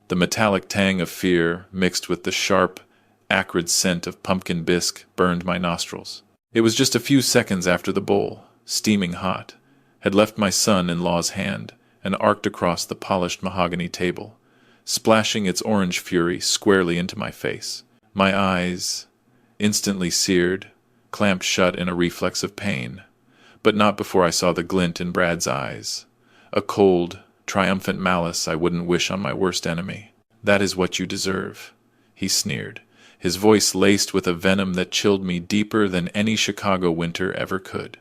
The metallic tang of fear, mixed with the sharp, acrid scent of pumpkin bisque, burned my nostrils. It was just a few seconds after the bowl, steaming hot, had left my son-in-law's hand and arced across the polished mahogany table, splashing its orange fury squarely into my face. My eyes, instantly seared, clamped shut in a reflex of pain, but not before I saw the glint in Brad's eyes. A cold, triumphant malice I wouldn't wish on my worst enemy. "That is what you deserve," he sneered, his voice laced with a venom that chilled me deeper than any Chicago winter ever could.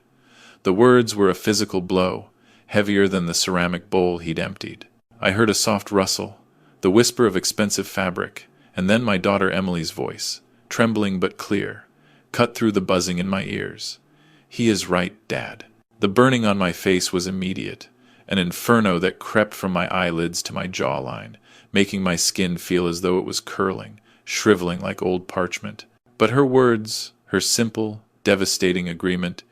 The words were a physical blow, heavier than the ceramic bowl he'd emptied. I heard a soft rustle, the whisper of expensive fabric, and then my daughter Emily's voice, trembling but clear, cut through the buzzing in my ears. "He is right, Dad." The burning on my face was immediate, an inferno that crept from my eyelids to my jawline, making my skin feel as though it was curling, shriveling like old parchment. But her words, her simple, devastating agreement,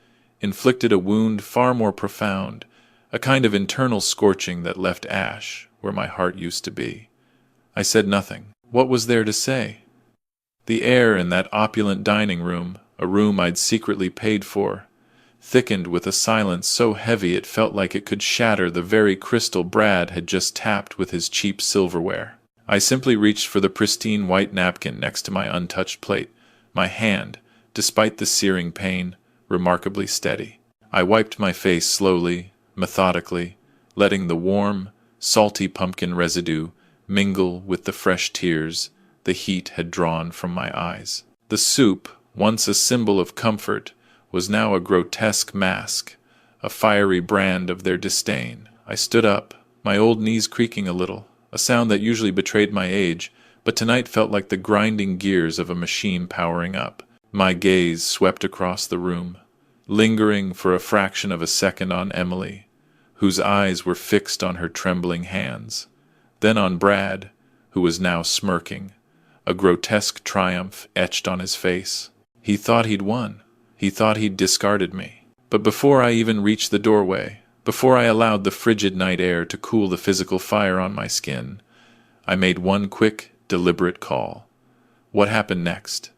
inflicted a wound far more profound, a kind of internal scorching that left ash where my heart used to be. I said nothing. What was there to say? The air in that opulent dining room, a room I'd secretly paid for, thickened with a silence so heavy it felt like it could shatter the very crystal Brad had just tapped with his cheap silverware. I simply reached for the pristine white napkin next to my untouched plate, my hand, despite the searing pain, remarkably steady. I wiped my face slowly, methodically, letting the warm, salty pumpkin residue mingle with the fresh tears the heat had drawn from my eyes. The soup, once a symbol of comfort, was now a grotesque mask, a fiery brand of their disdain. I stood up, my old knees creaking a little, a sound that usually betrayed my age, but tonight felt like the grinding gears of a machine powering up. My gaze swept across the room, lingering for a fraction of a second on Emily, whose eyes were fixed on her trembling hands, then on Brad, who was now smirking, a grotesque triumph etched on his face. He thought he'd won. He thought he'd discarded me. But before I even reached the doorway, before I allowed the frigid night air to cool the physical fire on my skin, I made one quick, deliberate call. What happened next?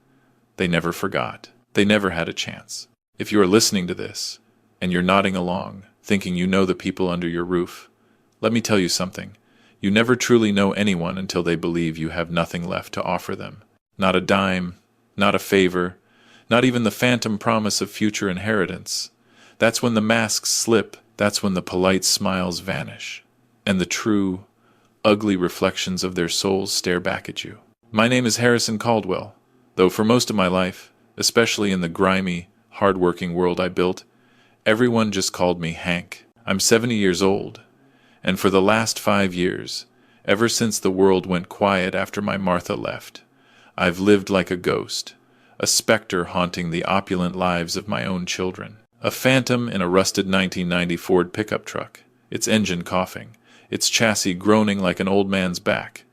They never forgot. They never had a chance. If you are listening to this, and you're nodding along, thinking you know the people under your roof, let me tell you something. You never truly know anyone until they believe you have nothing left to offer them. Not a dime, not a favor, not even the phantom promise of future inheritance. That's when the masks slip, that's when the polite smiles vanish, and the true, ugly reflections of their souls stare back at you. My name is Harrison Caldwell, though for most of my life, especially in the grimy, hard-working world I built, everyone just called me Hank. I'm 70 years old, and for the last 5 years, ever since the world went quiet after my Martha left, I've lived like a ghost, a specter haunting the opulent lives of my own children. A phantom in a rusted 1990 Ford pickup truck, its engine coughing, its chassis groaning like an old man's back,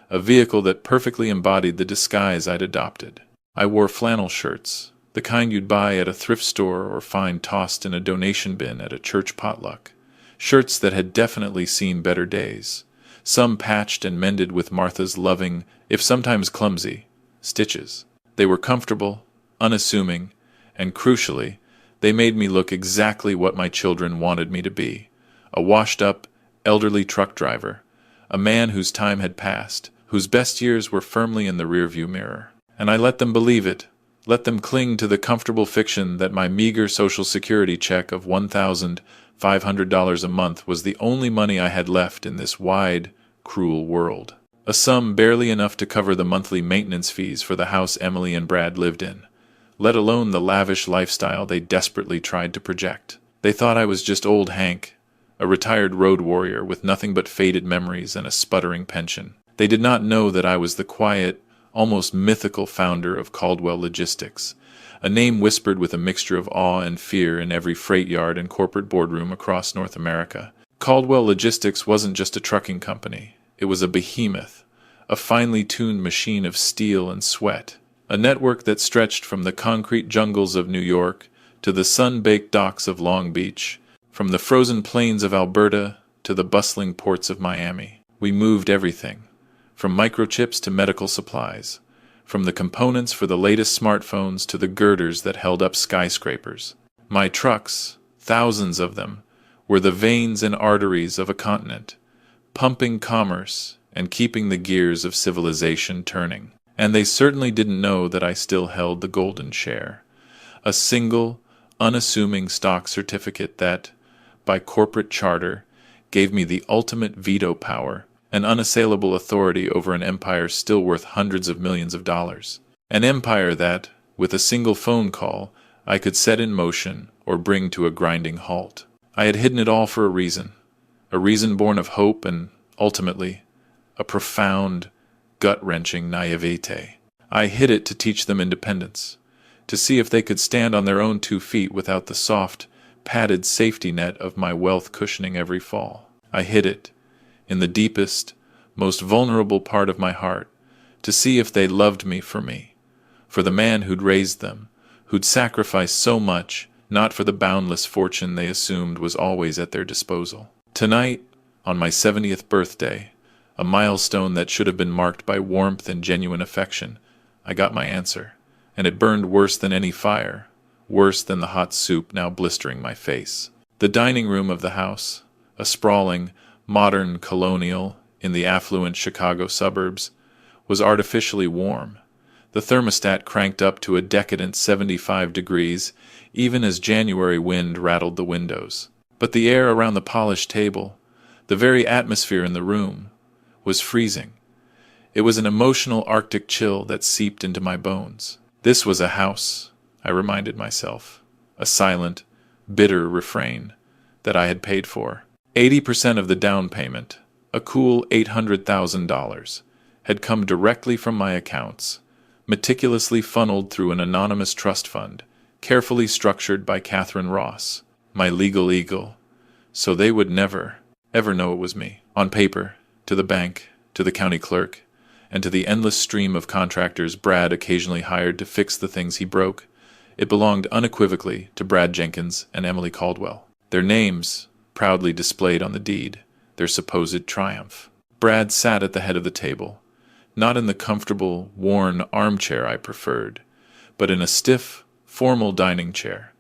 a vehicle that perfectly embodied the disguise I'd adopted. I wore flannel shirts, the kind you'd buy at a thrift store or find tossed in a donation bin at a church potluck. Shirts that had definitely seen better days, some patched and mended with Martha's loving, if sometimes clumsy, stitches. They were comfortable, unassuming, and crucially, they made me look exactly what my children wanted me to be, a washed-up, elderly truck driver, a man whose time had passed, whose best years were firmly in the rearview mirror. And I let them believe it, let them cling to the comfortable fiction that my meager Social Security check of $1,500 a month was the only money I had left in this wide, cruel world. A sum barely enough to cover the monthly maintenance fees for the house Emily and Brad lived in, let alone the lavish lifestyle they desperately tried to project. They thought I was just old Hank, a retired road warrior with nothing but faded memories and a sputtering pension. They did not know that I was the quiet, almost mythical founder of Caldwell Logistics, a name whispered with a mixture of awe and fear in every freight yard and corporate boardroom across North America. Caldwell Logistics wasn't just a trucking company. It was a behemoth, a finely tuned machine of steel and sweat, a network that stretched from the concrete jungles of New York to the sun-baked docks of Long Beach, from the frozen plains of Alberta to the bustling ports of Miami. We moved everything, from microchips to medical supplies, from the components for the latest smartphones to the girders that held up skyscrapers. My trucks, thousands of them, were the veins and arteries of a continent, pumping commerce and keeping the gears of civilization turning. And they certainly didn't know that I still held the golden share, a single, unassuming stock certificate that, by corporate charter, gave me the ultimate veto power, an unassailable authority over an empire still worth hundreds of millions of dollars. An empire that, with a single phone call, I could set in motion or bring to a grinding halt. I had hidden it all for a reason born of hope and, ultimately, a profound, gut-wrenching naivete. I hid it to teach them independence, to see if they could stand on their own 2 feet without the soft, padded safety net of my wealth cushioning every fall. I hid it, in the deepest, most vulnerable part of my heart, to see if they loved me, for the man who'd raised them, who'd sacrificed so much, not for the boundless fortune they assumed was always at their disposal. Tonight, on my 70th birthday, a milestone that should have been marked by warmth and genuine affection, I got my answer, and it burned worse than any fire, worse than the hot soup now blistering my face. The dining room of the house, a sprawling, modern colonial in the affluent Chicago suburbs, was artificially warm, the thermostat cranked up to a decadent 75 degrees, even as January wind rattled the windows. But the air around the polished table, the very atmosphere in the room, was freezing. It was an emotional Arctic chill that seeped into my bones. This was a house, I reminded myself, a silent, bitter refrain that I had paid for. 80% of the down payment, a cool $800,000, had come directly from my accounts, meticulously funneled through an anonymous trust fund, carefully structured by Catherine Ross, my legal eagle, so they would never, ever know it was me. On paper, to the bank, to the county clerk, and to the endless stream of contractors Brad occasionally hired to fix the things he broke, it belonged unequivocally to Brad Jenkins and Emily Caldwell. Their names, proudly displayed on the deed, their supposed triumph. Brad sat at the head of the table, not in the comfortable, worn armchair I preferred, but in a stiff, formal dining chair,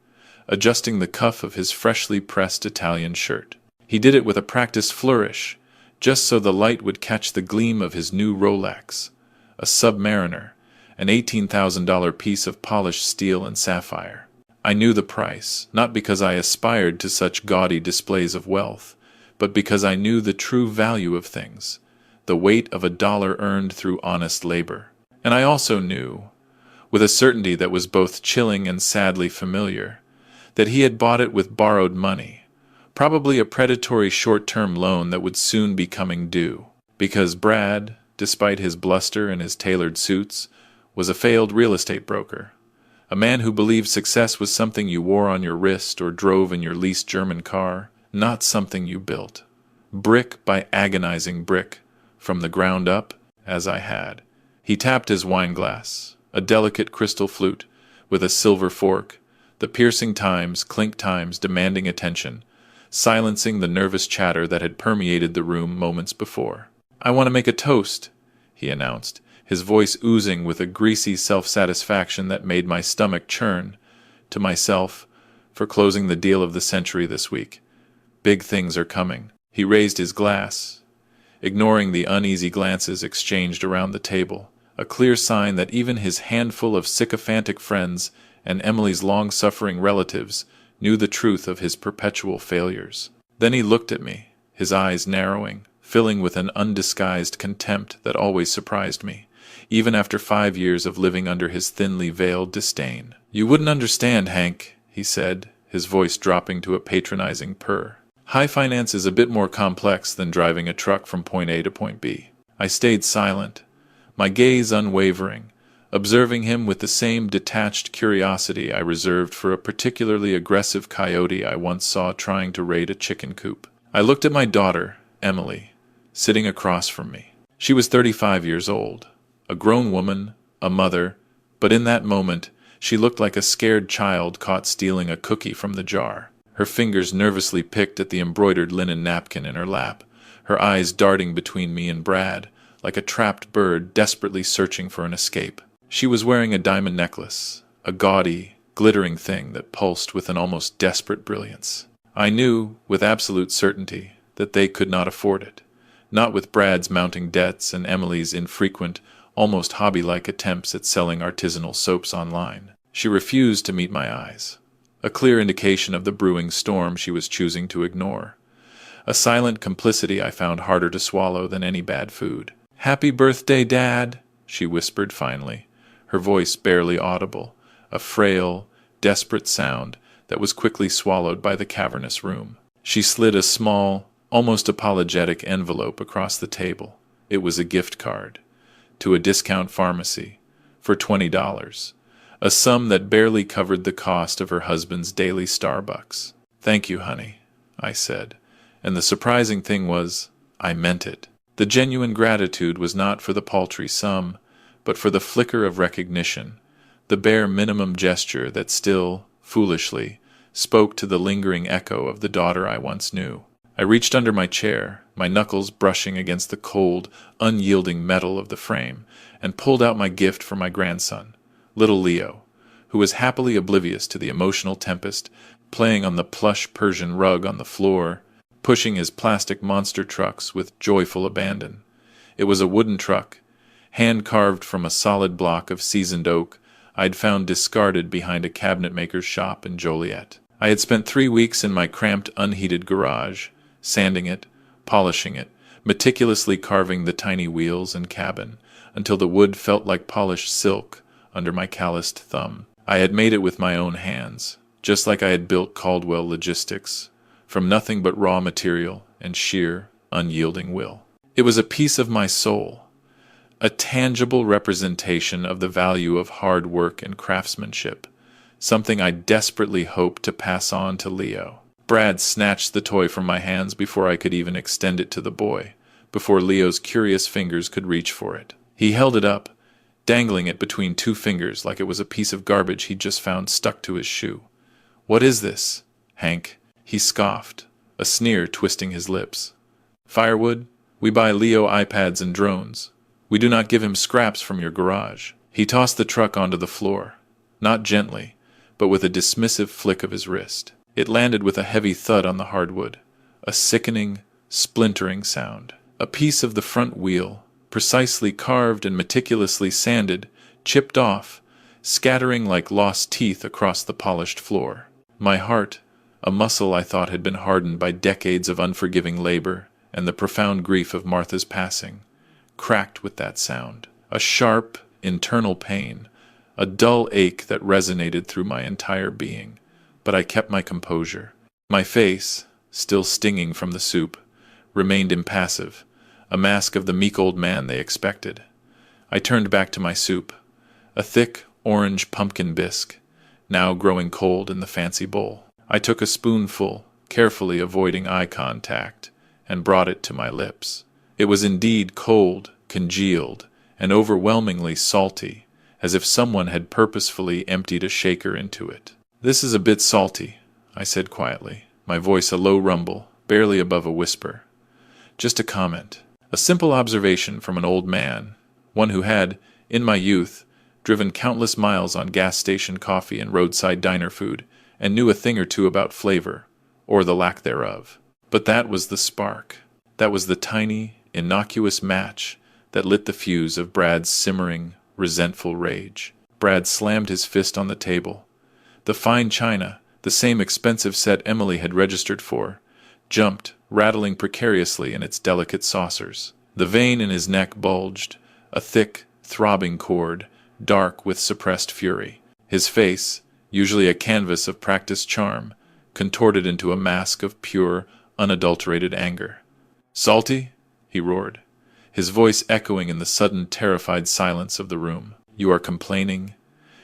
adjusting the cuff of his freshly pressed Italian shirt. He did it with a practiced flourish, just so the light would catch the gleam of his new Rolex, a Submariner, an $18,000 piece of polished steel and sapphire. I knew the price, not because I aspired to such gaudy displays of wealth, but because I knew the true value of things, the weight of a dollar earned through honest labor. And I also knew, with a certainty that was both chilling and sadly familiar, that he had bought it with borrowed money, probably a predatory short-term loan that would soon be coming due, because Brad, despite his bluster and his tailored suits, was a failed real estate broker, a man who believed success was something you wore on your wrist or drove in your leased German car, not something you built, brick by agonizing brick, from the ground up, as I had. He tapped his wine glass, a delicate crystal flute, with a silver fork, the piercing clink times demanding attention, silencing the nervous chatter that had permeated the room moments before. "I want to make a toast," he announced, his voice oozing with a greasy self-satisfaction that made my stomach churn, to myself, for closing the deal of the century this week. Big things are coming. He raised his glass, ignoring the uneasy glances exchanged around the table, a clear sign that even his handful of sycophantic friends and Emily's long-suffering relatives knew the truth of his perpetual failures. Then he looked at me, his eyes narrowing, filling with an undisguised contempt that always surprised me, even after 5 years of living under his thinly veiled disdain. "You wouldn't understand, Hank," he said, his voice dropping to a patronizing purr. "High finance is a bit more complex than driving a truck from point A to point B." I stayed silent, my gaze unwavering, observing him with the same detached curiosity I reserved for a particularly aggressive coyote I once saw trying to raid a chicken coop. I looked at my daughter, Emily, sitting across from me. She was 35 years old, a grown woman, a mother, but in that moment she looked like a scared child caught stealing a cookie from the jar. Her fingers nervously picked at the embroidered linen napkin in her lap, her eyes darting between me and Brad, like a trapped bird desperately searching for an escape. She was wearing a diamond necklace, a gaudy, glittering thing that pulsed with an almost desperate brilliance. I knew, with absolute certainty, that they could not afford it. Not with Brad's mounting debts and Emily's infrequent, almost hobby-like attempts at selling artisanal soaps online. She refused to meet my eyes, a clear indication of the brewing storm she was choosing to ignore. A silent complicity I found harder to swallow than any bad food. "Happy birthday, Dad," she whispered finally, her voice barely audible, a frail, desperate sound that was quickly swallowed by the cavernous room. She slid a small, almost apologetic envelope across the table. It was a gift card to a discount pharmacy for $20, a sum that barely covered the cost of her husband's daily Starbucks. "Thank you, honey," I said, and the surprising thing was, I meant it. The genuine gratitude was not for the paltry sum, but for the flicker of recognition, the bare minimum gesture that still, foolishly, spoke to the lingering echo of the daughter I once knew. I reached under my chair, my knuckles brushing against the cold, unyielding metal of the frame, and pulled out my gift for my grandson, little Leo, who was happily oblivious to the emotional tempest, playing on the plush Persian rug on the floor, pushing his plastic monster trucks with joyful abandon. It was a wooden truck, hand-carved from a solid block of seasoned oak I'd found discarded behind a cabinet-maker's shop in Joliet. I had spent 3 weeks in my cramped, unheated garage, sanding it, polishing it, meticulously carving the tiny wheels and cabin, until the wood felt like polished silk under my calloused thumb. I had made it with my own hands, just like I had built Caldwell Logistics, from nothing but raw material and sheer, unyielding will. It was a piece of my soul, a tangible representation of the value of hard work and craftsmanship, something I desperately hoped to pass on to Leo. Brad snatched the toy from my hands before I could even extend it to the boy, before Leo's curious fingers could reach for it. He held it up, dangling it between 2 fingers like it was a piece of garbage he'd just found stuck to his shoe. "What is this, Hank?" he scoffed, a sneer twisting his lips. "Firewood? We buy Leo iPads and drones. We do not give him scraps from your garage." He tossed the truck onto the floor, not gently, but with a dismissive flick of his wrist. It landed with a heavy thud on the hardwood, a sickening, splintering sound. A piece of the front wheel, precisely carved and meticulously sanded, chipped off, scattering like lost teeth across the polished floor. My heart, a muscle I thought had been hardened by decades of unforgiving labor and the profound grief of Martha's passing, cracked with that sound. A sharp, internal pain, a dull ache that resonated through my entire being. But I kept my composure. My face, still stinging from the soup, remained impassive, a mask of the meek old man they expected. I turned back to my soup, a thick, orange pumpkin bisque, now growing cold in the fancy bowl. I took a spoonful, carefully avoiding eye contact, and brought it to my lips. It was indeed cold, congealed, and overwhelmingly salty, as if someone had purposefully emptied a shaker into it. "This is a bit salty," I said quietly, my voice a low rumble, barely above a whisper. "Just a comment, a simple observation from an old man, one who had, in my youth, driven countless miles on gas station coffee and roadside diner food, and knew a thing or two about flavor, or the lack thereof. But that was the spark. That was the tiny, innocuous match that lit the fuse of Brad's simmering, resentful rage." Brad slammed his fist on the table. The fine china, the same expensive set Emily had registered for, jumped, rattling precariously in its delicate saucers. The vein in his neck bulged, a thick, throbbing cord, dark with suppressed fury. His face, usually a canvas of practiced charm, contorted into a mask of pure, unadulterated anger. "Salty?" he roared, his voice echoing in the sudden terrified silence of the room. "You are complaining?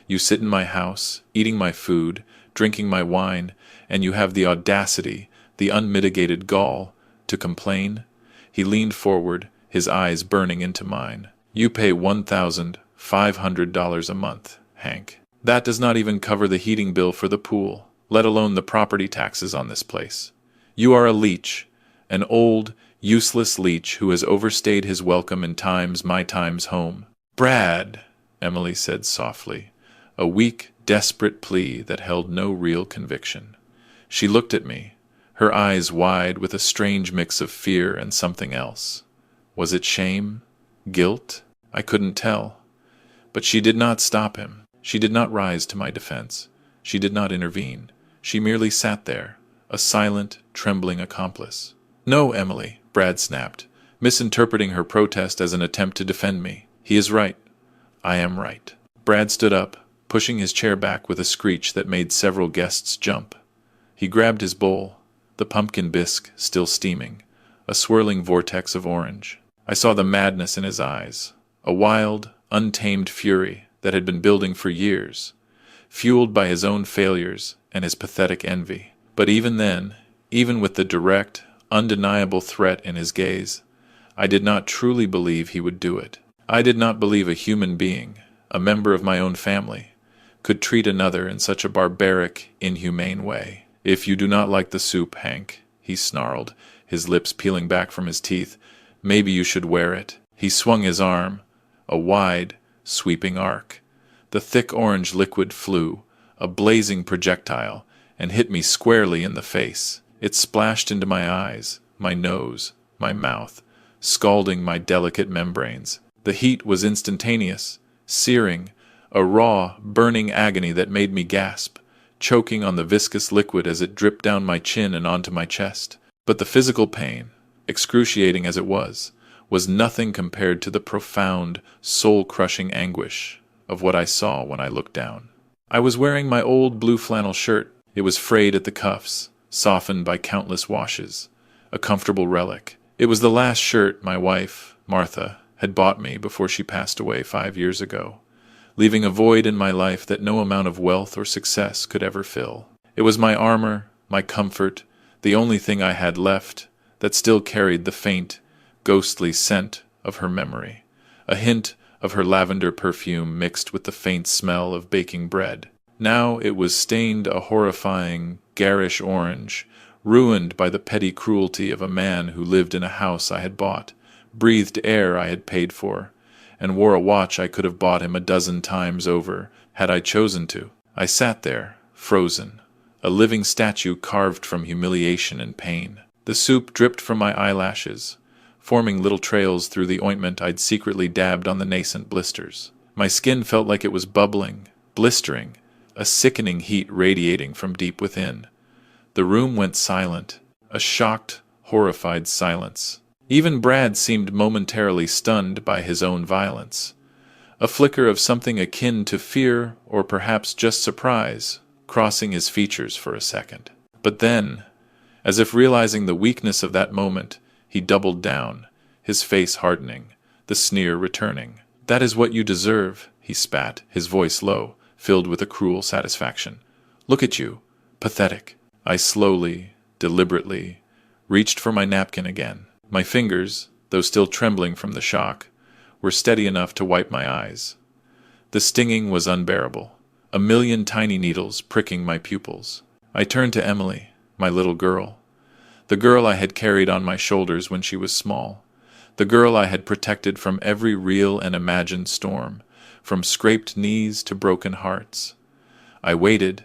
You sit in my house, eating my food, drinking my wine, and you have the audacity, the unmitigated gall, to complain?" He leaned forward, his eyes burning into mine. "You pay $1,500 a month, Hank. That does not even cover the heating bill for the pool, let alone the property taxes on this place. You are a leech, an old, Useless leech who has overstayed his welcome in times my time's home. Brad, Emily said softly, a weak, desperate plea that held no real conviction. She looked at me, her eyes wide with a strange mix of fear and something else. Was it shame? Guilt? I couldn't tell. But she did not stop him. She did not rise to my defense. She did not intervene. She merely sat there, a silent, trembling accomplice. No, Emily, Brad snapped, misinterpreting her protest as an attempt to defend me. He is right. I am right. Brad stood up, pushing his chair back with a screech that made several guests jump. He grabbed his bowl, the pumpkin bisque still steaming, a swirling vortex of orange. I saw the madness in his eyes, a wild, untamed fury that had been building for years, fueled by his own failures and his pathetic envy. But even then, even with the direct, undeniable threat in his gaze, I did not truly believe he would do it. I did not believe a human being, a member of my own family, could treat another in such a barbaric, inhumane way. If you do not like the soup, Hank, he snarled, his lips peeling back from his teeth, maybe you should wear it. He swung his arm, a wide, sweeping arc. The thick orange liquid flew, a blazing projectile, and hit me squarely in the face. It splashed into my eyes, my nose, my mouth, scalding my delicate membranes. The heat was instantaneous, searing, a raw, burning agony that made me gasp, choking on the viscous liquid as it dripped down my chin and onto my chest. But the physical pain, excruciating as it was nothing compared to the profound, soul-crushing anguish of what I saw when I looked down. I was wearing my old blue flannel shirt. It was frayed at the cuffs, softened by countless washes, a comfortable relic. It was the last shirt my wife, Martha, had bought me before she passed away 5 years ago, leaving a void in my life that no amount of wealth or success could ever fill. It was my armor, my comfort, the only thing I had left that still carried the faint, ghostly scent of her memory, a hint of her lavender perfume mixed with the faint smell of baking bread. Now it was stained a horrifying, garish orange, ruined by the petty cruelty of a man who lived in a house I had bought, breathed air I had paid for, and wore a watch I could have bought him a dozen times over, had I chosen to. I sat there, frozen, a living statue carved from humiliation and pain. The soup dripped from my eyelashes, forming little trails through the ointment I'd secretly dabbed on the nascent blisters. My skin felt like it was bubbling, blistering, a sickening heat radiating from deep within. The room went silent, a shocked, horrified silence. Even Brad seemed momentarily stunned by his own violence. A flicker of something akin to fear, or perhaps just surprise, crossing his features for a second. But then, as if realizing the weakness of that moment, he doubled down, his face hardening, the sneer returning. "That is what you deserve," he spat, his voice low, filled with a cruel satisfaction. "Look at you, pathetic." I slowly, deliberately, reached for my napkin again. My fingers, though still trembling from the shock, were steady enough to wipe my eyes. The stinging was unbearable, a million tiny needles pricking my pupils. I turned to Emily, my little girl, the girl I had carried on my shoulders when she was small, the girl I had protected from every real and imagined storm, from scraped knees to broken hearts. I waited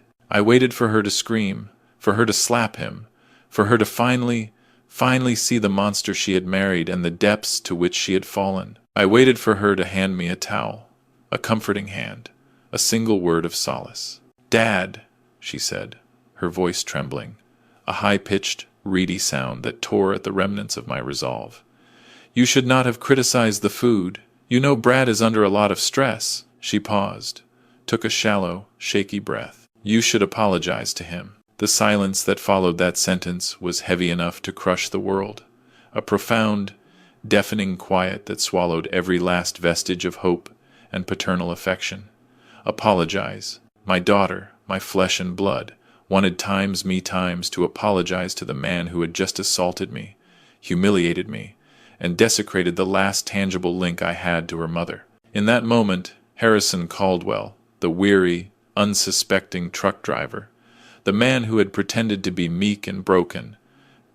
for her to scream, for her to slap him, for her to finally see the monster she had married and the depths to which she had fallen. I waited for her to hand me a towel, a comforting hand, a single word of solace. "Dad," she said, her voice trembling, a high-pitched, reedy sound that tore at the remnants of my resolve. "You should not have criticized the food. You know Brad is under a lot of stress." She paused, took a shallow, shaky breath. "You should apologize to him." The silence that followed that sentence was heavy enough to crush the world, a profound, deafening quiet that swallowed every last vestige of hope and paternal affection. Apologize. My daughter, my flesh and blood, wanted times to apologize to the man who had just assaulted me, humiliated me, and desecrated the last tangible link I had to her mother. In that moment, Harrison Caldwell, the weary, unsuspecting truck driver, the man who had pretended to be meek and broken,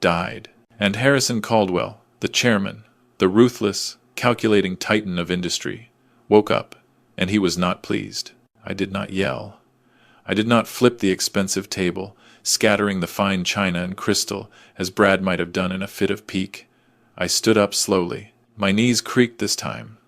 died. And Harrison Caldwell, The chairman, the ruthless, calculating titan of industry, woke up, and he was not pleased. I did not yell. I did not flip the expensive table, scattering the fine china and crystal as Brad might have done in a fit of pique. I stood up slowly. My knees creaked this time.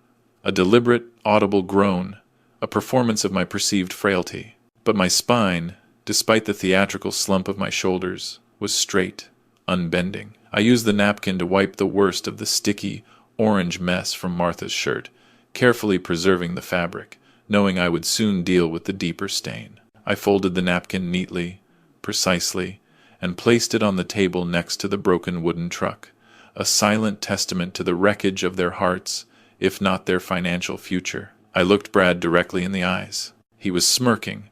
A deliberate, audible groan, a performance of my perceived frailty. But my spine, despite the theatrical slump of my shoulders, was straight, unbending. I used the napkin to wipe the worst of the sticky, orange mess from Martha's shirt, carefully preserving the fabric, knowing I would soon deal with the deeper stain. I folded the napkin neatly, precisely, and placed it on the table next to the broken wooden truck, a silent testament to the wreckage of their hearts, if not their financial future. I looked Brad directly in the eyes. He was smirking,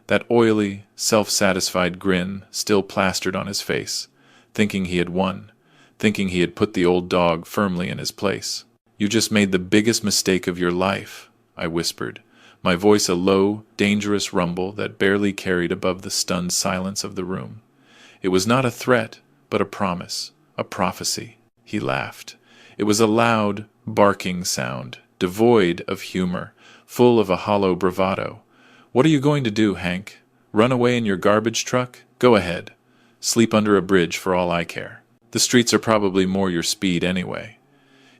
that oily, self-satisfied grin still plastered on his face, thinking he had won, thinking he had put the old dog firmly in his place. "You just made the biggest mistake of your life," I whispered, my voice a low, dangerous rumble that barely carried above the stunned silence of the room. It was not a threat, but a promise, a prophecy. He laughed. It was a loud, barking sound, devoid of humor, full of a hollow bravado. "What are you going to do, Hank? Run away in your garbage truck? Go ahead. Sleep under a bridge for all I care. The streets are probably more your speed anyway."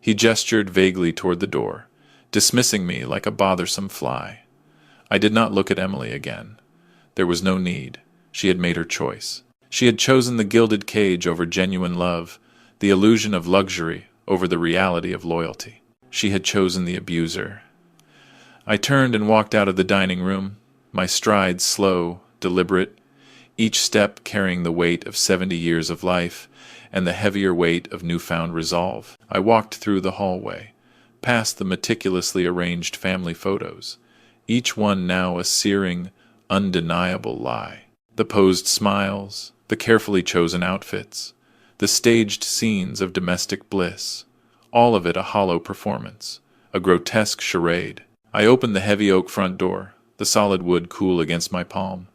He gestured vaguely toward the door, dismissing me like a bothersome fly. I did not look at Emily again. There was no need. She had made her choice. She had chosen the gilded cage over genuine love, the illusion of luxury over the reality of loyalty. She had chosen the abuser. I turned and walked out of the dining room, my strides slow, deliberate, each step carrying the weight of 70 years of life and the heavier weight of newfound resolve. I walked through the hallway, past the meticulously arranged family photos, each one now a searing, undeniable lie. The posed smiles, the carefully chosen outfits, the staged scenes of domestic bliss, all of it a hollow performance, a grotesque charade. I opened the heavy oak front door, the solid wood cool against my palm,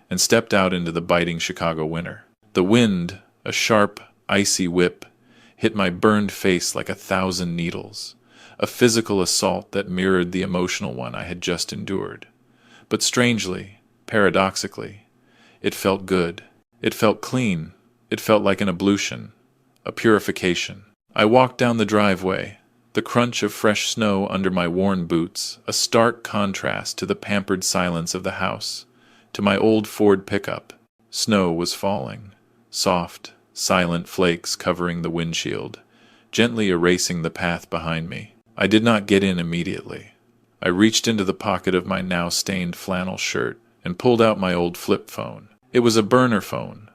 and stepped out into the biting Chicago winter. The wind, a sharp, icy whip, hit my burned face like 1,000 needles, a physical assault that mirrored the emotional one I had just endured. But strangely, paradoxically, it felt good. It felt clean. It felt like an ablution, a purification. I walked down the driveway, the crunch of fresh snow under my worn boots, a stark contrast to the pampered silence of the house, to my old Ford pickup. Snow was falling, soft, silent flakes covering the windshield, gently erasing the path behind me. I did not get in immediately. I reached into the pocket of my now stained flannel shirt and pulled out my old flip phone. It was a burner phone,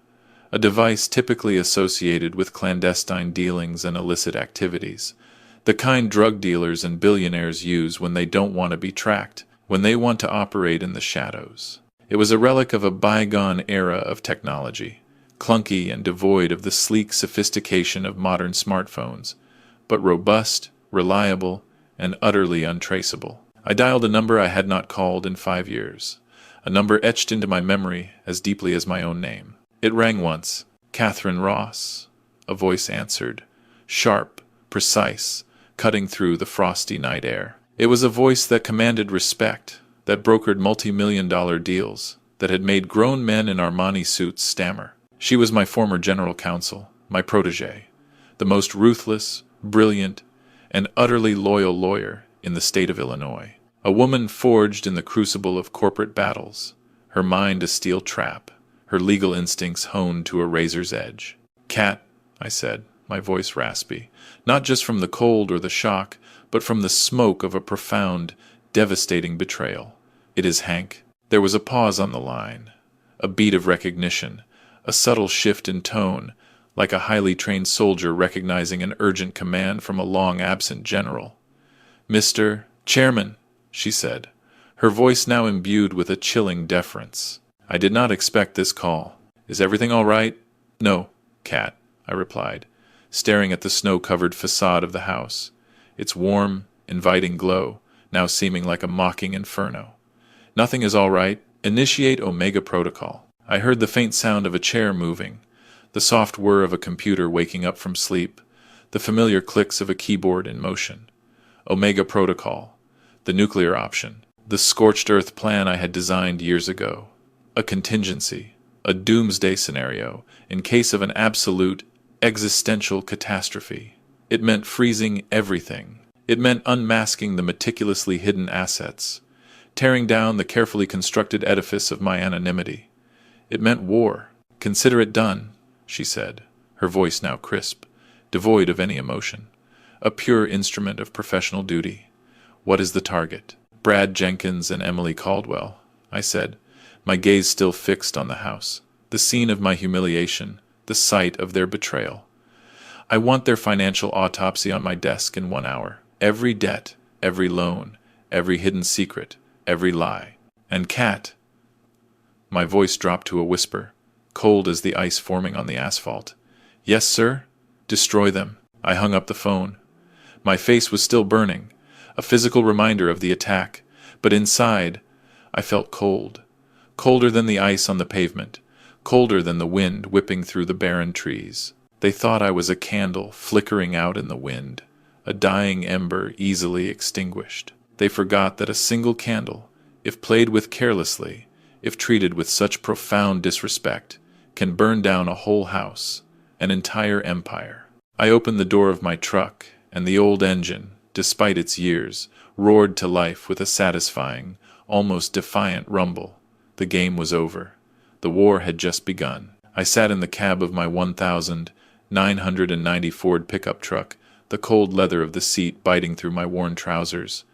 a device typically associated with clandestine dealings and illicit activities, the kind drug dealers and billionaires use when they don't want to be tracked, when they want to operate in the shadows. It was a relic of a bygone era of technology, clunky and devoid of the sleek sophistication of modern smartphones, but robust, reliable, and utterly untraceable. I dialed a number I had not called in 5 years, a number etched into my memory as deeply as my own name. It rang once. "Catherine Ross," a voice answered, sharp, precise, cutting through the frosty night air. It was a voice that commanded respect, that brokered multi-million-dollar deals, that had made grown men in Armani suits stammer. She was my former general counsel, my protégé, the most ruthless, brilliant, and utterly loyal lawyer in the state of Illinois. A woman forged in the crucible of corporate battles, her mind a steel trap, her legal instincts honed to a razor's edge. "Cat," I said, my voice raspy, not just from the cold or the shock, but from the smoke of a profound, devastating betrayal. "It is Hank." There was a pause on the line, a beat of recognition, a subtle shift in tone, like a highly trained soldier recognizing an urgent command from a long-absent general. "Mr. Chairman," she said, her voice now imbued with a chilling deference. I did not expect this call. "Is everything all right?" "No, Cat," I replied, staring at the snow-covered facade of the house, its warm, inviting glow, now seeming like a mocking inferno. "Nothing is all right. Initiate Omega Protocol." I heard the faint sound of a chair moving, the soft whir of a computer waking up from sleep, the familiar clicks of a keyboard in motion. Omega Protocol, the nuclear option, the scorched earth plan I had designed years ago. A contingency, a doomsday scenario, in case of an absolute, existential catastrophe. It meant freezing everything. It meant unmasking the meticulously hidden assets, tearing down the carefully constructed edifice of my anonymity. It meant war. "Consider it done," she said, her voice now crisp, devoid of any emotion. "A pure instrument of professional duty. What is the target?" "Brad Jenkins and Emily Caldwell," I said, my gaze still fixed on the house, the scene of my humiliation, the site of their betrayal. "I want their financial autopsy on my desk in 1 hour. Every debt, every loan, every hidden secret, every lie. And Kat—" My voice dropped to a whisper, cold as the ice forming on the asphalt. "Yes, sir? Destroy them." I hung up the phone. My face was still burning, a physical reminder of the attack, but inside, I felt cold. Colder than the ice on the pavement, colder than the wind whipping through the barren trees. They thought I was a candle flickering out in the wind, a dying ember easily extinguished. They forgot that a single candle, if played with carelessly, if treated with such profound disrespect, can burn down a whole house, an entire empire. I opened the door of my truck, and the old engine, despite its years, roared to life with a satisfying, almost defiant rumble. The game was over. The war had just begun. I sat in the cab of my 1990 Ford pickup truck, the cold leather of the seat biting through my worn trousers,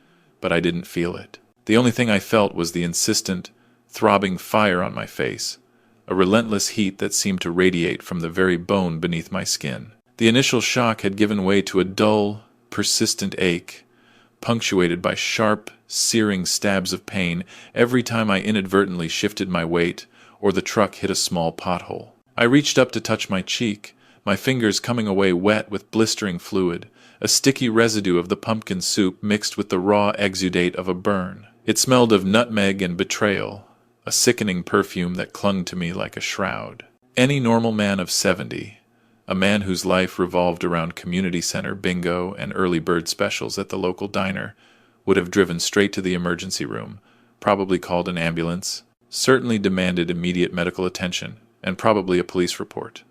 but I didn't feel it. The only thing I felt was the insistent, throbbing fire on my face, a relentless heat that seemed to radiate from the very bone beneath my skin. The initial shock had given way to a dull, persistent ache, punctuated by sharp, searing stabs of pain every time I inadvertently shifted my weight or the truck hit a small pothole. I reached up to touch my cheek, my fingers coming away wet with blistering fluid, a sticky residue of the pumpkin soup mixed with the raw exudate of a burn. It smelled of nutmeg and betrayal, a sickening perfume that clung to me like a shroud. Any normal man of 70, a man whose life revolved around community center bingo and early bird specials at the local diner, would have driven straight to the emergency room, probably called an ambulance, certainly demanded immediate medical attention, and probably a police report.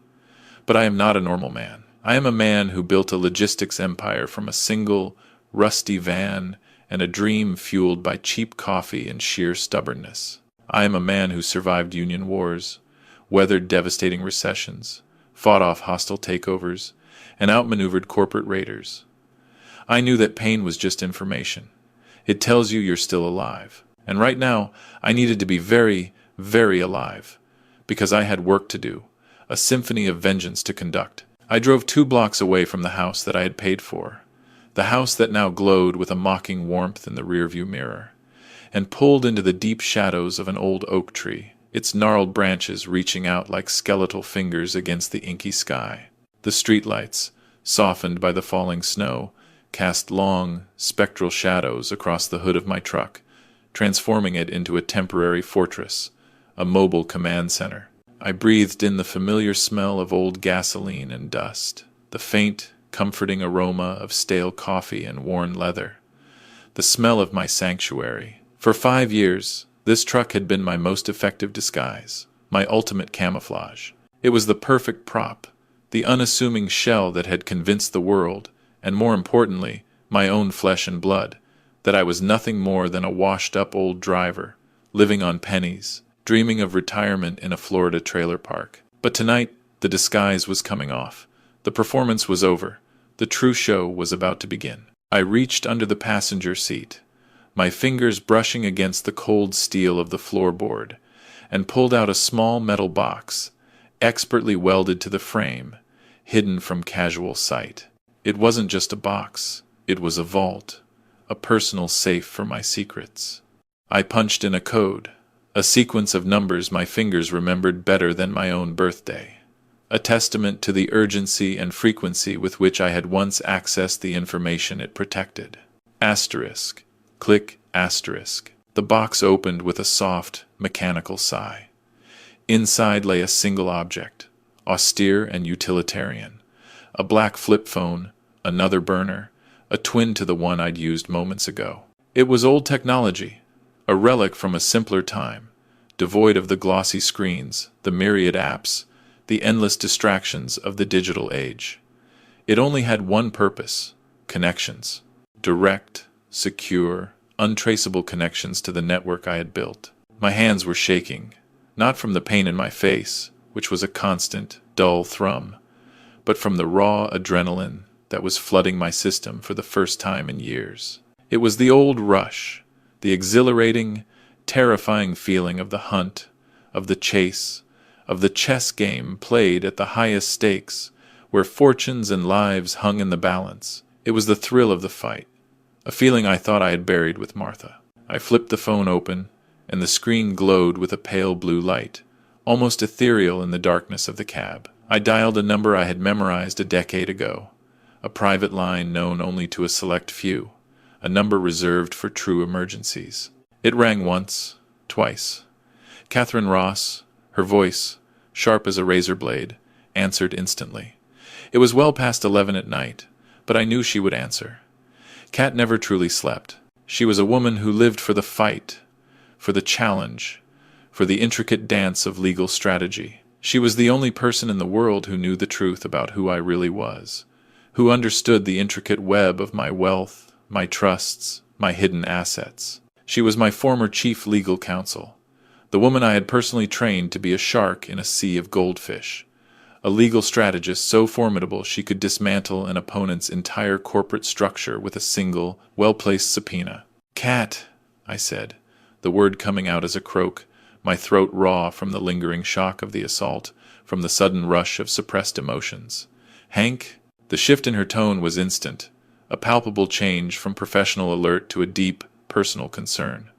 But I am not a normal man. I am a man who built a logistics empire from a single, rusty van and a dream fueled by cheap coffee and sheer stubbornness. I am a man who survived union wars, weathered devastating recessions, fought off hostile takeovers, and outmaneuvered corporate raiders. I knew that pain was just information. It tells you you're still alive. And right now, I needed to be very, very alive, because I had work to do, a symphony of vengeance to conduct. I drove 2 blocks away from the house that I had paid for, the house that now glowed with a mocking warmth in the rearview mirror, and pulled into the deep shadows of an old oak tree, its gnarled branches reaching out like skeletal fingers against the inky sky. The streetlights, softened by the falling snow, cast long, spectral shadows across the hood of my truck, transforming it into a temporary fortress, a mobile command center. I breathed in the familiar smell of old gasoline and dust, the faint, comforting aroma of stale coffee and worn leather, the smell of my sanctuary. For 5 years, this truck had been my most effective disguise, my ultimate camouflage. It was the perfect prop, the unassuming shell that had convinced the world, and more importantly, my own flesh and blood, that I was nothing more than a washed-up old driver, living on pennies, dreaming of retirement in a Florida trailer park. But tonight, the disguise was coming off. The performance was over. The true show was about to begin. I reached under the passenger seat, my fingers brushing against the cold steel of the floorboard, and pulled out a small metal box, expertly welded to the frame, hidden from casual sight. It wasn't just a box. It was a vault, a personal safe for my secrets. I punched in a code, a sequence of numbers my fingers remembered better than my own birthday, a testament to the urgency and frequency with which I had once accessed the information it protected. Asterisk. Click asterisk. The box opened with a soft, mechanical sigh. Inside lay a single object, austere and utilitarian, A black flip phone, another burner, a twin to the one I'd used moments ago. It was old technology, a relic from a simpler time, devoid of the glossy screens, the myriad apps, the endless distractions of the digital age. It only had one purpose: connections. Direct, secure, untraceable connections to the network I had built. My hands were shaking, not from the pain in my face, which was a constant, dull thrum, but from the raw adrenaline that was flooding my system for the first time in years. It was the old rush, the exhilarating, terrifying feeling of the hunt, of the chase, of the chess game played at the highest stakes, where fortunes and lives hung in the balance. It was the thrill of the fight, a feeling I thought I had buried with Martha. I flipped the phone open, and the screen glowed with a pale blue light, almost ethereal in the darkness of the cab. I dialed a number I had memorized a decade ago, a private line known only to a select few, a number reserved for true emergencies. It rang once, twice. Catherine Ross, her voice, sharp as a razor blade, answered instantly. It was well past 11 at night, but I knew she would answer. Kat never truly slept. She was a woman who lived for the fight, for the challenge, for the intricate dance of legal strategy. She was the only person in the world who knew the truth about who I really was, who understood the intricate web of my wealth, my trusts, my hidden assets. She was my former chief legal counsel, the woman I had personally trained to be a shark in a sea of goldfish, a legal strategist so formidable she could dismantle an opponent's entire corporate structure with a single, well-placed subpoena. "Cat," I said, the word coming out as a croak, my throat raw from the lingering shock of the assault, from the sudden rush of suppressed emotions. "Hank?" The shift in her tone was instant, a palpable change from professional alert to a deep, personal concern.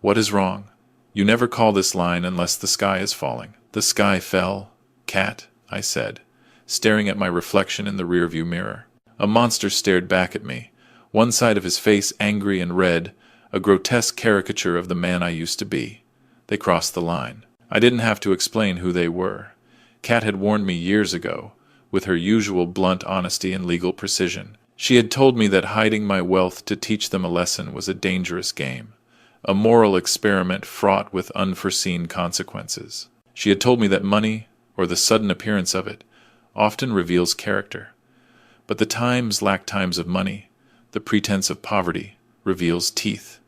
"What is wrong? You never call this line unless the sky is falling." "The sky fell, Cat," I said, staring at my reflection in the rearview mirror. A monster stared back at me, one side of his face angry and red, a grotesque caricature of the man I used to be. They crossed the line. I didn't have to explain who they were. Kat had warned me years ago, with her usual blunt honesty and legal precision. She had told me that hiding my wealth to teach them a lesson was a dangerous game, a moral experiment fraught with unforeseen consequences. She had told me that money, or the sudden appearance of it, often reveals character. But the times lack times of money, the pretense of poverty, reveals teeth.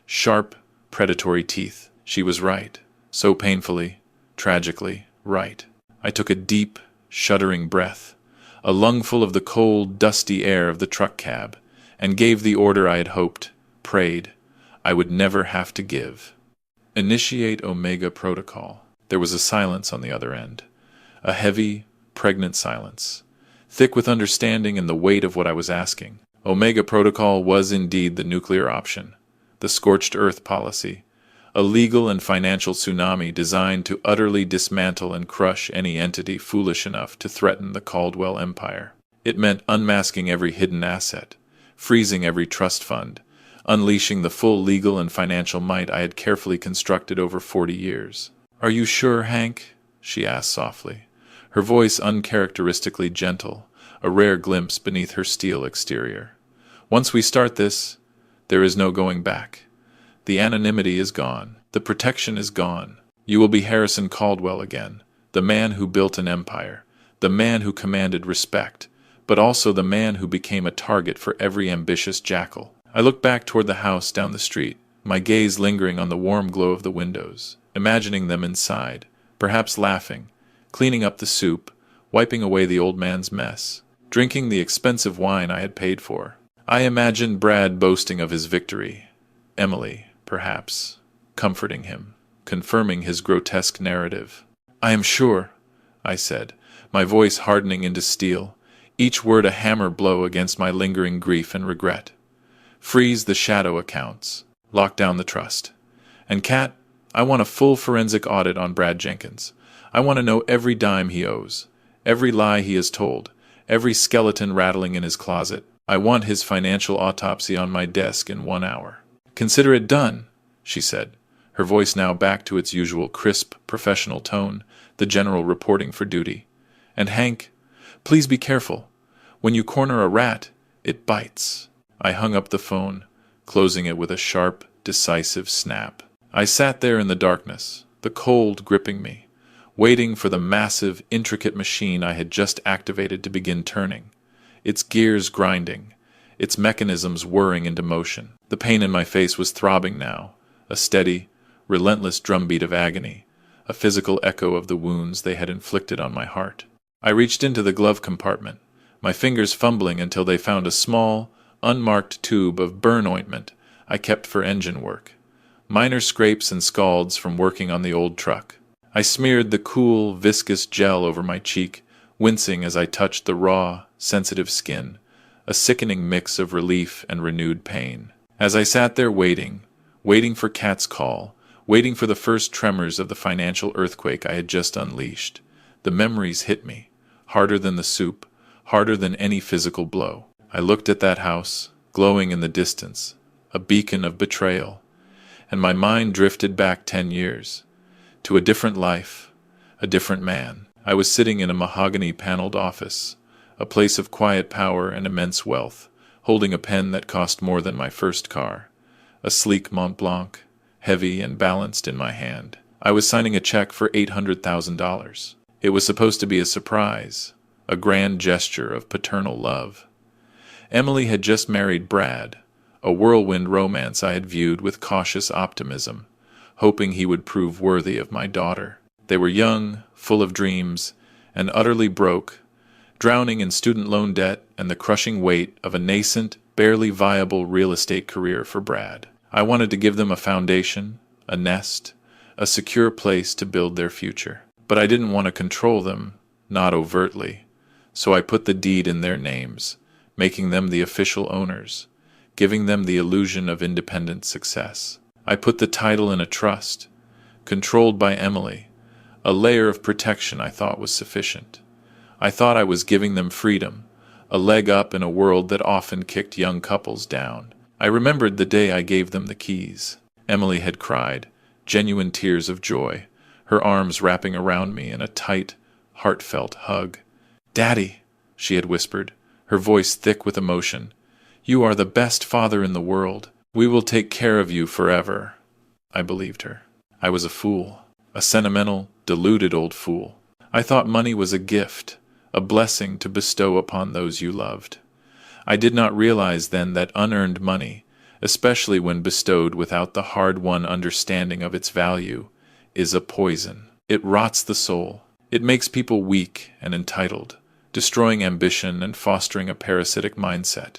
Sharp, predatory teeth. She was right, so painfully, tragically right. I took a deep, shuddering breath, a lungful of the cold, dusty air of the truck cab, and gave the order I had hoped, prayed, I would never have to give. "Initiate Omega Protocol." There was a silence on the other end, a heavy, pregnant silence, thick with understanding and the weight of what I was asking. Omega Protocol was indeed the nuclear option, the scorched earth policy, a legal and financial tsunami designed to utterly dismantle and crush any entity foolish enough to threaten the Caldwell Empire. It meant unmasking every hidden asset, freezing every trust fund, unleashing the full legal and financial might I had carefully constructed over 40 years. "Are you sure, Hank?" she asked softly, her voice uncharacteristically gentle, a rare glimpse beneath her steel exterior. "Once we start this, there is no going back. The anonymity is gone. The protection is gone. You will be Harrison Caldwell again, the man who built an empire, the man who commanded respect, but also the man who became a target for every ambitious jackal." I looked back toward the house down the street, my gaze lingering on the warm glow of the windows, imagining them inside, perhaps laughing, cleaning up the soup, wiping away the old man's mess, drinking the expensive wine I had paid for. I imagined Brad boasting of his victory, Emily, perhaps, comforting him, confirming his grotesque narrative. "I am sure," I said, my voice hardening into steel, each word a hammer blow against my lingering grief and regret. "Freeze the shadow accounts. Lock down the trust. And Kat, I want a full forensic audit on Brad Jenkins. I want to know every dime he owes, every lie he has told, every skeleton rattling in his closet. I want his financial autopsy on my desk in 1 hour." "Consider it done," she said, her voice now back to its usual crisp, professional tone, the general reporting for duty. "And Hank, please be careful. When you corner a rat, it bites. I hung up the phone, closing it with a sharp, decisive snap. I sat there in the darkness, the cold gripping me, waiting for the massive, intricate machine I had just activated to begin turning, its gears grinding, its mechanisms whirring into motion. The pain in my face was throbbing now, a steady, relentless drumbeat of agony, a physical echo of the wounds they had inflicted on my heart. I reached into the glove compartment, my fingers fumbling until they found a small, unmarked tube of burn ointment I kept for engine work, minor scrapes and scalds from working on the old truck. I smeared the cool, viscous gel over my cheek, wincing as I touched the raw, sensitive skin, a sickening mix of relief and renewed pain. As I sat there waiting for Kat's call, waiting for the first tremors of the financial earthquake I had just unleashed, the memories hit me, harder than the soup, harder than any physical blow. I looked at that house, glowing in the distance, a beacon of betrayal, and my mind drifted back 10 years, to a different life, a different man. I was sitting in a mahogany-paneled office, a place of quiet power and immense wealth, holding a pen that cost more than my first car, a sleek Mont Blanc, heavy and balanced in my hand. I was signing a check for $800,000. It was supposed to be a surprise, a grand gesture of paternal love. Emily had just married Brad, a whirlwind romance I had viewed with cautious optimism, hoping he would prove worthy of my daughter. They were young, full of dreams, and utterly broke, drowning in student loan debt and the crushing weight of a nascent, barely viable real estate career for Brad. I wanted to give them a foundation, a nest, a secure place to build their future. But I didn't want to control them, not overtly, so I put the deed in their names, making them the official owners, giving them the illusion of independent success. I put the title in a trust, controlled by Emily, a layer of protection I thought was sufficient. I thought I was giving them freedom, a leg up in a world that often kicked young couples down. I remembered the day I gave them the keys. Emily had cried, genuine tears of joy, her arms wrapping around me in a tight, heartfelt hug. "Daddy," she had whispered, her voice thick with emotion, "you are the best father in the world. We will take care of you forever." I believed her. I was a fool, a sentimental, deluded old fool. I thought money was a gift, a blessing to bestow upon those you loved. I did not realize then that unearned money, especially when bestowed without the hard-won understanding of its value, is a poison. It rots the soul. It makes people weak and entitled, destroying ambition and fostering a parasitic mindset.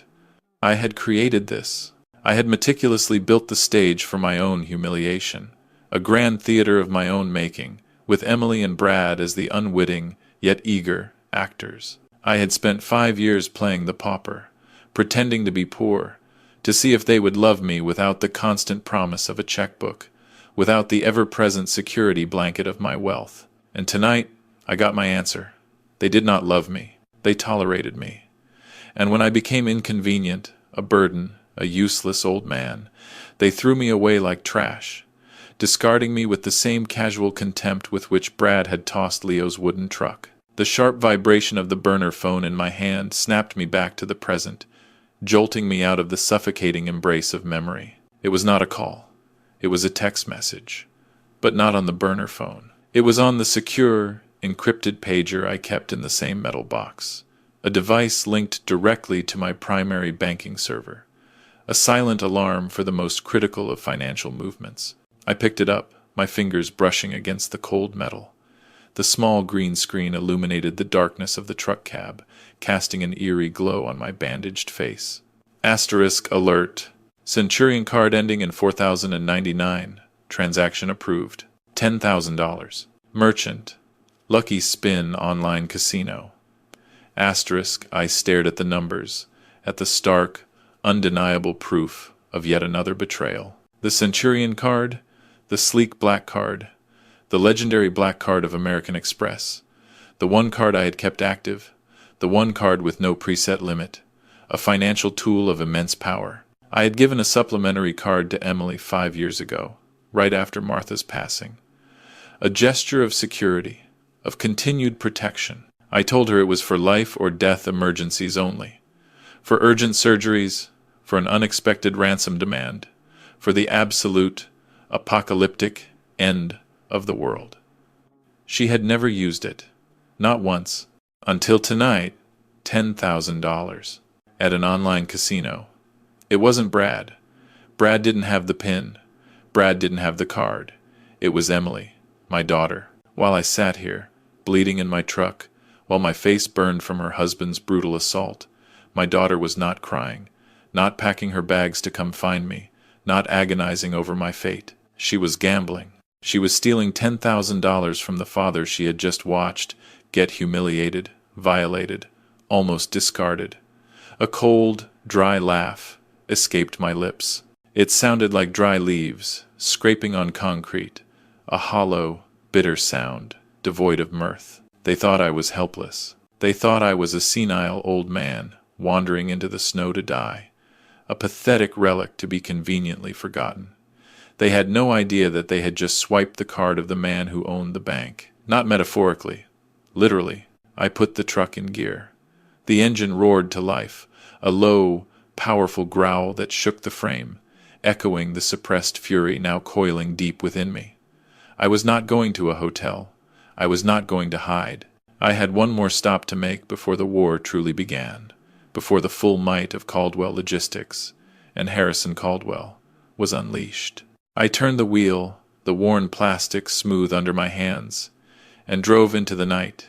I had created this. I had meticulously built the stage for my own humiliation, a grand theater of my own making, with Emily and Brad as the unwitting, yet eager, actors. I had spent 5 years playing the pauper, pretending to be poor, to see if they would love me without the constant promise of a checkbook, without the ever-present security blanket of my wealth. And tonight, I got my answer. They did not love me. They tolerated me. And when I became inconvenient, a burden, a useless old man, they threw me away like trash, discarding me with the same casual contempt with which Brad had tossed Leo's wooden truck. The sharp vibration of the burner phone in my hand snapped me back to the present, jolting me out of the suffocating embrace of memory. It was not a call. It was a text message, but not on the burner phone. It was on the secure, encrypted pager I kept in the same metal box, a device linked directly to my primary banking server, a silent alarm for the most critical of financial movements. I picked it up, my fingers brushing against the cold metal. The small green screen illuminated the darkness of the truck cab, casting an eerie glow on my bandaged face. Asterisk alert. Centurion card ending in 4099. Transaction approved. $10,000. Merchant. Lucky Spin Online Casino. Asterisk. I stared at the numbers, at the stark, undeniable proof of yet another betrayal. The Centurion card, the sleek black card, the legendary black card of American Express, the one card I had kept active, the one card with no preset limit, a financial tool of immense power. I had given a supplementary card to Emily 5 years ago, right after Martha's passing. A gesture of security, of continued protection. I told her it was for life or death emergencies only. For urgent surgeries, for an unexpected ransom demand, for the absolute, apocalyptic end of the world. She had never used it, not once, until tonight, $10,000, at an online casino. It wasn't Brad. Brad didn't have the PIN. Brad didn't have the card. It was Emily, my daughter. While I sat here, bleeding in my truck, while my face burned from her husband's brutal assault, my daughter was not crying, not packing her bags to come find me, not agonizing over my fate. She was gambling. She was stealing $10,000 from the father she had just watched get humiliated, violated, almost discarded. A cold, dry laugh escaped my lips. It sounded like dry leaves scraping on concrete, a hollow, bitter sound, devoid of mirth. They thought I was helpless. They thought I was a senile old man wandering into the snow to die, a pathetic relic to be conveniently forgotten. They had no idea that they had just swiped the card of the man who owned the bank. Not metaphorically. Literally, I put the truck in gear. The engine roared to life, a low, powerful growl that shook the frame, echoing the suppressed fury now coiling deep within me. I was not going to a hotel. I was not going to hide. I had one more stop to make before the war truly began, before the full might of Caldwell Logistics and Harrison Caldwell was unleashed. I turned the wheel, the worn plastic smooth under my hands, and drove into the night,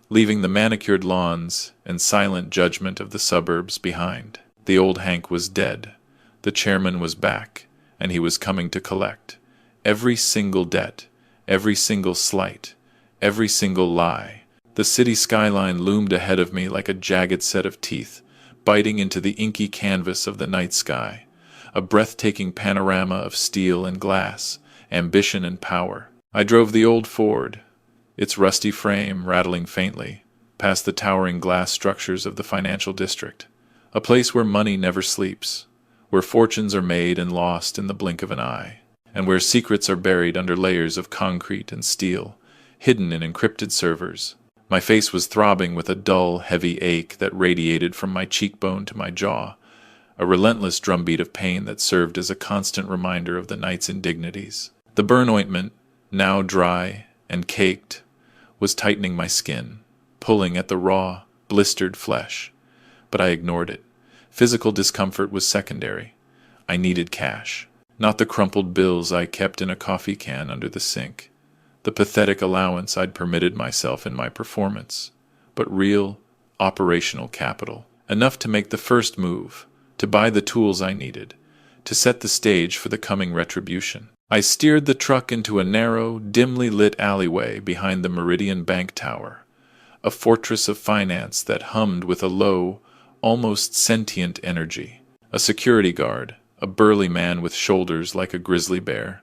leaving the manicured lawns and silent judgment of the suburbs behind. The old Hank was dead. The chairman was back, and he was coming to collect every single debt, every single slight, every single lie. The city skyline loomed ahead of me like a jagged set of teeth, biting into the inky canvas of the night sky, a breathtaking panorama of steel and glass, ambition and power. I drove the old Ford, its rusty frame rattling faintly, past the towering glass structures of the financial district, a place where money never sleeps, where fortunes are made and lost in the blink of an eye, and where secrets are buried under layers of concrete and steel, hidden in encrypted servers. My face was throbbing with a dull, heavy ache that radiated from my cheekbone to my jaw, a relentless drumbeat of pain that served as a constant reminder of the night's indignities. The burn ointment, now dry and caked, was tightening my skin, pulling at the raw, blistered flesh. But I ignored it. Physical discomfort was secondary. I needed cash, not the crumpled bills I kept in a coffee can under the sink, the pathetic allowance I'd permitted myself in my performance, but real, operational capital, enough to make the first move, to buy the tools I needed, to set the stage for the coming retribution. I steered the truck into a narrow, dimly lit alleyway behind the Meridian Bank Tower, a fortress of finance that hummed with a low, almost sentient energy. A security guard, a burly man with shoulders like a grizzly bear,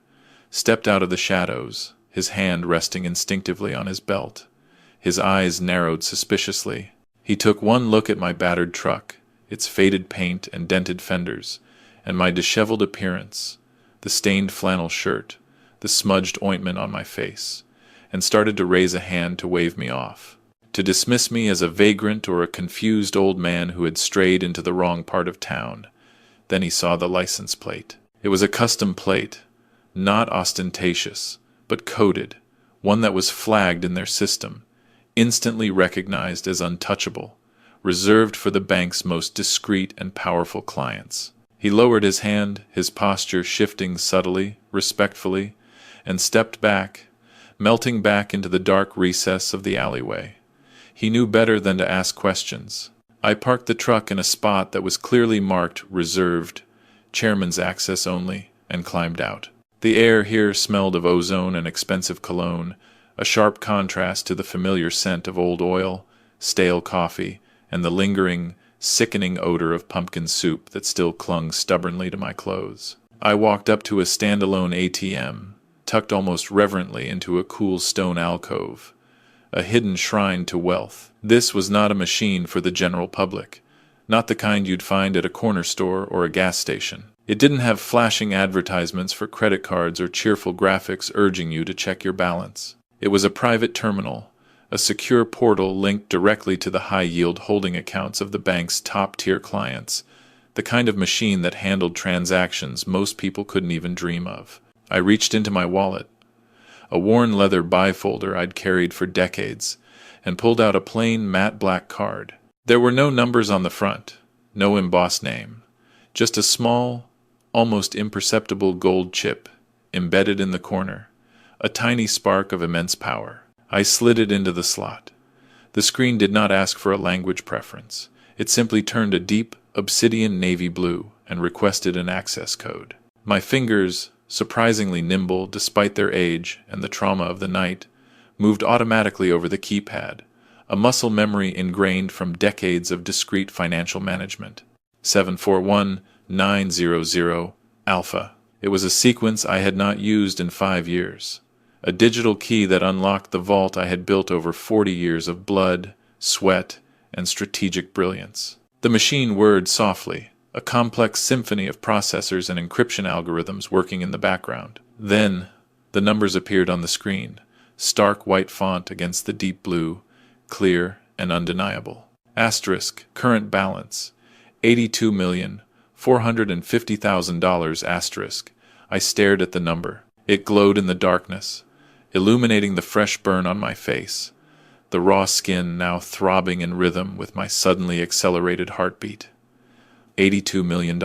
stepped out of the shadows, his hand resting instinctively on his belt. His eyes narrowed suspiciously. He took one look at my battered truck, its faded paint and dented fenders, and my disheveled appearance, the stained flannel shirt, the smudged ointment on my face, and started to raise a hand to wave me off, to dismiss me as a vagrant or a confused old man who had strayed into the wrong part of town. Then he saw the license plate. It was a custom plate, not ostentatious, but coded, one that was flagged in their system, instantly recognized as untouchable, reserved for the bank's most discreet and powerful clients. He lowered his hand, his posture shifting subtly, respectfully, and stepped back, melting back into the dark recess of the alleyway. He knew better than to ask questions. I parked the truck in a spot that was clearly marked reserved, chairman's access only, and climbed out. The air here smelled of ozone and expensive cologne, a sharp contrast to the familiar scent of old oil, stale coffee, and the lingering, sickening odor of pumpkin soup that still clung stubbornly to my clothes. I walked up to a standalone ATM, tucked almost reverently into a cool stone alcove, a hidden shrine to wealth. This was not a machine for the general public, not the kind you'd find at a corner store or a gas station. It didn't have flashing advertisements for credit cards or cheerful graphics urging you to check your balance. It was a private terminal, a secure portal linked directly to the high-yield holding accounts of the bank's top-tier clients, the kind of machine that handled transactions most people couldn't even dream of. I reached into my wallet, a worn leather bifolder I'd carried for decades, and pulled out a plain matte black card. There were no numbers on the front, no embossed name, just a small, almost imperceptible gold chip embedded in the corner, a tiny spark of immense power. I slid it into the slot. The screen did not ask for a language preference. It simply turned a deep, obsidian navy blue and requested an access code. My fingers, surprisingly nimble despite their age and the trauma of the night, moved automatically over the keypad, a muscle memory ingrained from decades of discrete financial management. 741900 Alpha. It was a sequence I had not used in 5 years. A digital key that unlocked the vault I had built over 40 years of blood, sweat, and strategic brilliance. The machine whirred softly, a complex symphony of processors and encryption algorithms working in the background. Then, the numbers appeared on the screen, stark white font against the deep blue, clear and undeniable. Asterisk, current balance, $82,450,000 asterisk. I stared at the number. It glowed in the darkness, illuminating the fresh burn on my face, the raw skin now throbbing in rhythm with my suddenly accelerated heartbeat. $82 million.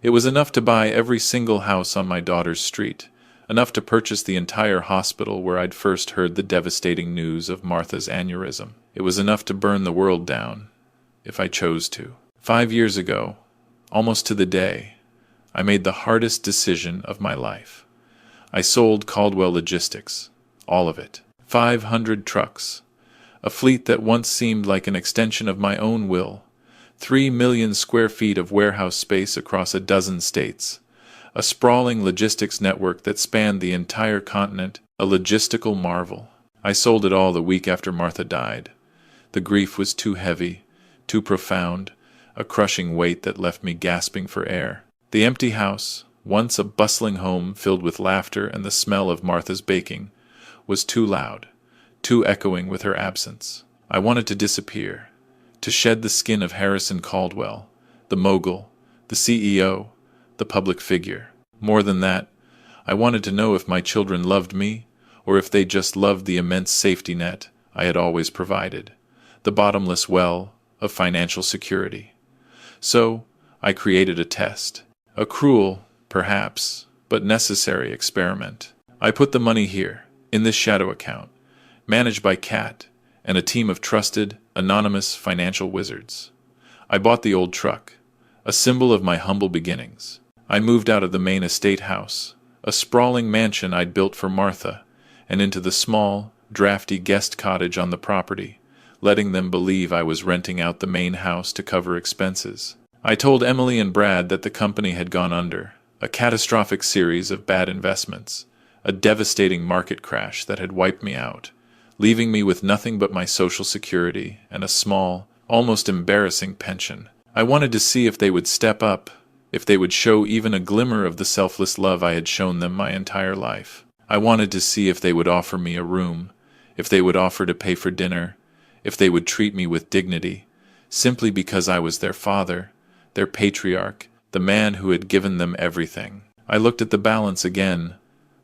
It was enough to buy every single house on my daughter's street, enough to purchase the entire hospital where I'd first heard the devastating news of Martha's aneurysm. It was enough to burn the world down, if I chose to. 5 years ago, almost to the day, I made the hardest decision of my life. I sold Caldwell Logistics, all of it. 500 trucks, a fleet that once seemed like an extension of my own will, 3 million square feet of warehouse space across a dozen states, a sprawling logistics network that spanned the entire continent, a logistical marvel. I sold it all the week after Martha died. The grief was too heavy, too profound, a crushing weight that left me gasping for air. The empty house, once a bustling home filled with laughter and the smell of Martha's baking, was too loud, too echoing with her absence. I wanted to disappear, to shed the skin of Harrison Caldwell, the mogul, the CEO, the public figure. More than that, I wanted to know if my children loved me, or if they just loved the immense safety net I had always provided, the bottomless well of financial security. So, I created a test, a cruel, perhaps, but necessary experiment. I put the money here, in this shadow account, managed by Kat and a team of trusted, anonymous financial wizards. I bought the old truck, a symbol of my humble beginnings. I moved out of the main estate house, a sprawling mansion I'd built for Martha, and into the small, drafty guest cottage on the property, letting them believe I was renting out the main house to cover expenses. I told Emily and Brad that the company had gone under, a catastrophic series of bad investments, a devastating market crash that had wiped me out, leaving me with nothing but my social security and a small, almost embarrassing pension. I wanted to see if they would step up, if they would show even a glimmer of the selfless love I had shown them my entire life. I wanted to see if they would offer me a room, if they would offer to pay for dinner, if they would treat me with dignity, simply because I was their father, their patriarch, the man who had given them everything. I looked at the balance again,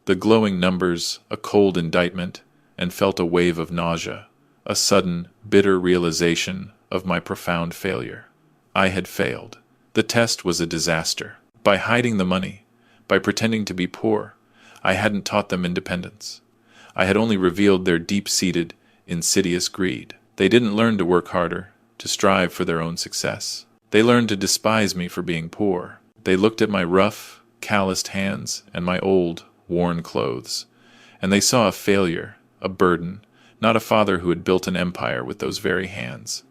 the glowing numbers, a cold indictment, and felt a wave of nausea, a sudden, bitter realization of my profound failure. I had failed. The test was a disaster. By hiding the money, by pretending to be poor, I hadn't taught them independence. I had only revealed their deep-seated, insidious greed. They didn't learn to work harder, to strive for their own success. They learned to despise me for being poor. They looked at my rough, calloused hands and my old, worn clothes, and they saw a failure, a burden, not a father who had built an empire with those very hands.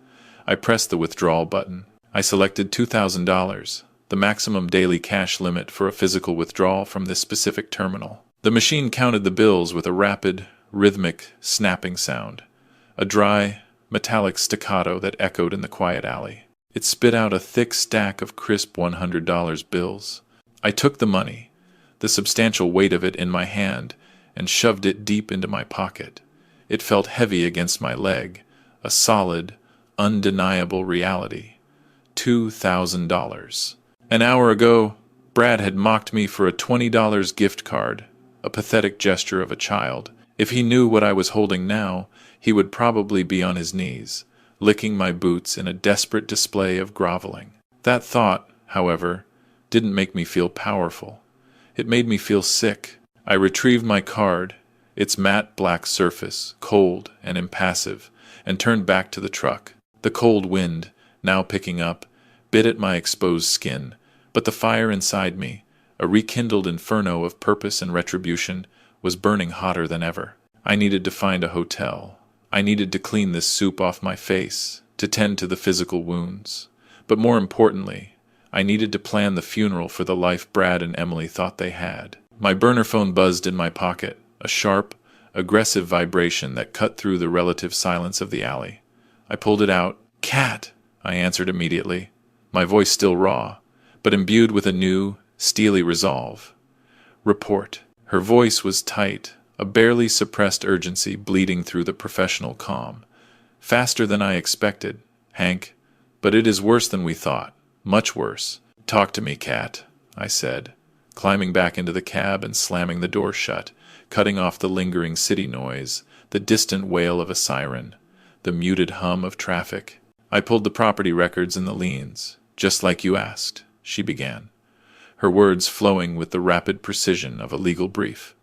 I pressed the withdrawal button. I selected $2,000, the maximum daily cash limit for a physical withdrawal from this specific terminal. The machine counted the bills with a rapid, rhythmic, snapping sound, a dry, metallic staccato that echoed in the quiet alley. It spit out a thick stack of crisp $100 bills. I took the money, the substantial weight of it in my hand, and shoved it deep into my pocket. It felt heavy against my leg, a solid, undeniable reality. $2,000. An hour ago, Brad had mocked me for a $20 gift card, a pathetic gesture of a child. If he knew what I was holding now, he would probably be on his knees, licking my boots in a desperate display of groveling. That thought, however, didn't make me feel powerful. It made me feel sick. I retrieved my card, its matte black surface, cold and impassive, and turned back to the truck. The cold wind, now picking up, bit at my exposed skin, but the fire inside me, a rekindled inferno of purpose and retribution, was burning hotter than ever. I needed to find a hotel. I needed to clean this soup off my face, to tend to the physical wounds. But more importantly, I needed to plan the funeral for the life Brad and Emily thought they had. My burner phone buzzed in my pocket, a sharp, aggressive vibration that cut through the relative silence of the alley. I pulled it out. "Cat!" I answered immediately, my voice still raw, but imbued with a new, steely resolve. "Report." Her voice was tight, a barely suppressed urgency bleeding through the professional calm. "Faster than I expected, Hank, but it is worse than we thought. Much worse." "Talk to me, Cat," I said, climbing back into the cab and slamming the door shut, cutting off the lingering city noise, the distant wail of a siren, the muted hum of traffic. "I pulled the property records and the liens, just like you asked," she began, her words flowing with the rapid precision of a legal brief.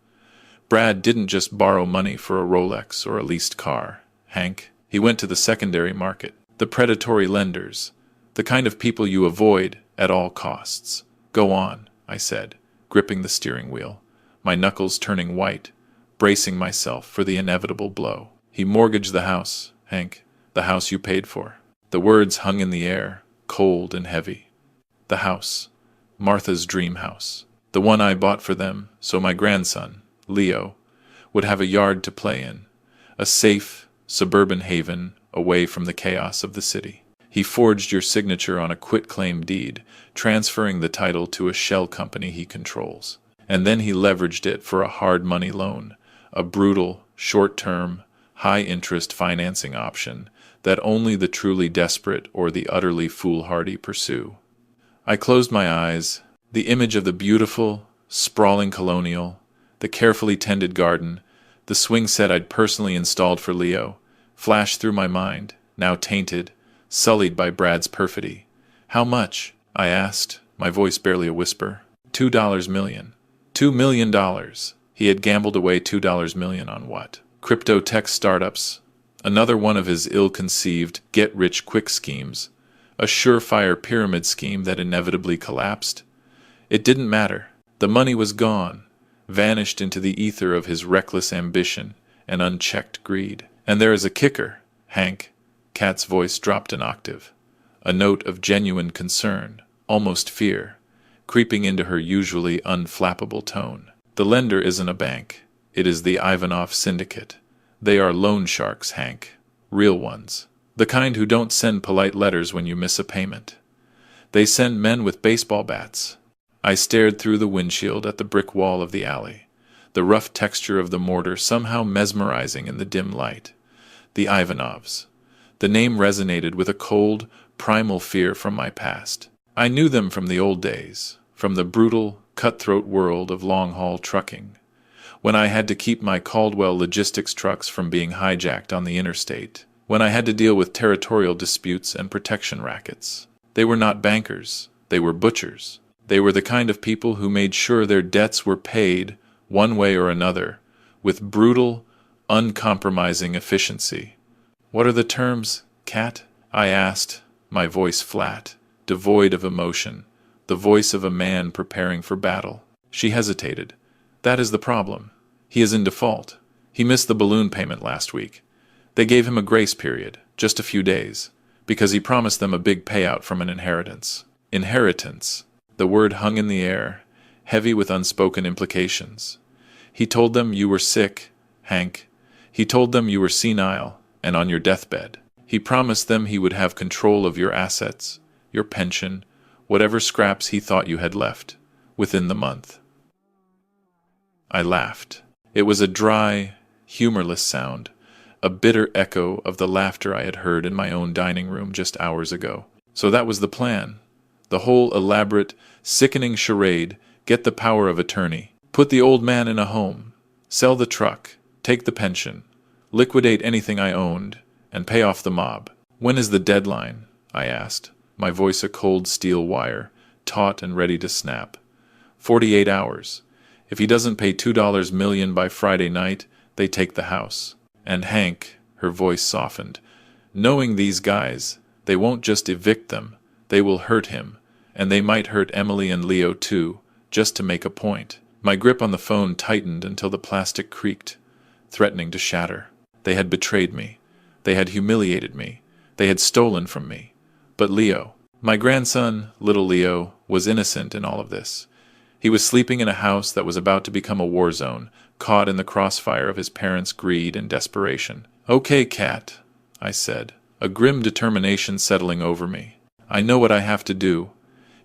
"Brad didn't just borrow money for a Rolex or a leased car, Hank. He went to the secondary market, the predatory lenders, the kind of people you avoid at all costs." "Go on," I said, gripping the steering wheel, my knuckles turning white, bracing myself for the inevitable blow. "He mortgaged the house, Hank, the house you paid for." The words hung in the air, cold and heavy. The house, Martha's dream house, the one I bought for them so my grandson, Leo, would have a yard to play in, a safe, suburban haven away from the chaos of the city. "He forged your signature on a quitclaim deed, transferring the title to a shell company he controls. And then he leveraged it for a hard money loan, a brutal, short-term, high-interest financing option that only the truly desperate or the utterly foolhardy pursue." I closed my eyes. The image of the beautiful, sprawling colonial, the carefully tended garden, the swing set I'd personally installed for Leo, flashed through my mind, now tainted, sullied by Brad's perfidy. "How much?" I asked, my voice barely a whisper. $2 million. $2 million. He had gambled away $2 million on what? Crypto tech startups. Another one of his ill-conceived, get-rich-quick schemes. A surefire pyramid scheme that inevitably collapsed. It didn't matter. The money was gone, vanished into the ether of his reckless ambition and unchecked greed. And there is a kicker, Hank. Kat's voice dropped an octave. A note of genuine concern, almost fear, creeping into her usually unflappable tone. "The lender isn't a bank. It is the Ivanov Syndicate. They are loan sharks, Hank. Real ones. The kind who don't send polite letters when you miss a payment. They send men with baseball bats." I stared through the windshield at the brick wall of the alley, the rough texture of the mortar somehow mesmerizing in the dim light. The Ivanovs. The name resonated with a cold, primal fear from my past. I knew them from the old days, from the brutal, cutthroat world of long-haul trucking, when I had to keep my Caldwell logistics trucks from being hijacked on the interstate, when I had to deal with territorial disputes and protection rackets. They were not bankers. They were butchers. They were the kind of people who made sure their debts were paid, one way or another, with brutal, uncompromising efficiency. "What are the terms, Kat?" I asked, my voice flat, devoid of emotion, the voice of a man preparing for battle. She hesitated. "That is the problem. He is in default. He missed the balloon payment last week. They gave him a grace period, just a few days, because he promised them a big payout from an inheritance." Inheritance. The word hung in the air, heavy with unspoken implications. "He told them you were sick, Hank. He told them you were senile and on your deathbed. He promised them he would have control of your assets, your pension, whatever scraps he thought you had left, within the month." I laughed. It was a dry, humorless sound, a bitter echo of the laughter I had heard in my own dining room just hours ago. So that was the plan. The whole elaborate, sickening charade, get the power of attorney, put the old man in a home, sell the truck, take the pension, liquidate anything I owned, and pay off the mob. When is the deadline? I asked, my voice a cold steel wire, taut and ready to snap. 48 hours. If he doesn't pay $2 million by Friday night, they take the house. And Hank, her voice softened, knowing these guys, they won't just evict them, they will hurt him, and they might hurt Emily and Leo too, just to make a point. My grip on the phone tightened until the plastic creaked, threatening to shatter. They had betrayed me. They had humiliated me. They had stolen from me. But Leo, my grandson, little Leo, was innocent in all of this. He was sleeping in a house that was about to become a war zone, caught in the crossfire of his parents' greed and desperation. "Okay, Kat," I said, a grim determination settling over me. "I know what I have to do."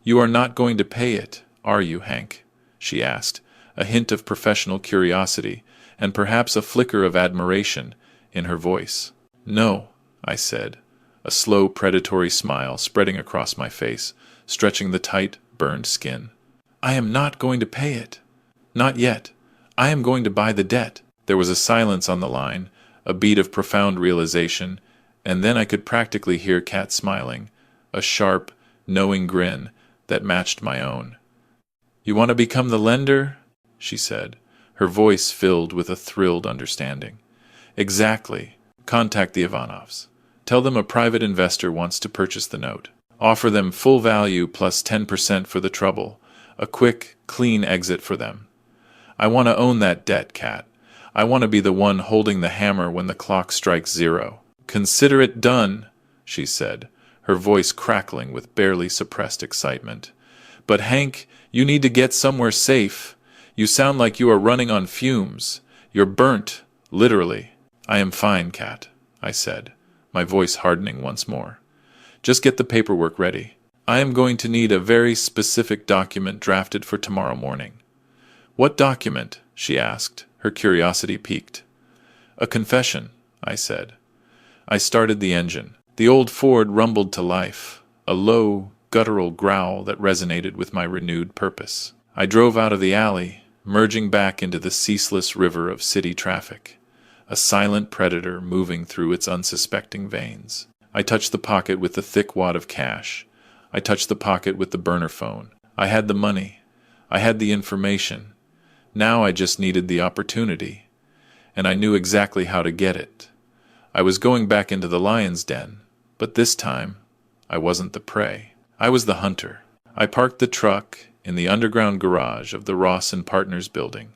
"You are not going to pay it, are you, Hank?" she asked, a hint of professional curiosity, and perhaps a flicker of admiration, in her voice. "No," I said, a slow predatory smile spreading across my face, stretching the tight, burned skin. "I am not going to pay it. Not yet. I am going to buy the debt." There was a silence on the line, a beat of profound realization, and then I could practically hear Kat smiling, a sharp, knowing grin that matched my own. "You want to become the lender?" she said, her voice filled with a thrilled understanding. "Exactly. Contact the Ivanovs. Tell them a private investor wants to purchase the note. Offer them full value plus 10% for the trouble, a quick, clean exit for them. I want to own that debt, Kat. I want to be the one holding the hammer when the clock strikes 0. "Consider it done," she said, her voice crackling with barely suppressed excitement. "But Hank, you need to get somewhere safe. You sound like you are running on fumes. You're burnt, literally." "I am fine, Kat," I said, my voice hardening once more. "Just get the paperwork ready. I am going to need a very specific document drafted for tomorrow morning." "What document?" she asked, her curiosity piqued. "A confession," I said. I started the engine. The old Ford rumbled to life, a low, guttural growl that resonated with my renewed purpose. I drove out of the alley, merging back into the ceaseless river of city traffic, a silent predator moving through its unsuspecting veins. I touched the pocket with the thick wad of cash. I touched the pocket with the burner phone. I had the money. I had the information. Now I just needed the opportunity. And I knew exactly how to get it. I was going back into the lion's den, but this time, I wasn't the prey. I was the hunter. I parked the truck in the underground garage of the Ross and Partners building,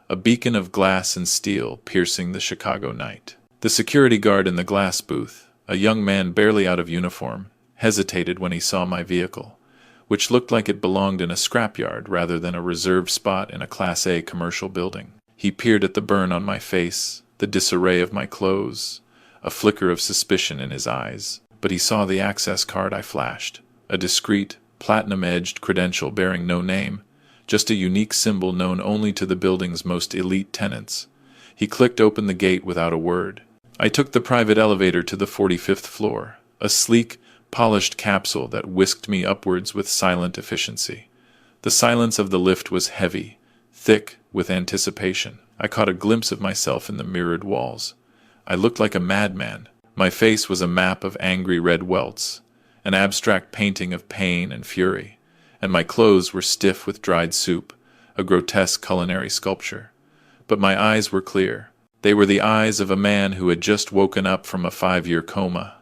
a beacon of glass and steel piercing the Chicago night. The security guard in the glass booth, a young man barely out of uniform, hesitated when he saw my vehicle, which looked like it belonged in a scrapyard rather than a reserved spot in a Class A commercial building. He peered at the burn on my face, the disarray of my clothes, a flicker of suspicion in his eyes. But he saw the access card I flashed, a discreet, platinum-edged credential bearing no name, just a unique symbol known only to the building's most elite tenants. He clicked open the gate without a word. I took the private elevator to the 45th floor, a sleek, polished capsule that whisked me upwards with silent efficiency. The silence of the lift was heavy, thick with anticipation. I caught a glimpse of myself in the mirrored walls. I looked like a madman. My face was a map of angry red welts, an abstract painting of pain and fury, and my clothes were stiff with dried soup, a grotesque culinary sculpture. But my eyes were clear. They were the eyes of a man who had just woken up from a 5-year coma.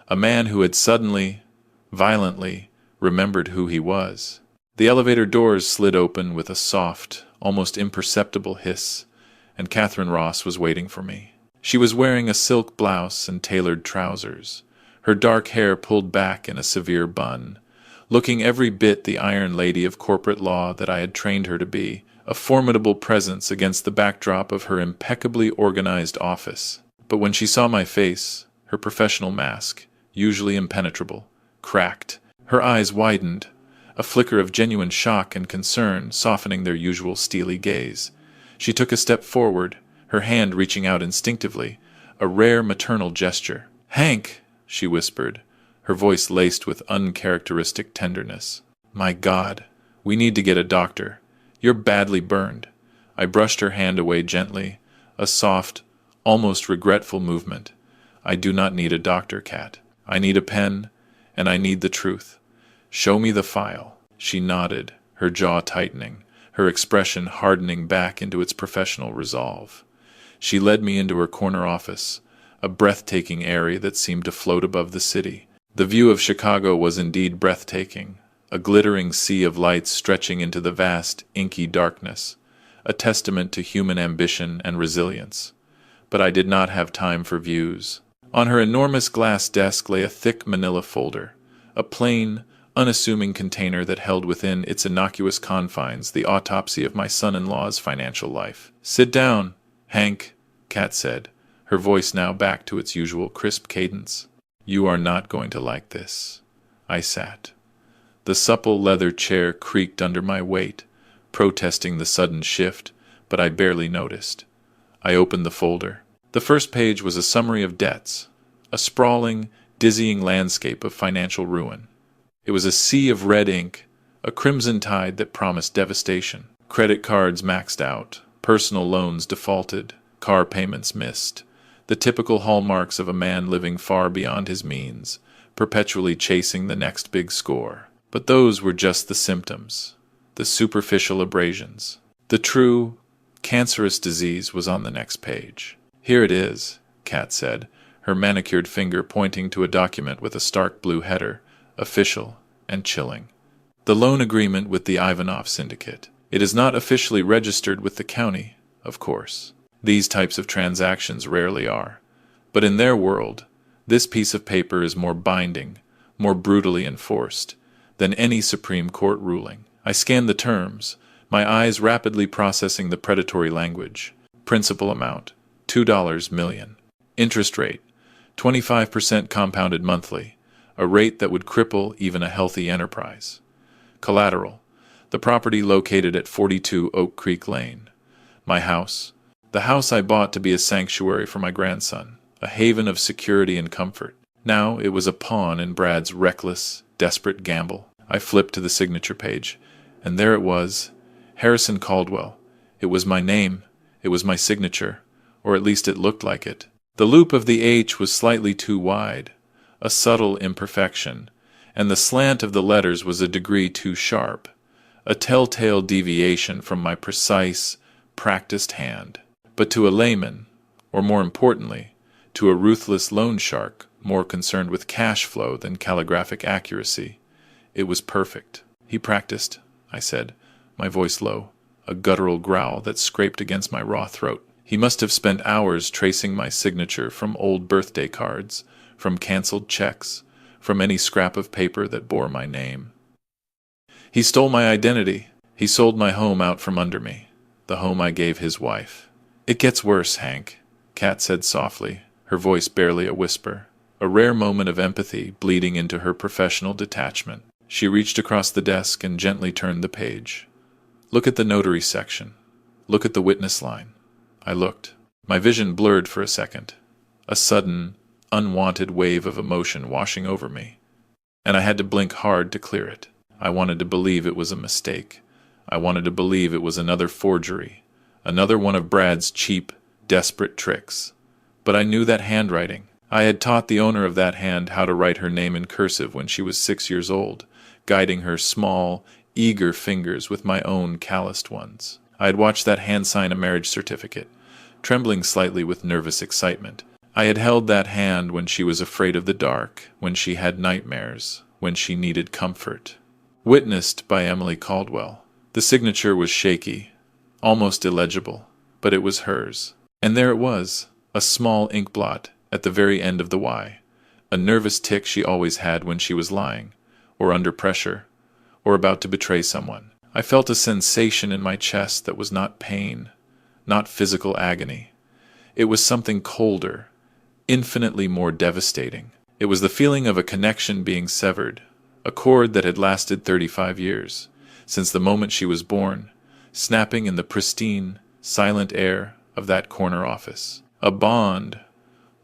A man who had suddenly, violently, remembered who he was. The elevator doors slid open with a soft, almost imperceptible hiss, and Catherine Ross was waiting for me. She was wearing a silk blouse and tailored trousers, her dark hair pulled back in a severe bun, looking every bit the iron lady of corporate law that I had trained her to be, a formidable presence against the backdrop of her impeccably organized office. But when she saw my face, her professional mask, usually impenetrable, cracked. Her eyes widened, a flicker of genuine shock and concern softening their usual steely gaze. She took a step forward, her hand reaching out instinctively, a rare maternal gesture. "Hank!" she whispered, her voice laced with uncharacteristic tenderness. "My God, we need to get a doctor. You're badly burned." I brushed her hand away gently, a soft, almost regretful movement. "I do not need a doctor, Kat. I need a pen, and I need the truth. Show me the file." She nodded, her jaw tightening, her expression hardening back into its professional resolve. She led me into her corner office, a breathtaking area that seemed to float above the city. The view of Chicago was indeed breathtaking, a glittering sea of lights stretching into the vast, inky darkness, a testament to human ambition and resilience. But I did not have time for views. On her enormous glass desk lay a thick manila folder, a plain, unassuming container that held within its innocuous confines the autopsy of my son-in-law's financial life. "Sit down, Hank," Kat said, her voice now back to its usual crisp cadence. "You are not going to like this." I sat. The supple leather chair creaked under my weight, protesting the sudden shift, but I barely noticed. I opened the folder. The first page was a summary of debts, a sprawling, dizzying landscape of financial ruin. It was a sea of red ink, a crimson tide that promised devastation. Credit cards maxed out, personal loans defaulted, car payments missed, the typical hallmarks of a man living far beyond his means, perpetually chasing the next big score. But those were just the symptoms, the superficial abrasions. The true, cancerous disease was on the next page. "Here it is," Kat said, her manicured finger pointing to a document with a stark blue header, official and chilling. "The loan agreement with the Ivanov Syndicate. It is not officially registered with the county, of course. These types of transactions rarely are. But in their world, this piece of paper is more binding, more brutally enforced, than any Supreme Court ruling." I scanned the terms, my eyes rapidly processing the predatory language. Principal amount, $2 million. Interest rate, 25% compounded monthly, a rate that would cripple even a healthy enterprise. Collateral, the property located at 42 Oak Creek Lane. My house, the house I bought to be a sanctuary for my grandson, a haven of security and comfort. Now it was a pawn in Brad's reckless, desperate gamble. I flipped to the signature page, and there it was, Harrison Caldwell. It was my name, it was my signature, or at least it looked like it. The loop of the H was slightly too wide, a subtle imperfection, and the slant of the letters was a degree too sharp, a telltale deviation from my precise, practiced hand. But to a layman, or more importantly, to a ruthless loan shark more concerned with cash flow than calligraphic accuracy, it was perfect. "He practiced," I said, my voice low, a guttural growl that scraped against my raw throat. "He must have spent hours tracing my signature from old birthday cards, from canceled checks, from any scrap of paper that bore my name. He stole my identity. He sold my home out from under me, the home I gave his wife." "It gets worse, Hank," Kat said softly, her voice barely a whisper, a rare moment of empathy bleeding into her professional detachment. She reached across the desk and gently turned the page. "Look at the notary section. Look at the witness line." I looked. My vision blurred for a second, a sudden, unwanted wave of emotion washing over me, and I had to blink hard to clear it. I wanted to believe it was a mistake. I wanted to believe it was another forgery, another one of Brad's cheap, desperate tricks. But I knew that handwriting. I had taught the owner of that hand how to write her name in cursive when she was 6 years old, guiding her small, eager fingers with my own calloused ones. I had watched that hand sign a marriage certificate, trembling slightly with nervous excitement. I had held that hand when she was afraid of the dark, when she had nightmares, when she needed comfort. Witnessed by Emily Caldwell. The signature was shaky, almost illegible, but it was hers. And there it was, a small ink blot at the very end of the Y, a nervous tic she always had when she was lying, or under pressure, or about to betray someone. I felt a sensation in my chest that was not pain, not physical agony. It was something colder, infinitely more devastating. It was the feeling of a connection being severed, a cord that had lasted 35 years, since the moment she was born, snapping in the pristine, silent air of that corner office. A bond,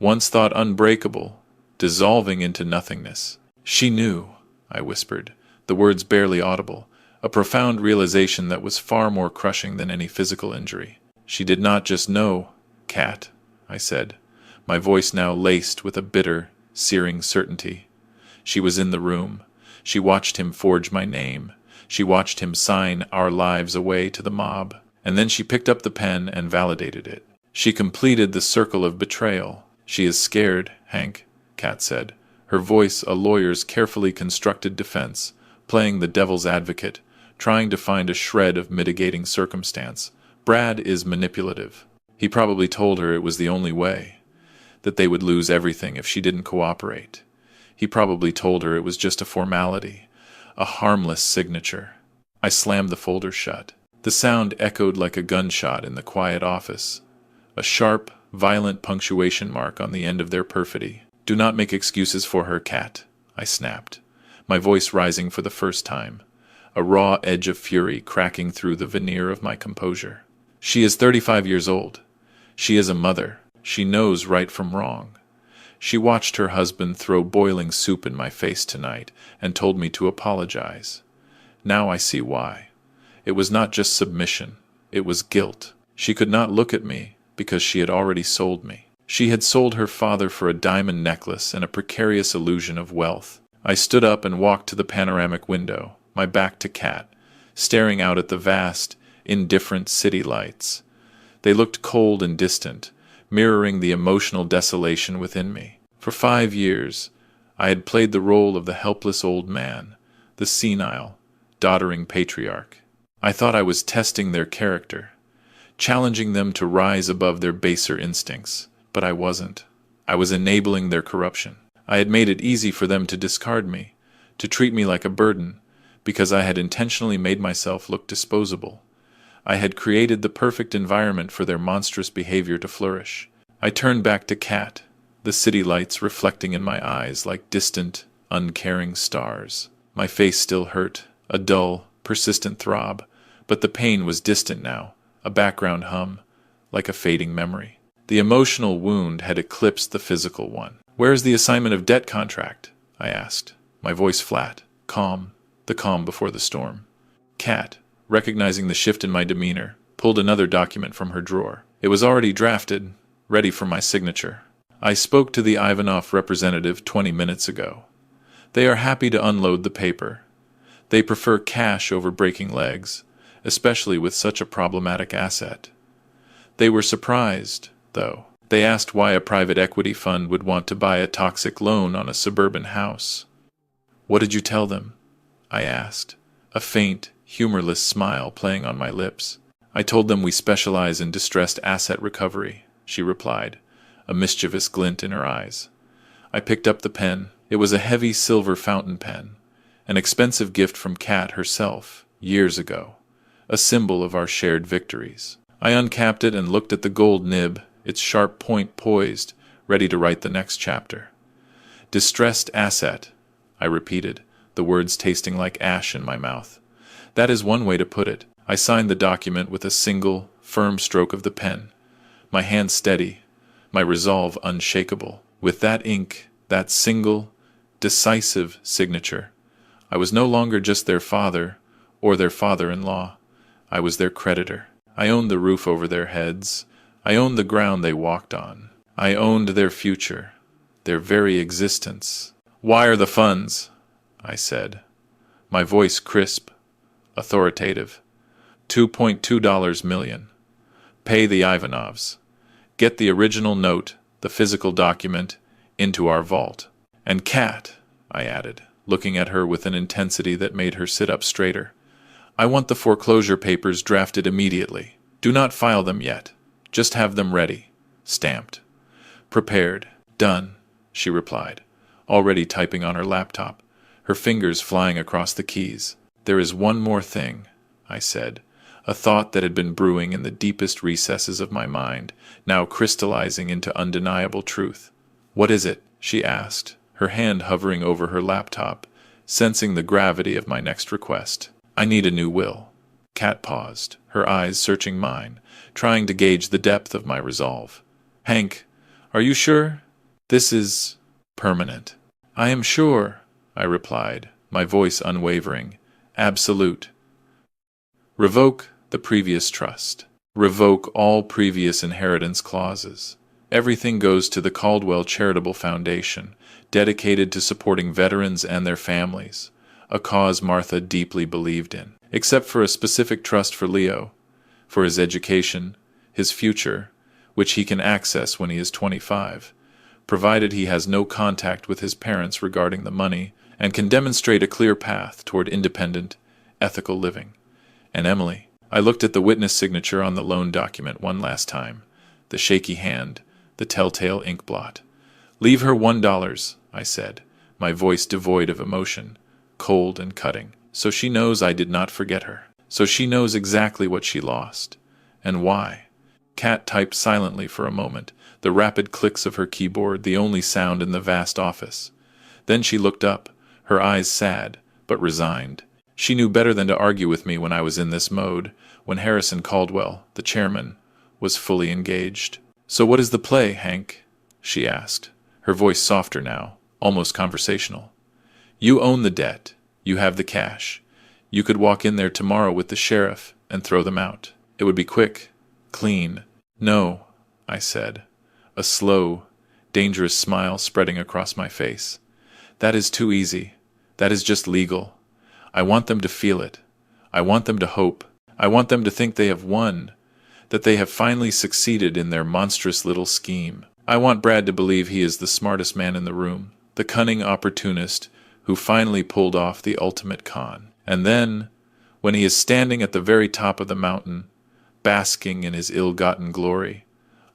once thought unbreakable, dissolving into nothingness. She knew, I whispered, the words barely audible, a profound realization that was far more crushing than any physical injury. She did not just know, Cat, I said, my voice now laced with a bitter, searing certainty. She was in the room. She watched him forge my name. She watched him sign our lives away to the mob. And then she picked up the pen and validated it. She completed the circle of betrayal. She is scared, Hank, Cat said, her voice a lawyer's carefully constructed defense, playing the devil's advocate, trying to find a shred of mitigating circumstance. Brad is manipulative. He probably told her it was the only way, that they would lose everything if she didn't cooperate. He probably told her it was just a formality, a harmless signature. I slammed the folder shut. The sound echoed like a gunshot in the quiet office, a sharp, violent punctuation mark on the end of their perfidy. Do not make excuses for her, Cat, I snapped, my voice rising for the first time, a raw edge of fury cracking through the veneer of my composure. She is 35 years old. She is a mother. She knows right from wrong. She watched her husband throw boiling soup in my face tonight and told me to apologize. Now I see why. It was not just submission. It was guilt. She could not look at me because she had already sold me. She had sold her father for a diamond necklace and a precarious illusion of wealth. I stood up and walked to the panoramic window, my back to Cat, staring out at the vast, indifferent city lights. They looked cold and distant, mirroring the emotional desolation within me. For 5 years, I had played the role of the helpless old man, the senile, doddering patriarch. I thought I was testing their character, challenging them to rise above their baser instincts, but I wasn't. I was enabling their corruption. I had made it easy for them to discard me, to treat me like a burden, because I had intentionally made myself look disposable. I had created the perfect environment for their monstrous behavior to flourish. I turned back to Cat, the city lights reflecting in my eyes like distant, uncaring stars. My face still hurt, a dull, persistent throb, but the pain was distant now, a background hum, like a fading memory. The emotional wound had eclipsed the physical one. "Where is the assignment of debt contract?" I asked, my voice flat, calm, the calm before the storm. Cat, recognizing the shift in my demeanor, pulled another document from her drawer. It was already drafted, ready for my signature. I spoke to the Ivanov representative 20 minutes ago. They are happy to unload the paper. They prefer cash over breaking legs, especially with such a problematic asset. They were surprised, though. They asked why a private equity fund would want to buy a toxic loan on a suburban house. "What did you tell them?" I asked, a faint, humorless smile playing on my lips. "I told them we specialize in distressed asset recovery," she replied, a mischievous glint in her eyes. I picked up the pen. It was a heavy silver fountain pen, an expensive gift from Cat herself, years ago, a symbol of our shared victories. I uncapped it and looked at the gold nib, its sharp point poised, ready to write the next chapter. "Distressed asset," I repeated, the words tasting like ash in my mouth. "That is one way to put it." I signed the document with a single, firm stroke of the pen, my hand steady, my resolve unshakable. With that ink, that single, decisive signature, I was no longer just their father or their father-in-law. I was their creditor. I owned the roof over their heads. I owned the ground they walked on. I owned their future, their very existence. "Wire the funds," I said, my voice crisp, authoritative. $2.2 million. Pay the Ivanovs. Get the original note, the physical document, into our vault. "And Cat," I added, looking at her with an intensity that made her sit up straighter, "I want the foreclosure papers drafted immediately. Do not file them yet. Just have them ready. Stamped. Prepared. Done," she replied, already typing on her laptop, her fingers flying across the keys. "There is one more thing," I said, a thought that had been brewing in the deepest recesses of my mind, now crystallizing into undeniable truth. "What is it?" she asked, her hand hovering over her laptop, sensing the gravity of my next request. "I need a new will." Cat paused, her eyes searching mine, trying to gauge the depth of my resolve. "Hank, are you sure? This is permanent. I am sure, I replied, my voice unwavering. Absolute. Revoke the previous trust. Revoke all previous inheritance clauses. Everything goes to the Caldwell Charitable Foundation, dedicated to supporting veterans and their families, a cause Martha deeply believed in, except for a specific trust for Leo, for his education, his future, which he can access when he is 25, provided he has no contact with his parents regarding the money and can demonstrate a clear path toward independent, ethical living. And Emily, I looked at the witness signature on the loan document one last time, the shaky hand, the telltale ink blot. Leave her $1, I said, my voice devoid of emotion, cold and cutting. So she knows I did not forget her. So she knows exactly what she lost. And why. Kat typed silently for a moment, the rapid clicks of her keyboard the only sound in the vast office. Then she looked up, her eyes sad, but resigned. She knew better than to argue with me when I was in this mode, when Harrison Caldwell, the chairman, was fully engaged. So what is the play, Hank? She asked, her voice softer now, almost conversational. You own the debt. You have the cash. You could walk in there tomorrow with the sheriff and throw them out. It would be quick, clean. No, I said, a slow, dangerous smile spreading across my face. That is too easy. That is just legal. I want them to feel it. I want them to hope. I want them to think they have won, that they have finally succeeded in their monstrous little scheme. I want Brad to believe he is the smartest man in the room, the cunning opportunist who finally pulled off the ultimate con. And then, when he is standing at the very top of the mountain, basking in his ill-gotten glory,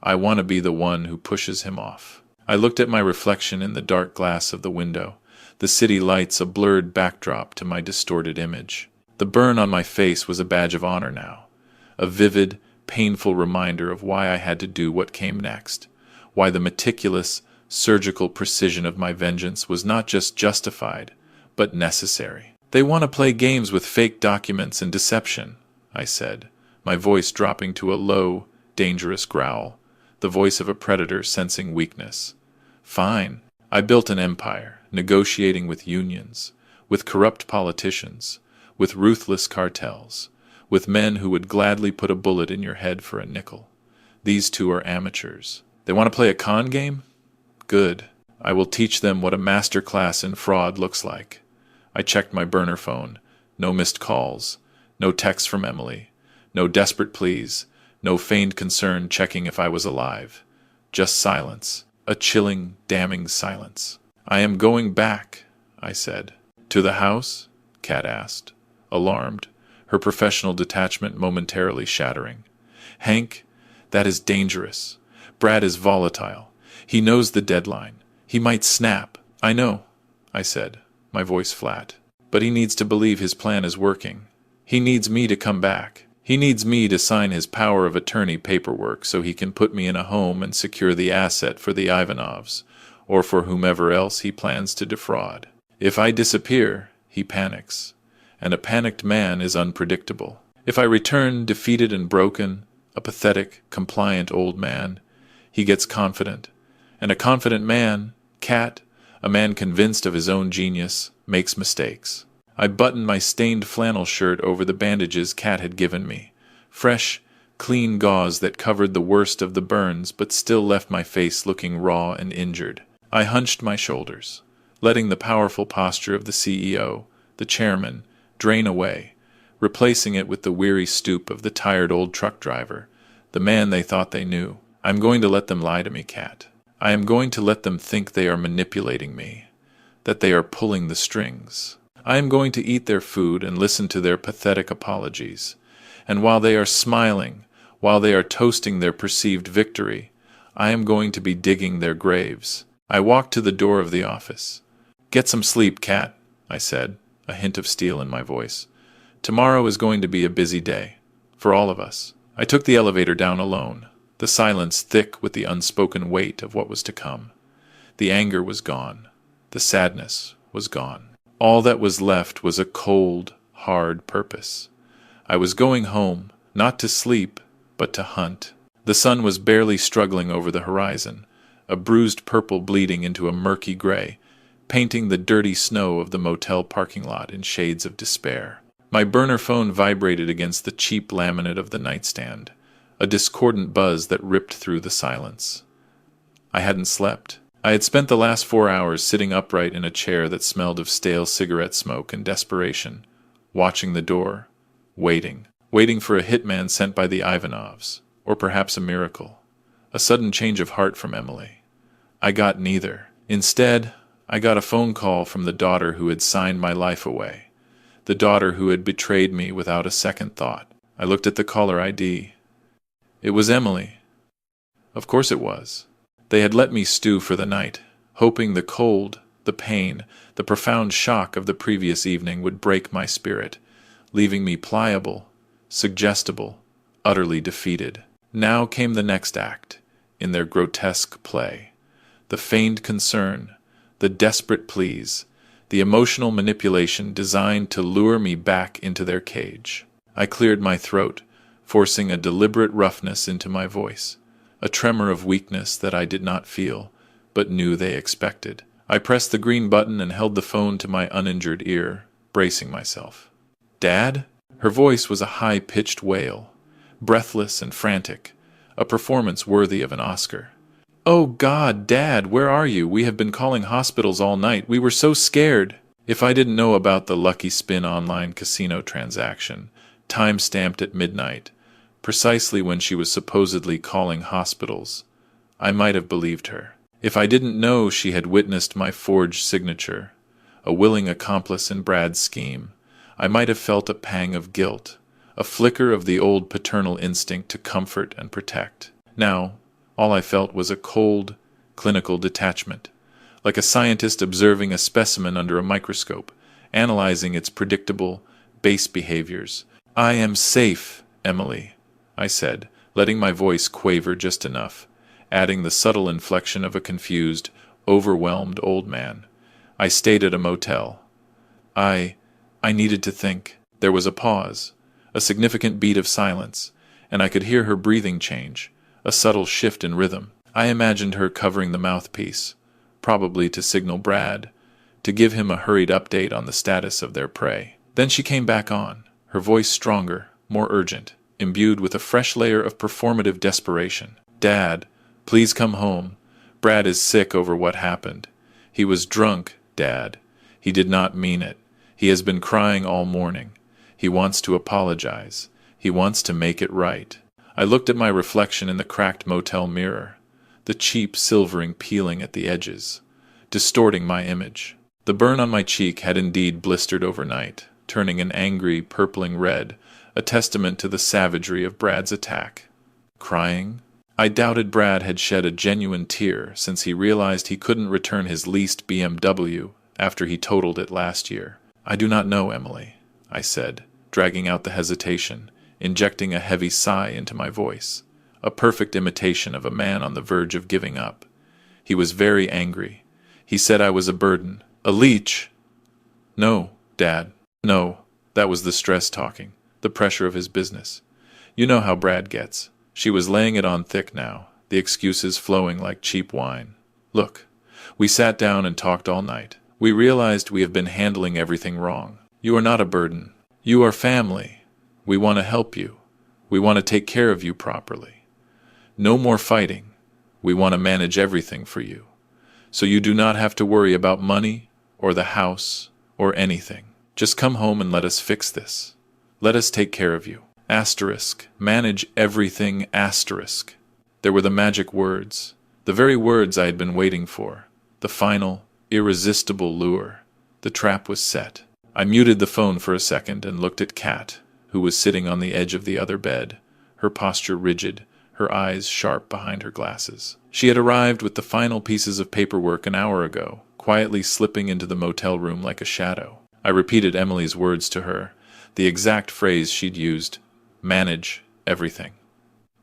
I want to be the one who pushes him off. I looked at my reflection in the dark glass of the window, the city lights a blurred backdrop to my distorted image. The burn on my face was a badge of honor now, a vivid, painful reminder of why I had to do what came next, why the meticulous, surgical precision of my vengeance was not just justified, but necessary. They want to play games with fake documents and deception, I said, my voice dropping to a low, dangerous growl, the voice of a predator sensing weakness. Fine. I built an empire, negotiating with unions, with corrupt politicians, with ruthless cartels, with men who would gladly put a bullet in your head for a nickel. These two are amateurs. They want to play a con game? Good. I will teach them what a master class in fraud looks like. I checked my burner phone. No missed calls. No texts from Emily. No desperate pleas. No feigned concern checking if I was alive. Just silence. A chilling, damning silence. I am going back, I said. To the house? Kat asked, alarmed, her professional detachment momentarily shattering. Hank, that is dangerous. Brad is volatile. He knows the deadline. He might snap. I know, I said, my voice flat. But he needs to believe his plan is working. He needs me to come back. He needs me to sign his power of attorney paperwork so he can put me in a home and secure the asset for the Ivanovs, or for whomever else he plans to defraud. If I disappear, he panics, and a panicked man is unpredictable. If I return defeated and broken, a pathetic, compliant old man, he gets confident, and a confident man, Kat, a man convinced of his own genius, makes mistakes. I buttoned my stained flannel shirt over the bandages Kat had given me, fresh, clean gauze that covered the worst of the burns but still left my face looking raw and injured. I hunched my shoulders, letting the powerful posture of the CEO, the chairman, drain away, replacing it with the weary stoop of the tired old truck driver, the man they thought they knew. I'm going to let them lie to me, Kat. I am going to let them think they are manipulating me, that they are pulling the strings. I am going to eat their food and listen to their pathetic apologies. And while they are smiling, while they are toasting their perceived victory, I am going to be digging their graves. I walked to the door of the office. Get some sleep, Kat, I said, a hint of steel in my voice. Tomorrow is going to be a busy day, for all of us. I took the elevator down alone, the silence thick with the unspoken weight of what was to come. The anger was gone. The sadness was gone. All that was left was a cold, hard purpose. I was going home, not to sleep, but to hunt. The sun was barely struggling over the horizon, a bruised purple bleeding into a murky gray, painting the dirty snow of the motel parking lot in shades of despair. My burner phone vibrated against the cheap laminate of the nightstand, a discordant buzz that ripped through the silence. I hadn't slept. I had spent the last 4 hours sitting upright in a chair that smelled of stale cigarette smoke and desperation, watching the door, waiting for a hitman sent by the Ivanovs, or perhaps a miracle, a sudden change of heart from Emily. I got neither. Instead, I got a phone call from the daughter who had signed my life away, the daughter who had betrayed me without a second thought. I looked at the caller ID. It was Emily. Of course it was. They had let me stew for the night, hoping the cold, the pain, the profound shock of the previous evening would break my spirit, leaving me pliable, suggestible, utterly defeated. Now came the next act, in their grotesque play. The feigned concern, the desperate pleas, the emotional manipulation designed to lure me back into their cage. I cleared my throat, forcing a deliberate roughness into my voice, a tremor of weakness that I did not feel, but knew they expected. I pressed the green button and held the phone to my uninjured ear, bracing myself. "Dad?" Her voice was a high-pitched wail, breathless and frantic, a performance worthy of an Oscar. "Oh God, Dad, where are you? We have been calling hospitals all night. We were so scared." If I didn't know about the Lucky Spin online casino transaction, time-stamped at midnight, precisely when she was supposedly calling hospitals, I might have believed her. If I didn't know she had witnessed my forged signature, a willing accomplice in Brad's scheme, I might have felt a pang of guilt, a flicker of the old paternal instinct to comfort and protect. Now, all I felt was a cold, clinical detachment, like a scientist observing a specimen under a microscope, analyzing its predictable, base behaviors. "I am safe, Emily," I said, letting my voice quaver just enough, adding the subtle inflection of a confused, overwhelmed old man. "I stayed at a motel. I needed to think." There was a pause, a significant beat of silence, and I could hear her breathing change, a subtle shift in rhythm. I imagined her covering the mouthpiece, probably to signal Brad, to give him a hurried update on the status of their prey. Then she came back on, her voice stronger, more urgent, imbued with a fresh layer of performative desperation. "Dad, please come home. Brad is sick over what happened. He was drunk, Dad. He did not mean it. He has been crying all morning. He wants to apologize. He wants to make it right." I looked at my reflection in the cracked motel mirror, the cheap silvering peeling at the edges, distorting my image. The burn on my cheek had indeed blistered overnight, turning an angry, purpling red, a testament to the savagery of Brad's attack. Crying? I doubted Brad had shed a genuine tear since he realized he couldn't return his leased BMW after he totaled it last year. "I do not know, Emily," I said, dragging out the hesitation, injecting a heavy sigh into my voice, a perfect imitation of a man on the verge of giving up. He was very angry. He said I was a burden, a leech. "No, Dad, no." That was the stress talking, the pressure of his business. You know how Brad gets. She was laying it on thick now, the excuses flowing like cheap wine. "Look, we sat down and talked all night. We realized we have been handling everything wrong. You are not a burden. You are family. We want to help you. We want to take care of you properly. No more fighting. We want to manage everything for you. So you do not have to worry about money, or the house, or anything. Just come home and let us fix this. Let us take care of you. Asterisk. Manage everything, asterisk." There were the magic words, the very words I had been waiting for, the final, irresistible lure. The trap was set. I muted the phone for a second and looked at Kat, who was sitting on the edge of the other bed, her posture rigid, her eyes sharp behind her glasses. She had arrived with the final pieces of paperwork an hour ago, quietly slipping into the motel room like a shadow. I repeated Emily's words to her, the exact phrase she'd used, "Manage everything."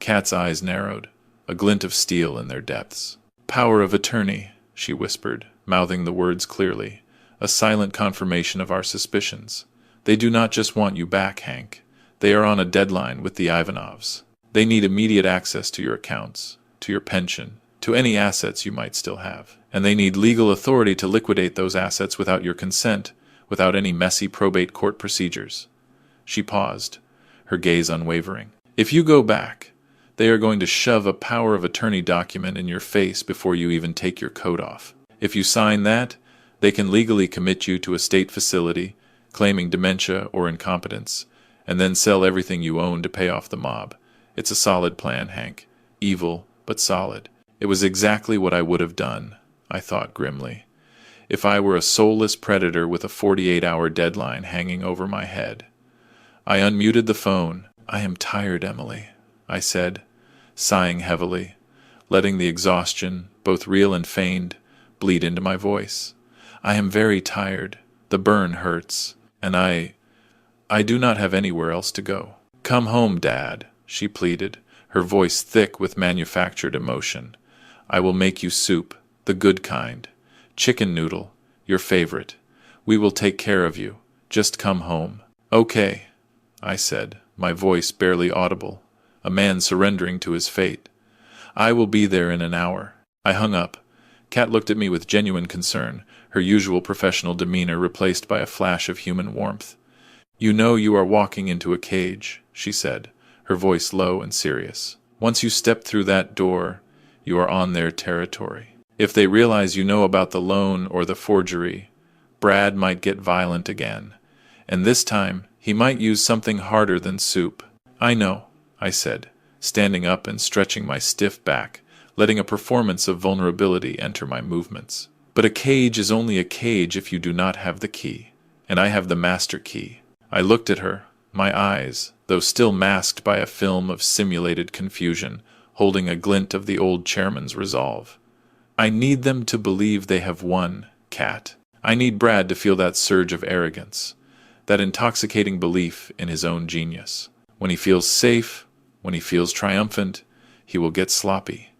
Kat's eyes narrowed, a glint of steel in their depths. "Power of attorney," she whispered, mouthing the words clearly, a silent confirmation of our suspicions. "They do not just want you back, Hank. They are on a deadline with the Ivanovs. They need immediate access to your accounts, to your pension, to any assets you might still have. And they need legal authority to liquidate those assets without your consent, without any messy probate court procedures. She paused, her gaze unwavering. If you go back, they are going to shove a power of attorney document in your face before you even take your coat off. If you sign that, they can legally commit you to a state facility, claiming dementia or incompetence, and then sell everything you own to pay off the mob. It's a solid plan, Hank. Evil, but solid. It was exactly what I would have done, I thought grimly, if I were a soulless predator with a 48-hour deadline hanging over my head. I unmuted the phone. I am tired, Emily, I said, sighing heavily, letting the exhaustion, both real and feigned, bleed into my voice. I am very tired. The burn hurts, and I do not have anywhere else to go. Come home, Dad, she pleaded, her voice thick with manufactured emotion. I will make you soup, the good kind. Chicken noodle, your favorite. We will take care of you. Just come home. Okay, I said, my voice barely audible, a man surrendering to his fate. I will be there in an hour. I hung up. Kat looked at me with genuine concern, her usual professional demeanor replaced by a flash of human warmth. You know you are walking into a cage, she said, her voice low and serious. Once you step through that door, you are on their territory. If they realize you know about the loan or the forgery, Brad might get violent again, and this time he might use something harder than soup. I know, I said, standing up and stretching my stiff back, letting a performance of vulnerability enter my movements. But a cage is only a cage if you do not have the key, and I have the master key. I looked at her, my eyes, though still masked by a film of simulated confusion, holding a glint of the old chairman's resolve. I need them to believe they have won, Kat. I need Brad to feel that surge of arrogance, that intoxicating belief in his own genius. When he feels safe, when he feels triumphant, he will get sloppy.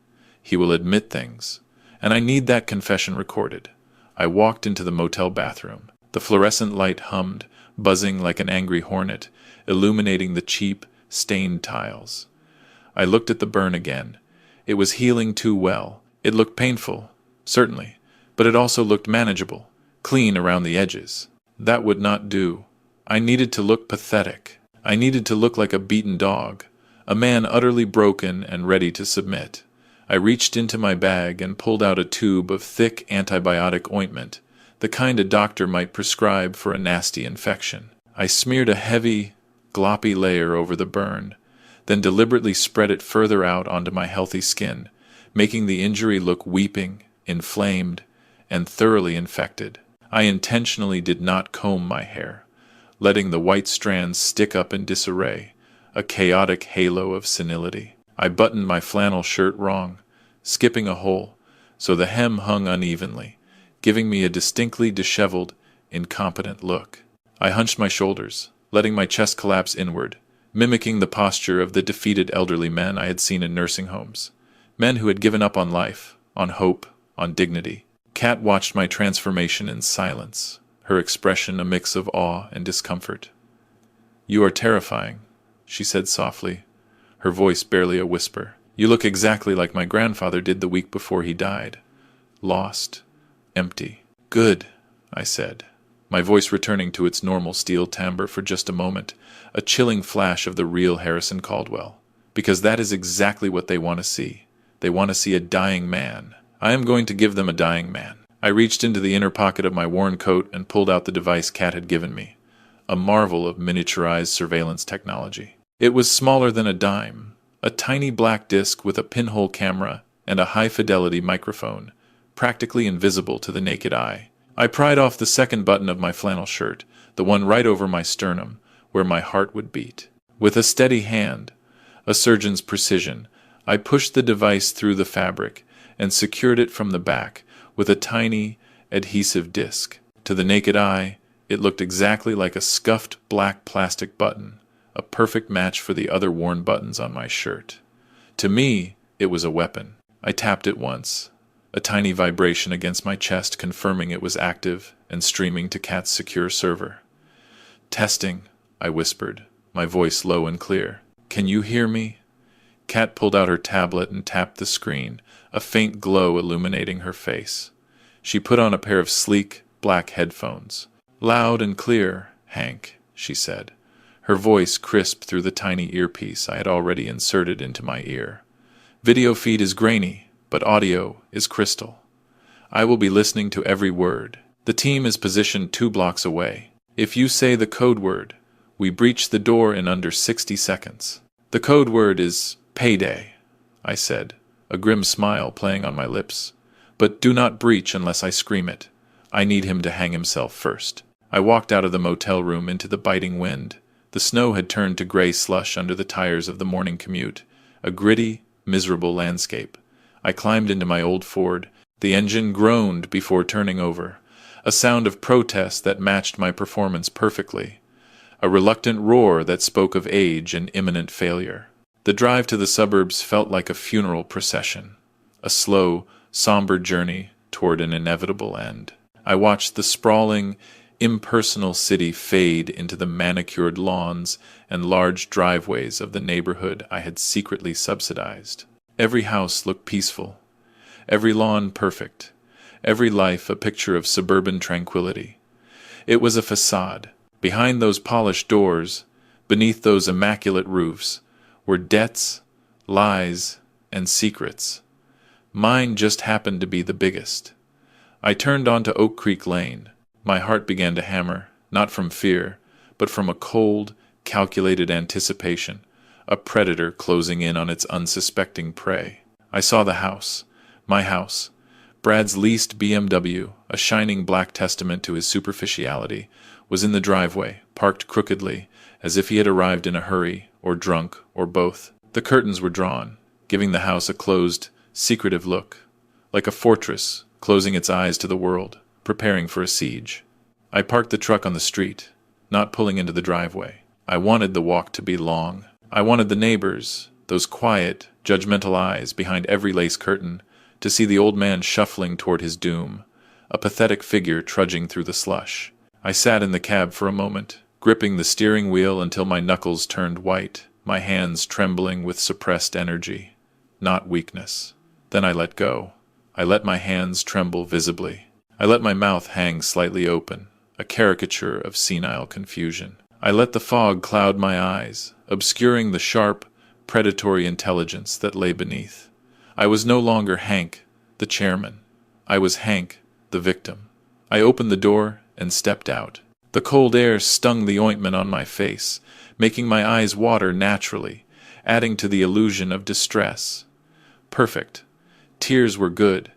He will admit things. And I need that confession recorded. I walked into the motel bathroom. The fluorescent light hummed, buzzing like an angry hornet, illuminating the cheap, stained tiles. I looked at the burn again. It was healing too well. It looked painful, certainly, but it also looked manageable, clean around the edges. That would not do. I needed to look pathetic. I needed to look like a beaten dog, a man utterly broken and ready to submit. I reached into my bag and pulled out a tube of thick antibiotic ointment, the kind a doctor might prescribe for a nasty infection. I smeared a heavy, gloppy layer over the burn, then deliberately spread it further out onto my healthy skin, making the injury look weeping, inflamed, and thoroughly infected. I intentionally did not comb my hair, letting the white strands stick up in disarray, a chaotic halo of senility. I buttoned my flannel shirt wrong, skipping a hole, so the hem hung unevenly, giving me a distinctly disheveled, incompetent look. I hunched my shoulders, letting my chest collapse inward, mimicking the posture of the defeated elderly men I had seen in nursing homes. Men who had given up on life, on hope, on dignity. Kat watched my transformation in silence, her expression a mix of awe and discomfort. You are terrifying, she said softly, her voice barely a whisper. You look exactly like my grandfather did the week before he died. Lost, empty. Good, I said, my voice returning to its normal steel timbre for just a moment, a chilling flash of the real Harrison Caldwell. Because that is exactly what they want to see. They want to see a dying man. I am going to give them a dying man. I reached into the inner pocket of my worn coat and pulled out the device Kat had given me, a marvel of miniaturized surveillance technology. It was smaller than a dime, a tiny black disc with a pinhole camera and a high-fidelity microphone, practically invisible to the naked eye. I pried off the second button of my flannel shirt, the one right over my sternum, where my heart would beat. With a steady hand, a surgeon's precision, I pushed the device through the fabric and secured it from the back with a tiny, adhesive disc. To the naked eye, it looked exactly like a scuffed black plastic button, a perfect match for the other worn buttons on my shirt. To me, it was a weapon. I tapped it once, a tiny vibration against my chest confirming it was active and streaming to Kat's secure server. Testing, I whispered, my voice low and clear. Can you hear me? Kat pulled out her tablet and tapped the screen, a faint glow illuminating her face. She put on a pair of sleek, black headphones. "Loud and clear, Hank," she said, her voice crisp through the tiny earpiece I had already inserted into my ear. "Video feed is grainy, but audio is crystal. I will be listening to every word. The team is positioned 2 blocks away. If you say the code word, we breach the door in under 60 seconds. The code word is payday," I said, a grim smile playing on my lips. "But do not breach unless I scream it. I need him to hang himself first." I walked out of the motel room into the biting wind. The snow had turned to gray slush under the tires of the morning commute, a gritty, miserable landscape. I climbed into my old Ford. The engine groaned before turning over, a sound of protest that matched my performance perfectly, a reluctant roar that spoke of age and imminent failure. The drive to the suburbs felt like a funeral procession, a slow, somber journey toward an inevitable end. I watched the sprawling, impersonal city fade into the manicured lawns and large driveways of the neighborhood I had secretly subsidized. Every house looked peaceful, every lawn perfect, every life a picture of suburban tranquility. It was a facade. Behind those polished doors, beneath those immaculate roofs, were debts, lies, and secrets. Mine just happened to be the biggest. I turned onto Oak Creek Lane. My heart began to hammer, not from fear, but from a cold, calculated anticipation, a predator closing in on its unsuspecting prey. I saw the house, my house, Brad's leased BMW, a shining black testament to his superficiality, was in the driveway, parked crookedly, as if he had arrived in a hurry, or drunk, or both. The curtains were drawn, giving the house a closed, secretive look, like a fortress closing its eyes to the world, preparing for a siege. I parked the truck on the street, not pulling into the driveway. I wanted the walk to be long. I wanted the neighbors, those quiet, judgmental eyes behind every lace curtain, to see the old man shuffling toward his doom, a pathetic figure trudging through the slush. I sat in the cab for a moment, gripping the steering wheel until my knuckles turned white, my hands trembling with suppressed energy, not weakness. Then I let go. I let my hands tremble visibly. I let my mouth hang slightly open, a caricature of senile confusion. I let the fog cloud my eyes, obscuring the sharp, predatory intelligence that lay beneath. I was no longer Hank, the chairman. I was Hank, the victim. I opened the door and stepped out. The cold air stung the ointment on my face, making my eyes water naturally, adding to the illusion of distress. Perfect. Tears were good.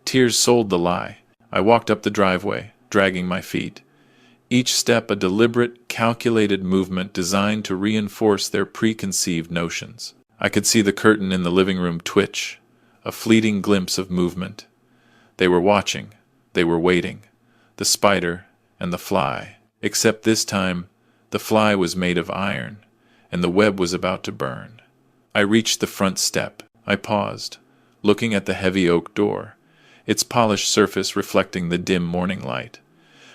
Tears sold the lie. I walked up the driveway, dragging my feet. Each step a deliberate, calculated movement designed to reinforce their preconceived notions. I could see the curtain in the living room twitch, a fleeting glimpse of movement. They were watching. They were waiting. The spider and the fly. Except this time, the fly was made of iron, and the web was about to burn. I reached the front step. I paused, looking at the heavy oak door, its polished surface reflecting the dim morning light.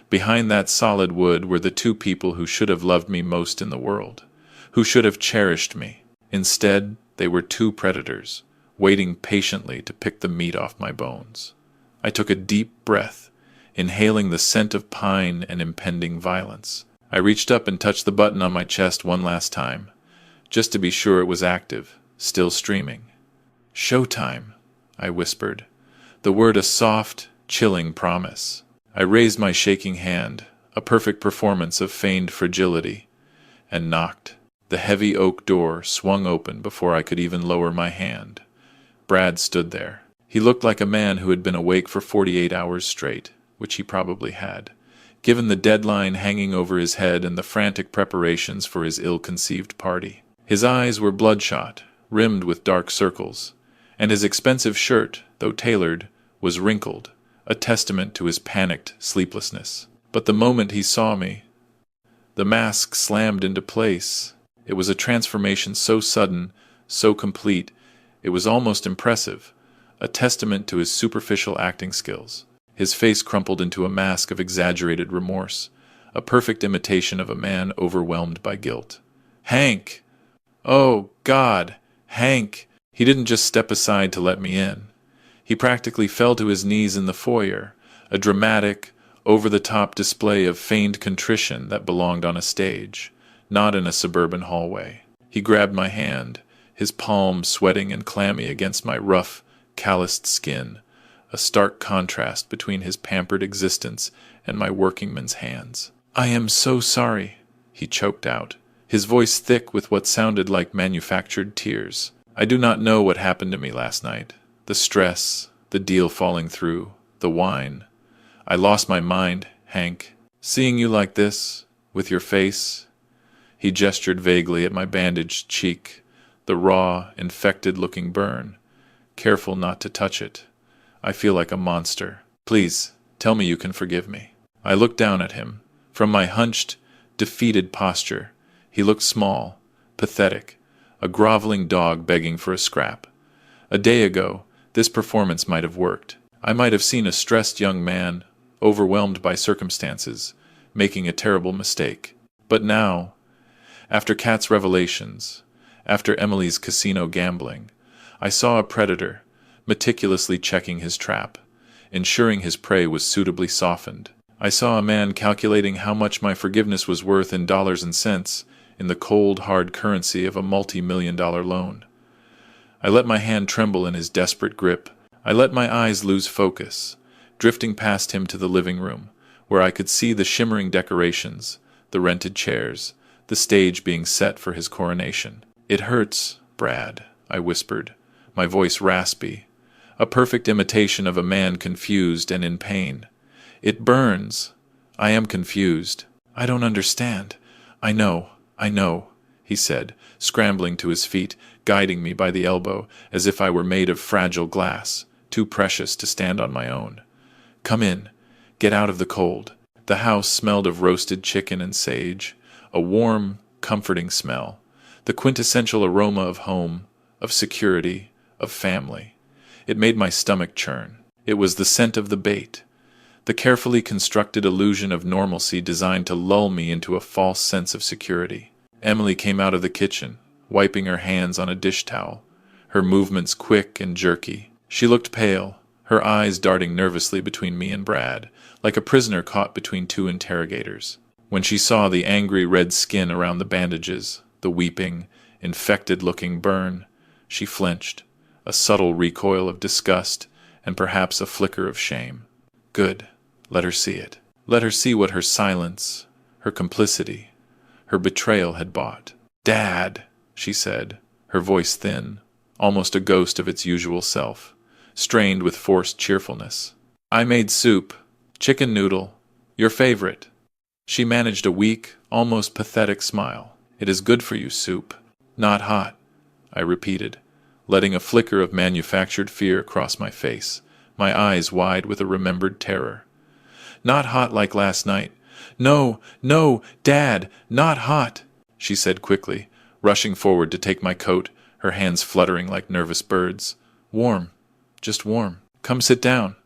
Behind that solid wood were the 2 people who should have loved me most in the world, who should have cherished me. Instead, they were 2 predators, waiting patiently to pick the meat off my bones. I took a deep breath, inhaling the scent of pine and impending violence. I reached up and touched the button on my chest one last time, just to be sure it was active, still streaming. "Showtime," I whispered, the word a soft, chilling promise. I raised my shaking hand, a perfect performance of feigned fragility, and knocked. The heavy oak door swung open before I could even lower my hand. Brad stood there. He looked like a man who had been awake for 48 hours straight, which he probably had, given the deadline hanging over his head and the frantic preparations for his ill-conceived party. His eyes were bloodshot, rimmed with dark circles, and his expensive shirt, though tailored, was wrinkled, a testament to his panicked sleeplessness. But the moment he saw me, the mask slammed into place. It was a transformation so sudden, so complete, it was almost impressive, a testament to his superficial acting skills. His face crumpled into a mask of exaggerated remorse, a perfect imitation of a man overwhelmed by guilt. "Hank! Oh, God! Hank! He didn't just step aside to let me in. He practically fell to his knees in the foyer, a dramatic, over-the-top display of feigned contrition that belonged on a stage, not in a suburban hallway. He grabbed my hand, his palm sweating and clammy against my rough, calloused skin, a stark contrast between his pampered existence and my workingman's hands. "I am so sorry," he choked out, his voice thick with what sounded like manufactured tears. "I do not know what happened to me last night. The stress, the deal falling through, the wine. I lost my mind, Hank. Seeing you like this, with your face." He gestured vaguely at my bandaged cheek, the raw, infected-looking burn. "Careful not to touch it. I feel like a monster. Please, tell me you can forgive me." I looked down at him. From my hunched, defeated posture, he looked small, pathetic, a groveling dog begging for a scrap. A day ago, this performance might have worked. I might have seen a stressed young man, overwhelmed by circumstances, making a terrible mistake. But now, after Kat's revelations, after Emily's casino gambling, I saw a predator, meticulously checking his trap, ensuring his prey was suitably softened. I saw a man calculating how much my forgiveness was worth in dollars and cents, in the cold, hard currency of a multi-million-dollar loan. I let my hand tremble in his desperate grip. I let my eyes lose focus, drifting past him to the living room, where I could see the shimmering decorations, the rented chairs, the stage being set for his coronation. "It hurts, Brad," I whispered, my voice raspy, a perfect imitation of a man confused and in pain. "It burns. I am confused. I don't understand." I know, he said, scrambling to his feet, guiding me by the elbow, as if I were made of fragile glass, too precious to stand on my own. "Come in. Get out of the cold." The house smelled of roasted chicken and sage, a warm, comforting smell, the quintessential aroma of home, of security, of family. It made my stomach churn. It was the scent of the bait, the carefully constructed illusion of normalcy designed to lull me into a false sense of security. Emily came out of the kitchen, wiping her hands on a dish towel, her movements quick and jerky. She looked pale, her eyes darting nervously between me and Brad, like a prisoner caught between two interrogators. When she saw the angry red skin around the bandages, the weeping, infected-looking burn, she flinched, a subtle recoil of disgust and perhaps a flicker of shame. Good. Let her see it. Let her see what her silence, her complicity, her betrayal had bought. "Dad," she said, her voice thin, almost a ghost of its usual self, strained with forced cheerfulness. "I made soup, chicken noodle, your favorite." She managed a weak, almost pathetic smile. "It is good for you, soup." "Not hot," I repeated, letting a flicker of manufactured fear cross my face, my eyes wide with a remembered terror. "Not hot like last night." "No, no, Dad, not hot," she said quickly, rushing forward to take my coat, her hands fluttering like nervous birds. "Warm, just warm. Come sit down.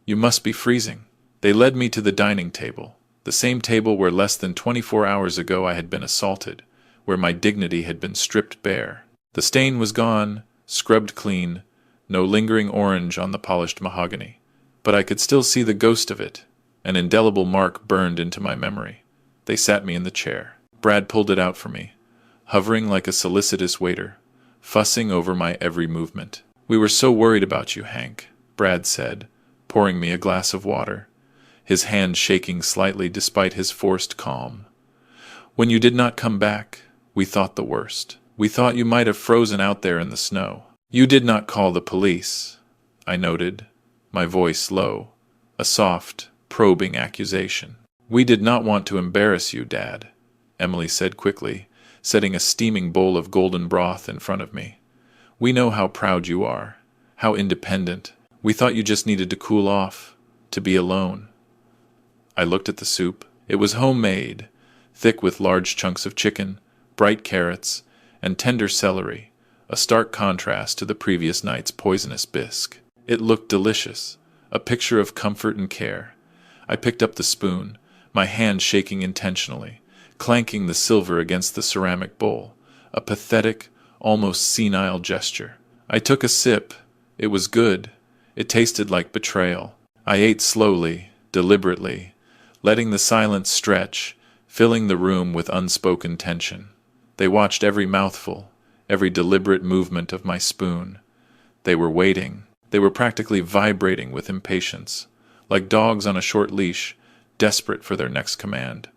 You must be freezing." They led me to the dining table, the same table where less than 24 hours ago I had been assaulted, where my dignity had been stripped bare. The stain was gone, scrubbed clean, no lingering orange on the polished mahogany. But I could still see the ghost of it, an indelible mark burned into my memory. They sat me in the chair. Brad pulled it out for me, hovering like a solicitous waiter, fussing over my every movement. "We were so worried about you, Hank," Brad said, pouring me a glass of water, his hand shaking slightly despite his forced calm. "When you did not come back, we thought the worst. We thought you might have frozen out there in the snow." "You did not call the police," I noted, my voice low, a soft, probing accusation. "We did not want to embarrass you, Dad," Emily said quickly, setting a steaming bowl of golden broth in front of me. "We know how proud you are, how independent. We thought you just needed to cool off, to be alone." I looked at the soup. It was homemade, thick with large chunks of chicken, bright carrots, and tender celery, a stark contrast to the previous night's poisonous bisque. It looked delicious, a picture of comfort and care. I picked up the spoon, my hand shaking intentionally, clanking the silver against the ceramic bowl, a pathetic, almost senile gesture. I took a sip. It was good. It tasted like betrayal. I ate slowly, deliberately, letting the silence stretch, filling the room with unspoken tension. They watched every mouthful, every deliberate movement of my spoon. They were waiting. They were practically vibrating with impatience, like dogs on a short leash, desperate for their next command.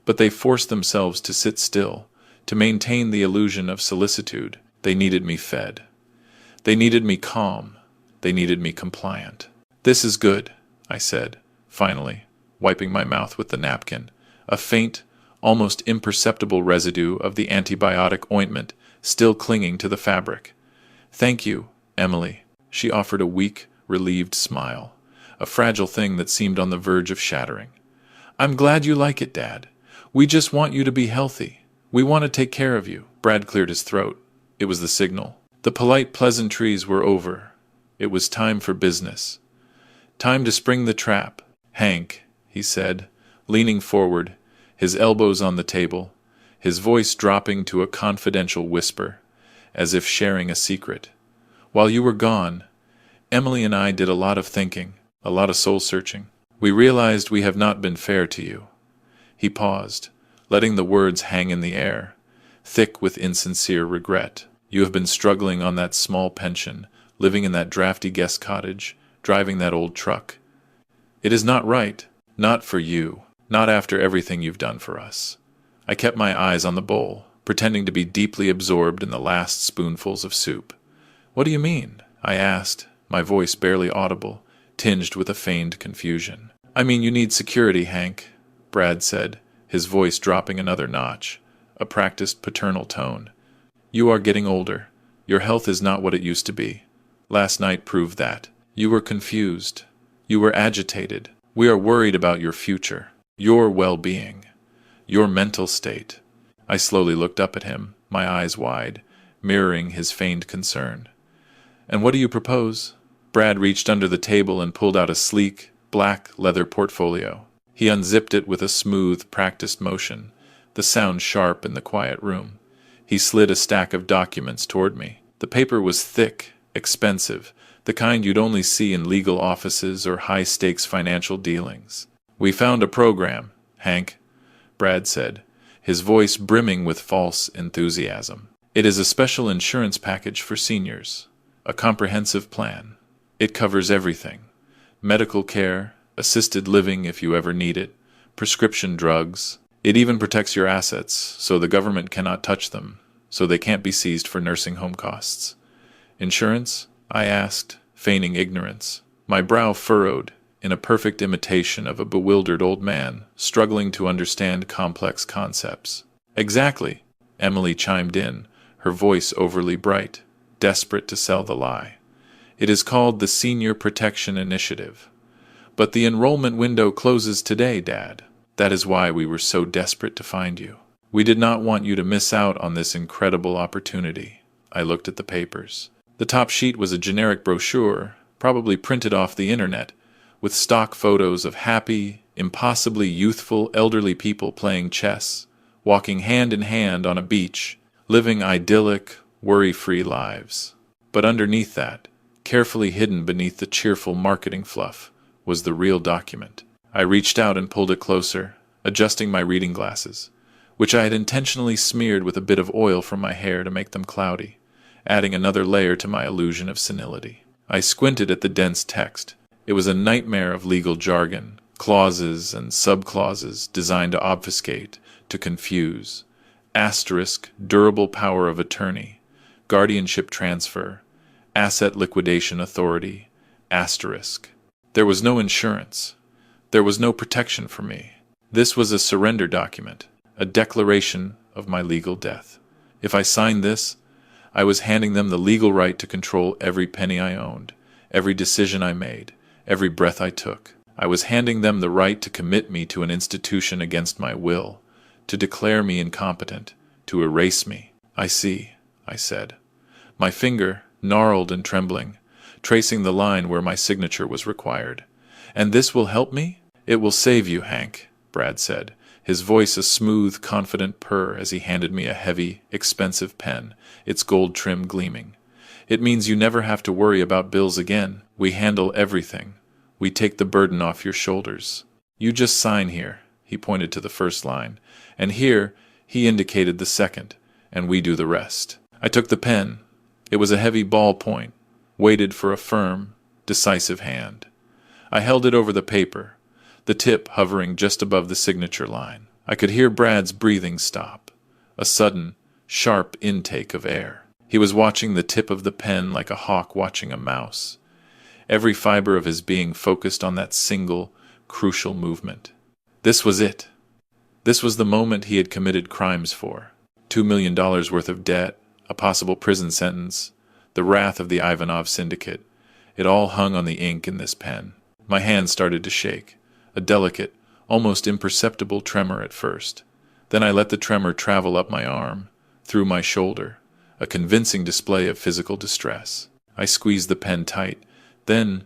But they forced themselves to sit still, to maintain the illusion of solicitude. They needed me fed. They needed me calm. They needed me compliant. "This is good," I said, finally, wiping my mouth with the napkin, a faint, almost imperceptible residue of the antibiotic ointment still clinging to the fabric. "Thank you, Emily." She offered a weak, relieved smile, a fragile thing that seemed on the verge of shattering. "I'm glad you like it, Dad. We just want you to be healthy. We want to take care of you." Brad cleared his throat. It was the signal. The polite pleasantries were over. It was time for business. "Time to spring the trap." "Hank," he said, leaning forward, his elbows on the table, his voice dropping to a confidential whisper, as if sharing a secret. "While you were gone, Emily and I did a lot of thinking, a lot of soul-searching. We realized we have not been fair to you." He paused, letting the words hang in the air, thick with insincere regret. "You have been struggling on that small pension, living in that drafty guest cottage, driving that old truck. It is not right, not for you, not after everything you've done for us." I kept my eyes on the bowl, pretending to be deeply absorbed in the last spoonfuls of soup. "What do you mean?" I asked, my voice barely audible, tinged with a feigned confusion. "I mean you need security, Hank," Brad said, his voice dropping another notch, a practiced paternal tone. "You are getting older. Your health is not what it used to be. Last night proved that. You were confused. You were agitated. We are worried about your future, your well-being, your mental state." I slowly looked up at him, my eyes wide, mirroring his feigned concern. "And what do you propose?" Brad reached under the table and pulled out a sleek, black leather portfolio. He unzipped it with a smooth, practiced motion, the sound sharp in the quiet room. He slid a stack of documents toward me. The paper was thick, expensive, the kind you'd only see in legal offices or high-stakes financial dealings. "We found a program, Hank," Brad said, his voice brimming with false enthusiasm. "It is a special insurance package for seniors, a comprehensive plan. It covers everything: medical care, assisted living if you ever need it, prescription drugs. It even protects your assets, so the government cannot touch them, so they can't be seized for nursing home costs." "Insurance?" I asked, feigning ignorance. My brow furrowed, in a perfect imitation of a bewildered old man, struggling to understand complex concepts. "Exactly," Emily chimed in, her voice overly bright, desperate to sell the lie. "It is called the Senior Protection Initiative. But the enrollment window closes today, Dad. That is why we were so desperate to find you. We did not want you to miss out on this incredible opportunity." I looked at the papers. The top sheet was a generic brochure, probably printed off the internet, with stock photos of happy, impossibly youthful elderly people playing chess, walking hand in hand on a beach, living idyllic, worry-free lives. But underneath that, carefully hidden beneath the cheerful marketing fluff, was the real document. I reached out and pulled it closer, adjusting my reading glasses, which I had intentionally smeared with a bit of oil from my hair to make them cloudy, adding another layer to my illusion of senility. I squinted at the dense text. It was a nightmare of legal jargon, clauses and subclauses designed to obfuscate, to confuse. Asterisk, durable power of attorney, guardianship transfer, asset liquidation authority, asterisk. There was no insurance. There was no protection for me. This was a surrender document, a declaration of my legal death. If I signed this, I was handing them the legal right to control every penny I owned, every decision I made, every breath I took. I was handing them the right to commit me to an institution against my will, to declare me incompetent, to erase me. "I see," I said, my finger, gnarled and trembling, tracing the line where my signature was required. "And this will help me?" "It will save you, Hank," Brad said, his voice a smooth, confident purr as he handed me a heavy, expensive pen, its gold trim gleaming. "It means you never have to worry about bills again. We handle everything. We take the burden off your shoulders. You just sign here," he pointed to the first line, "and here," he indicated the second, "and we do the rest." I took the pen. It was a heavy ballpoint, weighted for a firm, decisive hand. I held it over the paper, the tip hovering just above the signature line. I could hear Brad's breathing stop, a sudden, sharp intake of air. He was watching the tip of the pen like a hawk watching a mouse. Every fiber of his being focused on that single, crucial movement. This was it. This was the moment he had committed crimes for. $2 million worth of debt, a possible prison sentence, the wrath of the Ivanov syndicate. It all hung on the ink in this pen. My hand started to shake, a delicate, almost imperceptible tremor at first. Then I let the tremor travel up my arm, through my shoulder, a convincing display of physical distress. I squeezed the pen tight. Then,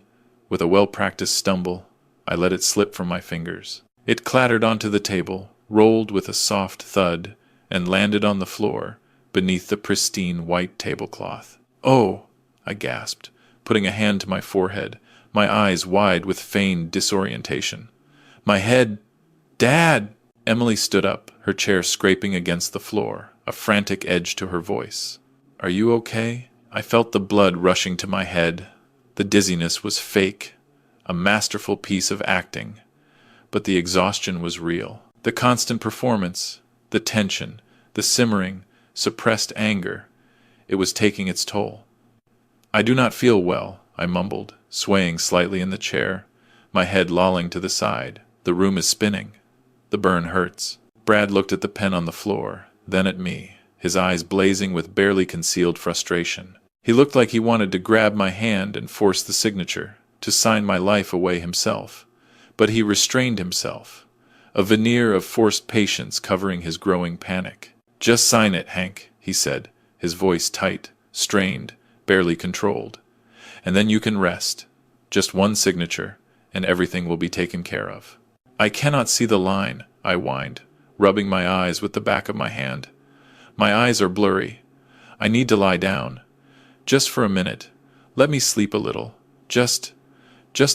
with a well-practiced stumble, I let it slip from my fingers. It clattered onto the table, rolled with a soft thud, and landed on the floor, beneath the pristine white tablecloth. "Oh!" I gasped, putting a hand to my forehead, my eyes wide with feigned disorientation. "My head! Dad!" Emily stood up, her chair scraping against the floor, a frantic edge to her voice. "Are you okay?" I felt the blood rushing to my head. The dizziness was fake, a masterful piece of acting, but the exhaustion was real. The constant performance, the tension, the simmering, suppressed anger, it was taking its toll. "I do not feel well," I mumbled, swaying slightly in the chair, my head lolling to the side. "The room is spinning. The burn hurts." Brad looked at the pen on the floor, then at me, his eyes blazing with barely concealed frustration. He looked like he wanted to grab my hand and force the signature, to sign my life away himself. But he restrained himself, a veneer of forced patience covering his growing panic. "Just sign it, Hank," he said, his voice tight, strained, barely controlled. "And then you can rest. Just one signature, and everything will be taken care of." "I cannot see the line," I whined, rubbing my eyes with the back of my hand. "My eyes are blurry. I need to lie down. Just for a minute. Let me sleep a little. Just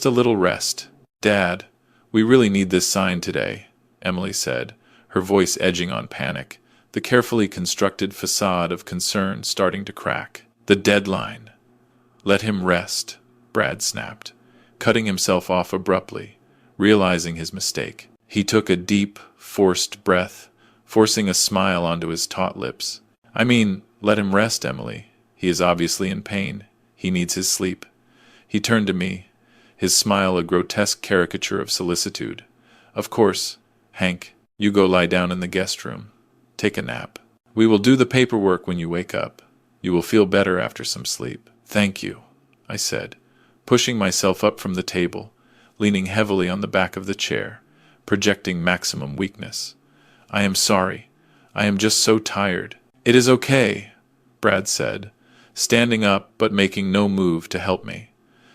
a little rest." "Dad, we really need this signed today," Emily said, her voice edging on panic, the carefully constructed facade of concern starting to crack. "The deadline." "Let him rest," Brad snapped, cutting himself off abruptly, realizing his mistake. He took a deep, forced breath, forcing a smile onto his taut lips. "I mean, let him rest, Emily. He is obviously in pain. He needs his sleep." He turned to me, his smile a grotesque caricature of solicitude. "Of course, Hank, you go lie down in the guest room. Take a nap. We will do the paperwork when you wake up. You will feel better after some sleep." "Thank you," I said, pushing myself up from the table, leaning heavily on the back of the chair, projecting maximum weakness. "I am sorry. I am just so tired." "It is okay," Brad said, standing up but making no move to help me,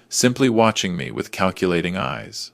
simply watching me with calculating eyes.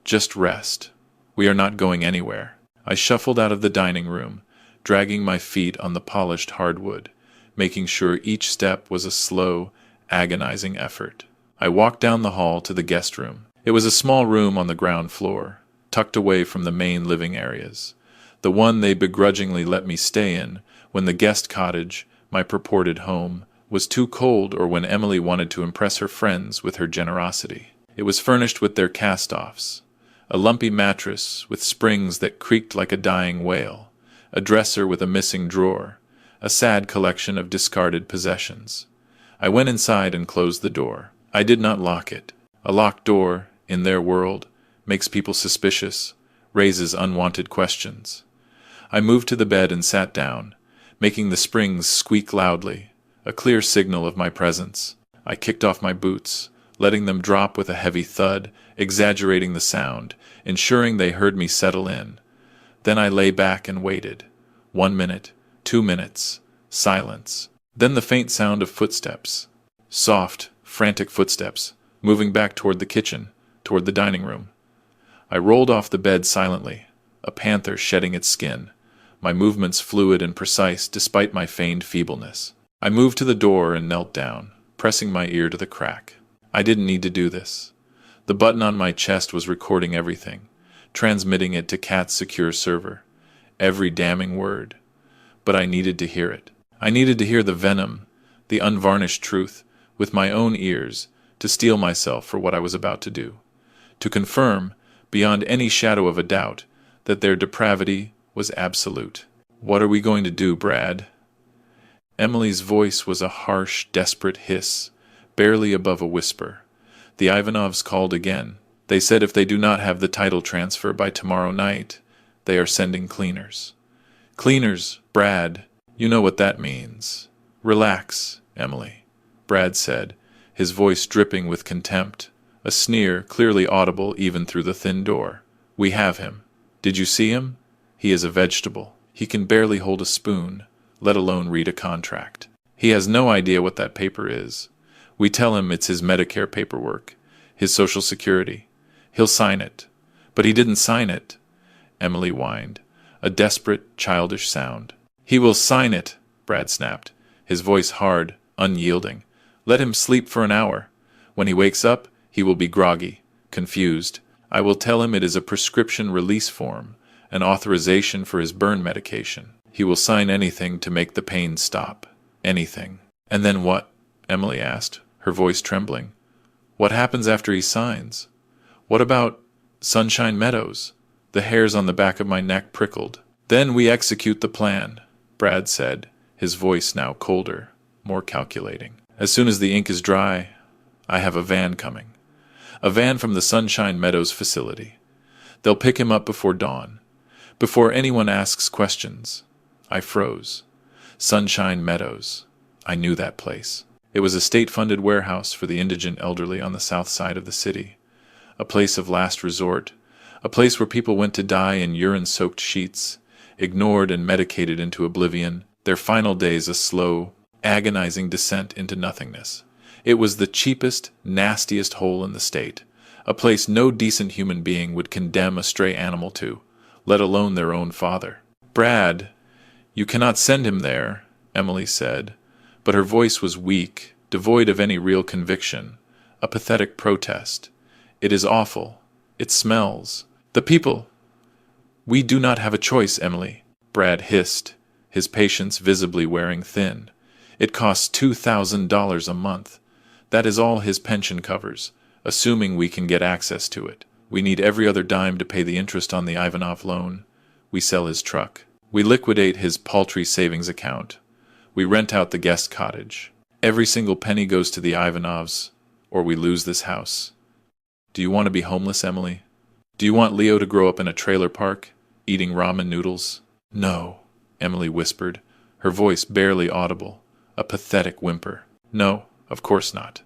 "Just rest. We are not going anywhere." I shuffled out of the dining room, dragging my feet on the polished hardwood, making sure each step was a slow, agonizing effort. I walked down the hall to the guest room. It was a small room on the ground floor, tucked away from the main living areas, the one they begrudgingly let me stay in when the guest cottage, my purported home, was too cold or when Emily wanted to impress her friends with her generosity. It was furnished with their cast-offs, a lumpy mattress with springs that creaked like a dying whale, a dresser with a missing drawer, a sad collection of discarded possessions. I went inside and closed the door. I did not lock it. A locked door, in their world, makes people suspicious, raises unwanted questions. I moved to the bed and sat down, making the springs squeak loudly, a clear signal of my presence. I kicked off my boots, letting them drop with a heavy thud, exaggerating the sound, ensuring they heard me settle in. Then I lay back and waited. 1 minute, 2 minutes, silence. Then the faint sound of footsteps. Soft, frantic footsteps, moving back toward the kitchen, toward the dining room. I rolled off the bed silently, a panther shedding its skin, my movements fluid and precise despite my feigned feebleness. I moved to the door and knelt down, pressing my ear to the crack. I didn't need to do this. The button on my chest was recording everything, transmitting it to Kat's secure server. Every damning word. But I needed to hear it. I needed to hear the venom, the unvarnished truth, with my own ears, to steel myself for what I was about to do. To confirm, beyond any shadow of a doubt, that their depravity was absolute. "What are we going to do, Brad?" Emily's voice was a harsh, desperate hiss, barely above a whisper. The Ivanovs called again. They said if they do not have the title transfer by tomorrow night, they are sending cleaners. "Cleaners, Brad, you know what that means." "Relax, Emily," Brad said, his voice dripping with contempt, a sneer clearly audible even through the thin door. "We have him. Did you see him? He is a vegetable. He can barely hold a spoon, let alone read a contract. He has no idea what that paper is. We tell him it's his Medicare paperwork, his Social Security. He'll sign it. But he didn't sign it," Emily whined, a desperate, childish sound. "He will sign it," Brad snapped, his voice hard, unyielding. "Let him sleep for an hour. When he wakes up, he will be groggy, confused. I will tell him it is a prescription release form, an authorization for his burn medication. He will sign anything to make the pain stop. Anything." "And then what?" Emily asked, her voice trembling. "What happens after he signs? What about Sunshine Meadows?" The hairs on the back of my neck prickled. "Then we execute the plan," Brad said, his voice now colder, more calculating. "As soon as the ink is dry, I have a van coming. A van from the Sunshine Meadows facility. They'll pick him up before dawn, before anyone asks questions." I froze. Sunshine Meadows. I knew that place. It was a state-funded warehouse for the indigent elderly on the south side of the city. A place of last resort. A place where people went to die in urine-soaked sheets, ignored and medicated into oblivion, their final days a slow, agonizing descent into nothingness. It was the cheapest, nastiest hole in the state, a place no decent human being would condemn a stray animal to, let alone their own father. "Brad, you cannot send him there," Emily said, but her voice was weak, devoid of any real conviction, a pathetic protest. "It is awful. It smells. The people—" "We do not have a choice, Emily," Brad hissed, his patience visibly wearing thin. "It costs $2,000 a month. That is all his pension covers, assuming we can get access to it. We need every other dime to pay the interest on the Ivanov loan. We sell his truck. We liquidate his paltry savings account. We rent out the guest cottage. Every single penny goes to the Ivanovs, or we lose this house. Do you want to be homeless, Emily? Do you want Leo to grow up in a trailer park, eating ramen noodles?" "No," Emily whispered, her voice barely audible, a pathetic whimper. "No, of course not."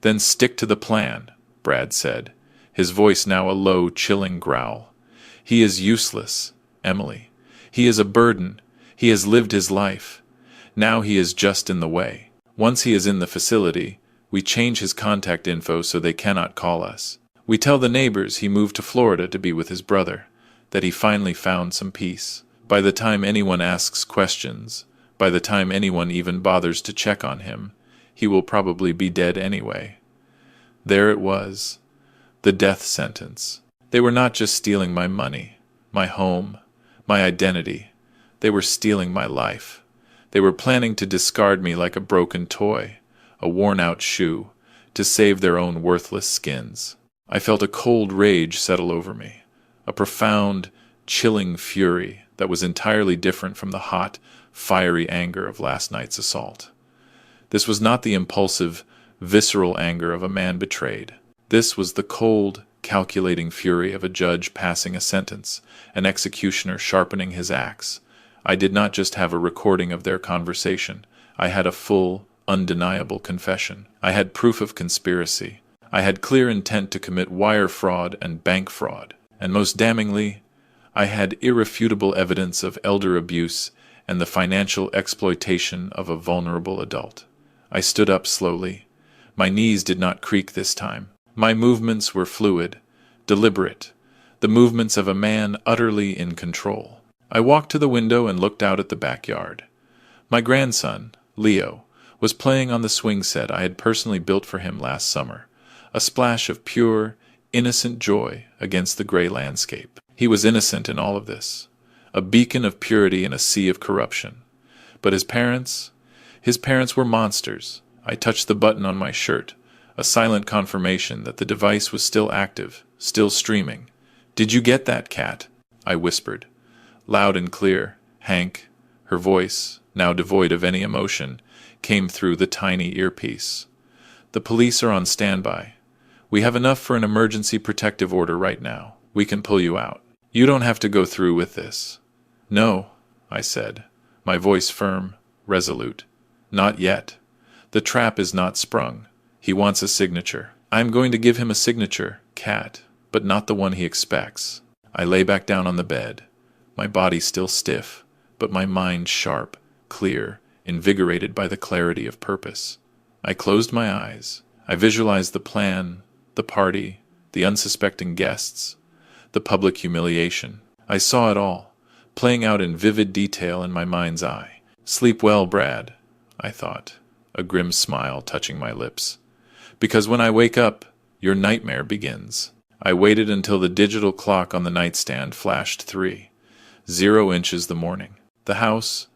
"Then stick to the plan," Brad said, his voice now a low, chilling growl. "He is useless, Emily. He is a burden. He has lived his life. Now he is just in the way. Once he is in the facility, we change his contact info so they cannot call us. We tell the neighbors he moved to Florida to be with his brother, that he finally found some peace. By the time anyone asks questions, by the time anyone even bothers to check on him, he will probably be dead anyway." There it was, the death sentence. They were not just stealing my money, my home, my identity. They were stealing my life. They were planning to discard me like a broken toy, a worn-out shoe, to save their own worthless skins. I felt a cold rage settle over me, a profound, chilling fury that was entirely different from the hot, fiery anger of last night's assault. This was not the impulsive, visceral anger of a man betrayed. This was the cold, calculating fury of a judge passing a sentence, an executioner sharpening his axe. I did not just have a recording of their conversation. I had a full, undeniable confession. I had proof of conspiracy. I had clear intent to commit wire fraud and bank fraud. And most damningly, I had irrefutable evidence of elder abuse and the financial exploitation of a vulnerable adult. I stood up slowly. My knees did not creak this time. My movements were fluid, deliberate. the movements of a man utterly in control. I walked to the window and looked out at the backyard. My grandson, Leo, was playing on the swing set I had personally built for him last summer, a splash of pure, innocent joy against the gray landscape. He was innocent in all of this, a beacon of purity in a sea of corruption. But his parents were monsters. I touched the button on my shirt, a silent confirmation that the device was still active, still streaming. "Did you get that, Cat?" I whispered. Loud and clear, Hank, her voice, now devoid of any emotion, came through the tiny earpiece. "The police are on standby. We have enough for an emergency protective order right now. We can pull you out. You don't have to go through with this." "No," I said, my voice firm, resolute. "Not yet. The trap is not sprung. He wants a signature. I am going to give him a signature, Cat, but not the one he expects." I lay back down on the bed, my body still stiff, but my mind sharp, clear, invigorated by the clarity of purpose. I closed my eyes. I visualized the plan, the party, the unsuspecting guests, the public humiliation. I saw it all, playing out in vivid detail in my mind's eye. "Sleep well, Brad," I thought, a grim smile touching my lips. "Because when I wake up, your nightmare begins." I waited until the digital clock on the nightstand flashed 3:00 the morning. The house,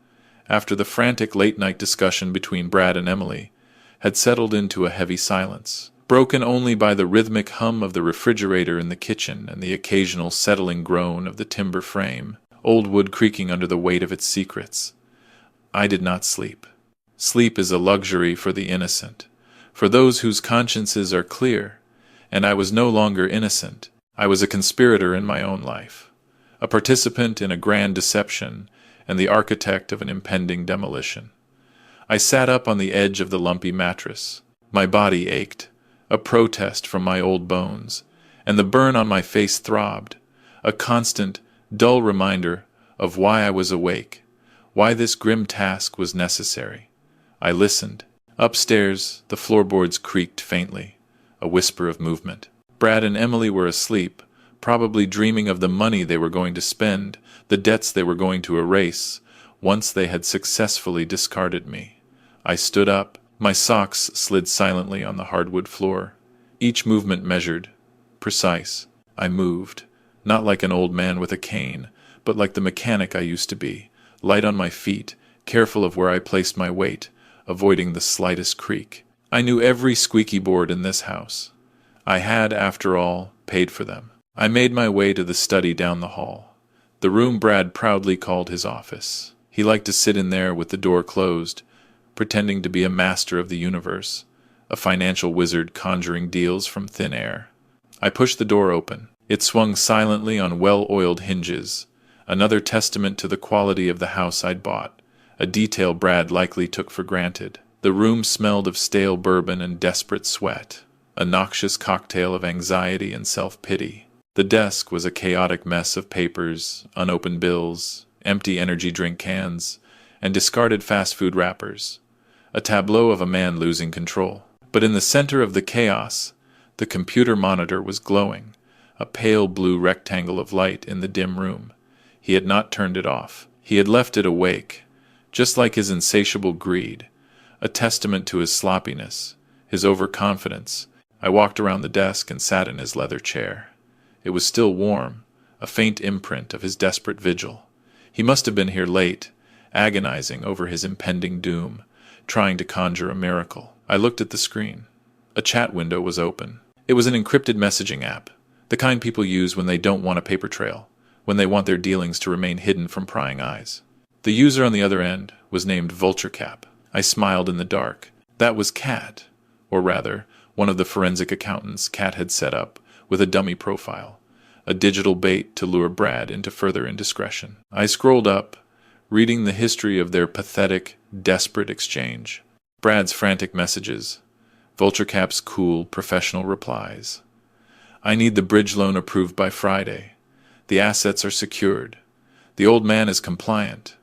after the frantic late-night discussion between Brad and Emily, had settled into a heavy silence, broken only by the rhythmic hum of the refrigerator in the kitchen and the occasional settling groan of the timber frame, old wood creaking under the weight of its secrets. I did not sleep. Sleep is a luxury for the innocent, for those whose consciences are clear, and I was no longer innocent. I was a conspirator in my own life, a participant in a grand deception, and the architect of an impending demolition. I sat up on the edge of the lumpy mattress. My body ached, a protest from my old bones, and the burn on my face throbbed, a constant, dull reminder of why I was awake, why this grim task was necessary. I listened. Upstairs, the floorboards creaked faintly, a whisper of movement. Brad and Emily were asleep, probably dreaming of the money they were going to spend, the debts they were going to erase, once they had successfully discarded me. I stood up. My socks slid silently on the hardwood floor, each movement measured, precise. I moved, not like an old man with a cane, but like the mechanic I used to be, light on my feet, careful of where I placed my weight, avoiding the slightest creak. I knew every squeaky board in this house. I had, after all, paid for them. I made my way to the study down the hall, the room Brad proudly called his office. He liked to sit in there with the door closed, pretending to be a master of the universe, a financial wizard conjuring deals from thin air. I pushed the door open. It swung silently on well-oiled hinges, another testament to the quality of the house I'd bought, a detail Brad likely took for granted. The room smelled of stale bourbon and desperate sweat, a noxious cocktail of anxiety and self-pity. The desk was a chaotic mess of papers, unopened bills, empty energy drink cans, and discarded fast food wrappers, a tableau of a man losing control. But in the center of the chaos, the computer monitor was glowing, a pale blue rectangle of light in the dim room. He had not turned it off. He had left it awake, just like his insatiable greed, a testament to his sloppiness, his overconfidence. I walked around the desk and sat in his leather chair. It was still warm, a faint imprint of his desperate vigil. He must have been here late, agonizing over his impending doom, trying to conjure a miracle. I looked at the screen. A chat window was open. It was an encrypted messaging app, the kind people use when they don't want a paper trail, when they want their dealings to remain hidden from prying eyes. The user on the other end was named VultureCap. I smiled in the dark. That was Cat, or rather, one of the forensic accountants Cat had set up with a dummy profile, a digital bait to lure Brad into further indiscretion. I scrolled up, reading the history of their pathetic, desperate exchange. Brad's frantic messages, VultureCap's cool, professional replies. "I need the bridge loan approved by Friday. The assets are secured. The old man is compliant.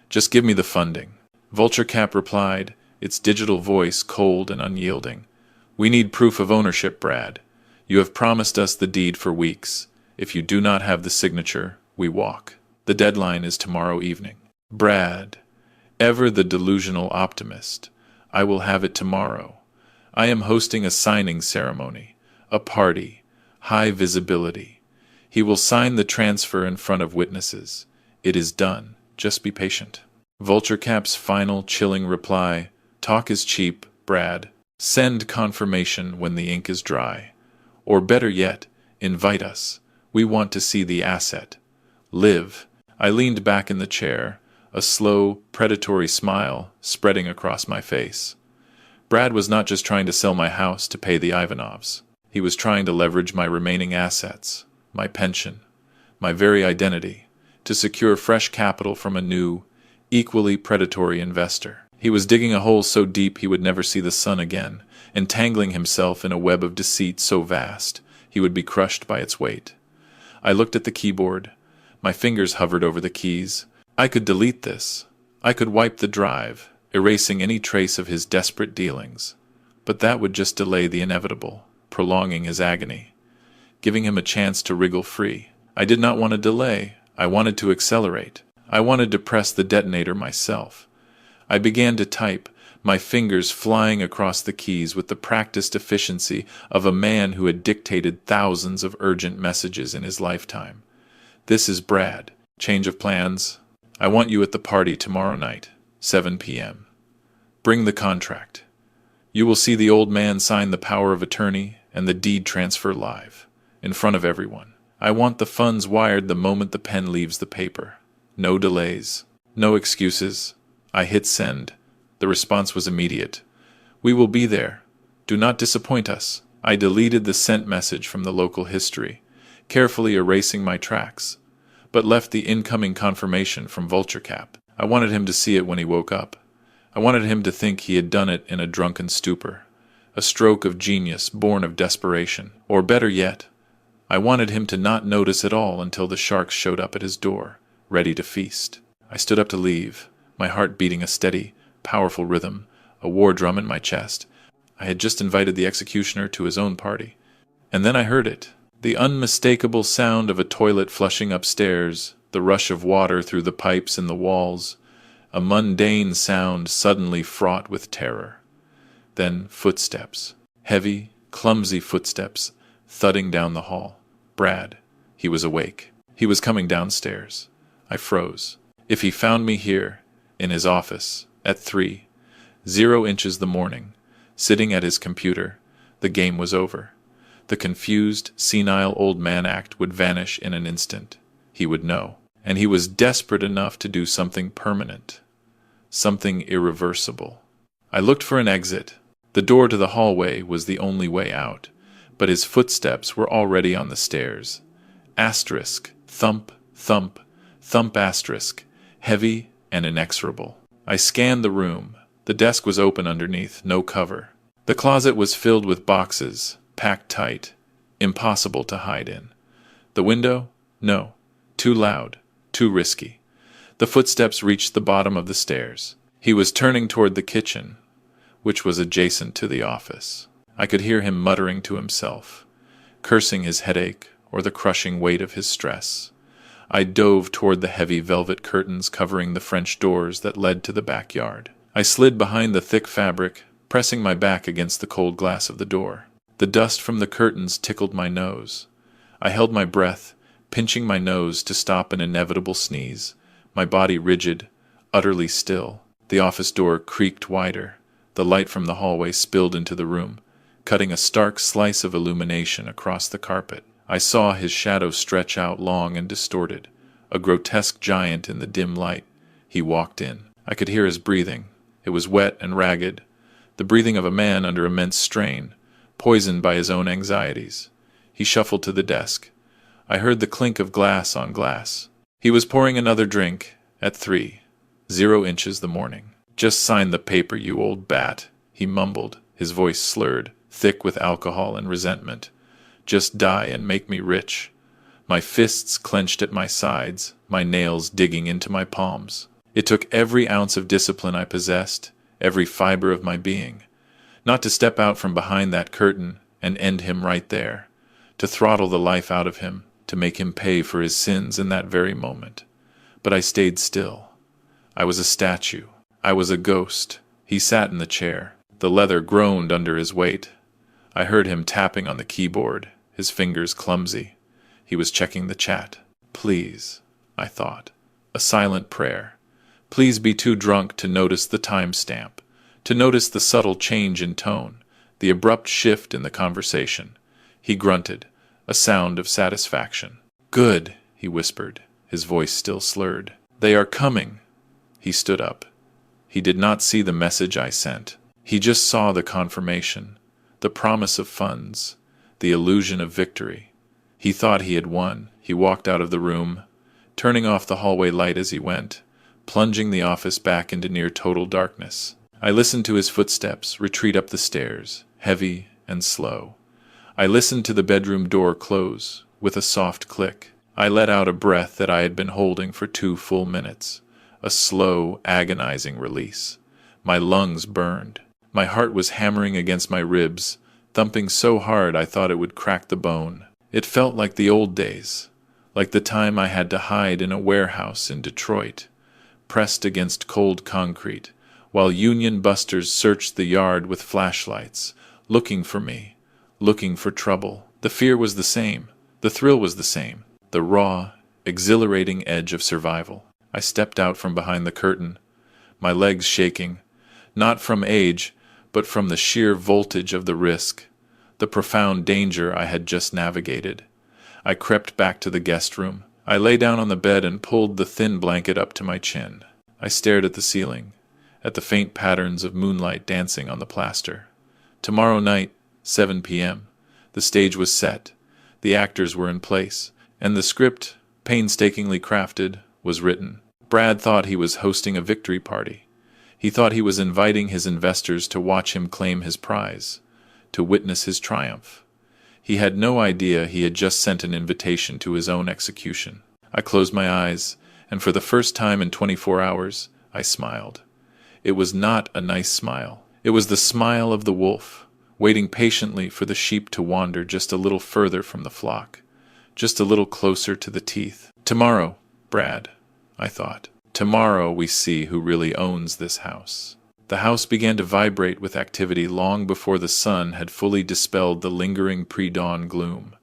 Just give me the funding." VultureCap replied, its digital voice cold and unyielding. "We need proof of ownership, Brad. You have promised us the deed for weeks. If you do not have the signature, we walk. The deadline is tomorrow evening. Brad, ever the delusional optimist. I will have it tomorrow. I am hosting a signing ceremony, a party, high visibility. He will sign the transfer in front of witnesses. It is done. Just be patient. Vulturecap's final chilling reply, talk is cheap, Brad. Send confirmation when the ink is dry. Or better yet, invite us. We want to see the asset. Live. I leaned back in the chair, a slow, predatory smile spreading across my face. Brad was not just trying to sell my house to pay the Ivanovs. He was trying to leverage my remaining assets, my pension, my very identity, to secure fresh capital from a new, equally predatory investor. He was digging a hole so deep he would never see the sun again, entangling himself in a web of deceit so vast he would be crushed by its weight. I looked at the keyboard. My fingers hovered over the keys. I could delete this. I could wipe the drive, erasing any trace of his desperate dealings. But that would just delay the inevitable, prolonging his agony, giving him a chance to wriggle free. I did not want to delay. I wanted to accelerate. I wanted to press the detonator myself. I began to type, my fingers flying across the keys with the practiced efficiency of a man who had dictated thousands of urgent messages in his lifetime. This is Brad. Change of plans. I want you at the party tomorrow night, 7 p.m. Bring the contract. You will see the old man sign the power of attorney and the deed transfer live, in front of everyone. I want the funds wired the moment the pen leaves the paper. No delays. No excuses. I hit send. The response was immediate. We will be there. Do not disappoint us. I deleted the sent message from the local history, carefully erasing my tracks, but left the incoming confirmation from Vulturecap. I wanted him to see it when he woke up. I wanted him to think he had done it in a drunken stupor, a stroke of genius born of desperation. Or better yet, I wanted him to not notice at all until the sharks showed up at his door, ready to feast. I stood up to leave, my heart beating a steady, powerful rhythm, a war drum in my chest. I had just invited the executioner to his own party. And then I heard it. The unmistakable sound of a toilet flushing upstairs, the rush of water through the pipes in the walls, a mundane sound suddenly fraught with terror. Then footsteps, heavy, clumsy footsteps, thudding down the hall. Brad. He was awake. He was coming downstairs. I froze. If he found me here, in his office, at 3:00 the morning, sitting at his computer, the game was over. The confused, senile old man act would vanish in an instant. He would know. And he was desperate enough to do something permanent. Something irreversible. I looked for an exit. The door to the hallway was the only way out, but his footsteps were already on the stairs. Asterisk, thump, thump, thump asterisk, heavy and inexorable. I scanned the room. The desk was open underneath, no cover. The closet was filled with boxes, packed tight, impossible to hide in. The window? No. Too loud, too risky. The footsteps reached the bottom of the stairs. He was turning toward the kitchen, which was adjacent to the office. I could hear him muttering to himself, cursing his headache or the crushing weight of his stress. I dove toward the heavy velvet curtains covering the French doors that led to the backyard. I slid behind the thick fabric, pressing my back against the cold glass of the door. The dust from the curtains tickled my nose. I held my breath, pinching my nose to stop an inevitable sneeze, my body rigid, utterly still. The office door creaked wider. The light from the hallway spilled into the room, cutting a stark slice of illumination across the carpet. I saw his shadow stretch out long and distorted, a grotesque giant in the dim light. He walked in. I could hear his breathing. It was wet and ragged, the breathing of a man under immense strain, poisoned by his own anxieties. He shuffled to the desk. I heard the clink of glass on glass. He was pouring another drink at 3:00 the morning. Just sign the paper, you old bat, he mumbled, his voice slurred, thick with alcohol and resentment. Just die and make me rich. My fists clenched at my sides, my nails digging into my palms. It took every ounce of discipline I possessed, every fiber of my being, not to step out from behind that curtain and end him right there, to throttle the life out of him, to make him pay for his sins in that very moment. But I stayed still. I was a statue. I was a ghost. He sat in the chair. The leather groaned under his weight. I heard him tapping on the keyboard, his fingers clumsy. He was checking the chat. Please, I thought. A silent prayer. Please be too drunk to notice the timestamp, to notice the subtle change in tone, the abrupt shift in the conversation. He grunted, a sound of satisfaction. Good, he whispered, his voice still slurred. They are coming. He stood up. He did not see the message I sent. He just saw the confirmation, the promise of funds, the illusion of victory. He thought he had won. He walked out of the room, turning off the hallway light as he went, plunging the office back into near total darkness. I listened to his footsteps retreat up the stairs, heavy and slow. I listened to the bedroom door close with a soft click. I let out a breath that I had been holding for 2 full minutes, a slow, agonizing release. My lungs burned. My heart was hammering against my ribs, thumping so hard I thought it would crack the bone. It felt like the old days, like the time I had to hide in a warehouse in Detroit, pressed against cold concrete, while Union busters searched the yard with flashlights, looking for me, looking for trouble. The fear was the same. The thrill was the same. The raw, exhilarating edge of survival. I stepped out from behind the curtain, my legs shaking, not from age, but from the sheer voltage of the risk, the profound danger I had just navigated. I crept back to the guest room. I lay down on the bed and pulled the thin blanket up to my chin. I stared at the ceiling, at the faint patterns of moonlight dancing on the plaster. Tomorrow night, 7 p.m. The stage was set, the actors were in place, and the script, painstakingly crafted, was written. Brad thought he was hosting a victory party. He thought he was inviting his investors to watch him claim his prize, to witness his triumph. He had no idea he had just sent an invitation to his own execution. I closed my eyes, and for the first time in 24 hours, I smiled. It was not a nice smile. It was the smile of the wolf, waiting patiently for the sheep to wander just a little further from the flock, just a little closer to the teeth. Tomorrow, Brad, I thought. Tomorrow we see who really owns this house. The house began to vibrate with activity long before the sun had fully dispelled the lingering pre-dawn gloom.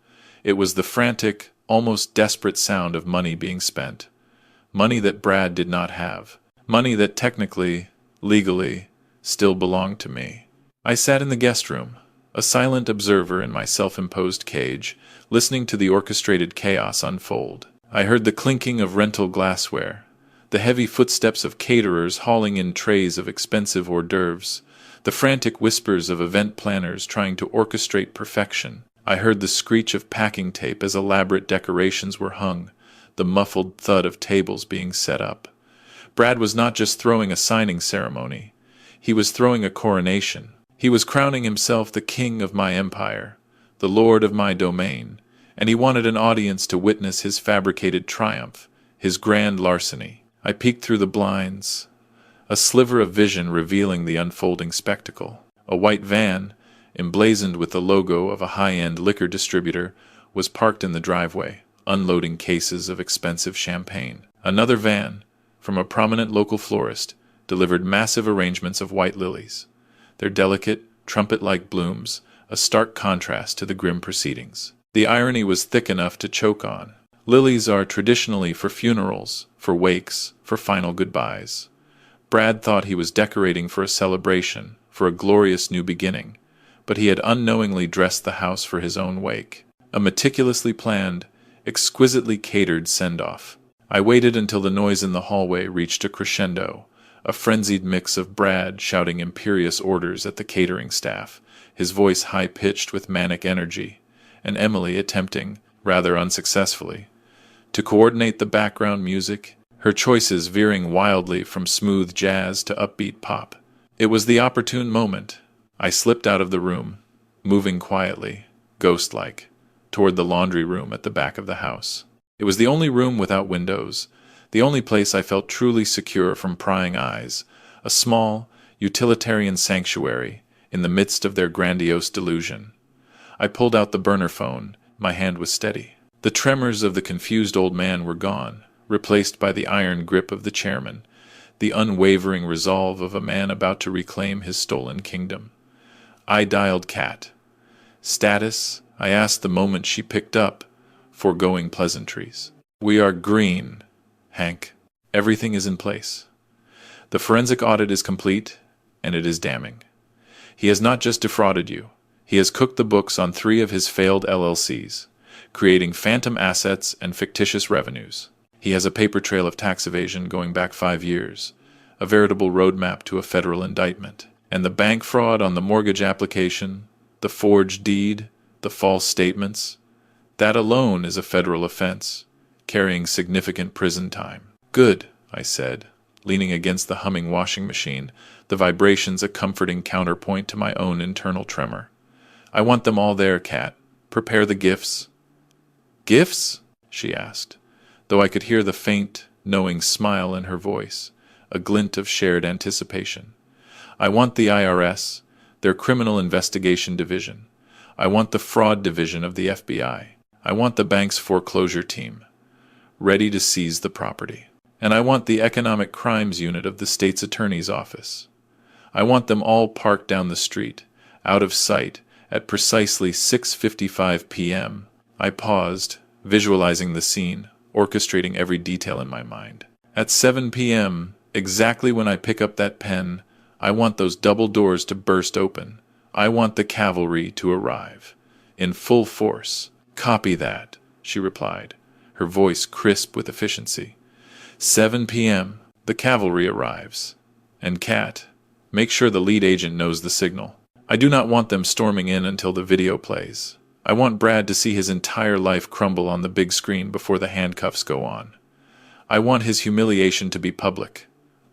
It was the frantic, almost desperate sound of money being spent. Money that Brad did not have. Money that technically, legally, still belonged to me. I sat in the guest room, a silent observer in my self-imposed cage, listening to the orchestrated chaos unfold. I heard the clinking of rental glassware, the heavy footsteps of caterers hauling in trays of expensive hors d'oeuvres, the frantic whispers of event planners trying to orchestrate perfection. I heard the screech of packing tape as elaborate decorations were hung, the muffled thud of tables being set up. Brad was not just throwing a signing ceremony. He was throwing a coronation. He was crowning himself the king of my empire, the lord of my domain, and he wanted an audience to witness his fabricated triumph, his grand larceny. I peeked through the blinds, a sliver of vision revealing the unfolding spectacle. A white van, emblazoned with the logo of a high-end liquor distributor, was parked in the driveway, unloading cases of expensive champagne. Another van, from a prominent local florist, delivered massive arrangements of white lilies, their delicate, trumpet-like blooms a stark contrast to the grim proceedings. The irony was thick enough to choke on. Lilies are traditionally for funerals, for wakes, for final goodbyes. Brad thought he was decorating for a celebration, for a glorious new beginning, but he had unknowingly dressed the house for his own wake. A meticulously planned, exquisitely catered send-off. I waited until the noise in the hallway reached a crescendo, a frenzied mix of Brad shouting imperious orders at the catering staff, his voice high-pitched with manic energy, and Emily attempting, rather unsuccessfully, to coordinate the background music, her choices veering wildly from smooth jazz to upbeat pop. It was the opportune moment. I slipped out of the room, moving quietly, ghost-like, toward the laundry room at the back of the house. It was the only room without windows, the only place I felt truly secure from prying eyes, a small, utilitarian sanctuary in the midst of their grandiose delusion. I pulled out the burner phone. My hand was steady. The tremors of the confused old man were gone, replaced by the iron grip of the chairman, the unwavering resolve of a man about to reclaim his stolen kingdom. I dialed Kat. Status, I asked the moment she picked up, foregoing pleasantries. We are green, Hank. Everything is in place. The forensic audit is complete, and it is damning. He has not just defrauded you. He has cooked the books on 3 of his failed LLCs, creating phantom assets and fictitious revenues. He has a paper trail of tax evasion going back 5 years, a veritable roadmap to a federal indictment. And the bank fraud on the mortgage application, the forged deed, the false statements, that alone is a federal offense, carrying significant prison time. Good, I said, leaning against the humming washing machine, the vibrations a comforting counterpoint to my own internal tremor. I want them all there, Kat. Prepare the gifts. Gifts? She asked, though I could hear the faint, knowing smile in her voice, a glint of shared anticipation. I want the IRS, their Criminal Investigation Division. I want the Fraud Division of the FBI. I want the bank's foreclosure team, ready to seize the property. And I want the Economic Crimes Unit of the state's attorney's office. I want them all parked down the street, out of sight, at precisely 6:55 p.m. I paused, visualizing the scene, orchestrating every detail in my mind. At 7 p.m., exactly when I pick up that pen, I want those double doors to burst open. I want the cavalry to arrive. In full force. Copy that, she replied, her voice crisp with efficiency. 7 p.m., the cavalry arrives. And Kat, make sure the lead agent knows the signal. I do not want them storming in until the video plays. I want Brad to see his entire life crumble on the big screen before the handcuffs go on. I want his humiliation to be public,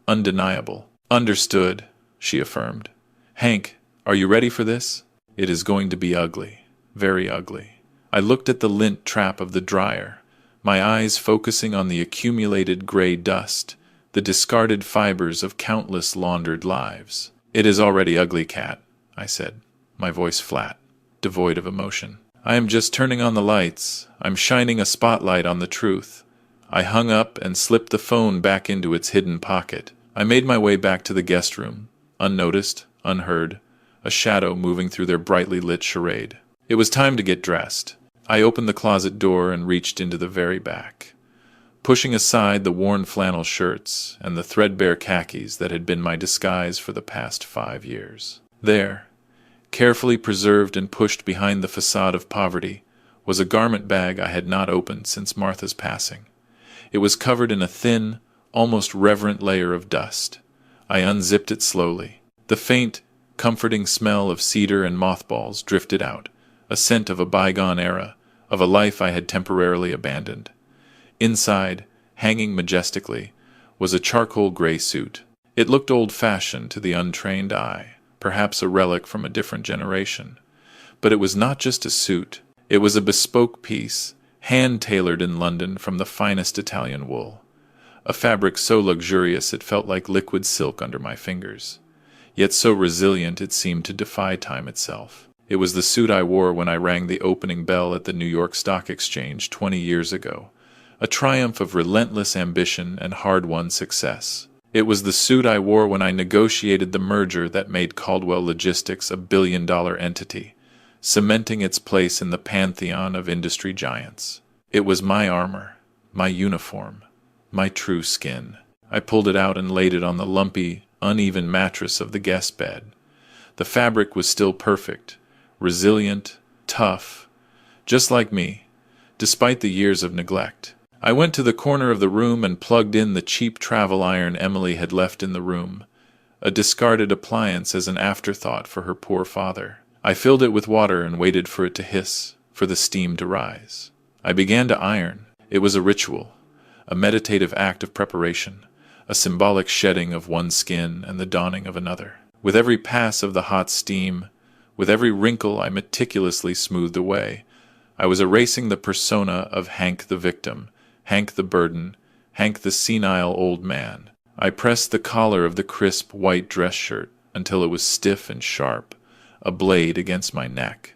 undeniable. Understood, she affirmed. Hank, are you ready for this? It is going to be ugly, very ugly. I looked at the lint trap of the dryer, my eyes focusing on the accumulated gray dust, the discarded fibers of countless laundered lives. It is already ugly, Kat, I said, my voice flat, devoid of emotion. I am just turning on the lights. I'm shining a spotlight on the truth. I hung up and slipped the phone back into its hidden pocket. I made my way back to the guest room, unnoticed, unheard, a shadow moving through their brightly lit charade. It was time to get dressed. I opened the closet door and reached into the very back, pushing aside the worn flannel shirts and the threadbare khakis that had been my disguise for the past 5 years. There, carefully preserved and pushed behind the facade of poverty, was a garment bag I had not opened since Martha's passing. It was covered in a thin, almost reverent layer of dust. I unzipped it slowly. The faint, comforting smell of cedar and mothballs drifted out, a scent of a bygone era, of a life I had temporarily abandoned. Inside, hanging majestically, was a charcoal gray suit. It looked old-fashioned to the untrained eye, perhaps a relic from a different generation. But it was not just a suit. It was a bespoke piece, hand-tailored in London from the finest Italian wool. A fabric so luxurious it felt like liquid silk under my fingers, yet so resilient it seemed to defy time itself. It was the suit I wore when I rang the opening bell at the New York Stock Exchange 20 years ago, a triumph of relentless ambition and hard-won success. It was the suit I wore when I negotiated the merger that made Caldwell Logistics a billion-dollar entity, cementing its place in the pantheon of industry giants. It was my armor, my uniform, my true skin. I pulled it out and laid it on the lumpy, uneven mattress of the guest bed. The fabric was still perfect, resilient, tough, just like me, despite the years of neglect. I went to the corner of the room and plugged in the cheap travel iron Emily had left in the room, a discarded appliance as an afterthought for her poor father. I filled it with water and waited for it to hiss, for the steam to rise. I began to iron. It was a ritual, a meditative act of preparation, a symbolic shedding of one skin and the dawning of another. With every pass of the hot steam, with every wrinkle I meticulously smoothed away, I was erasing the persona of Hank the victim, Hank the burden, Hank the senile old man. I pressed the collar of the crisp white dress shirt until it was stiff and sharp, a blade against my neck.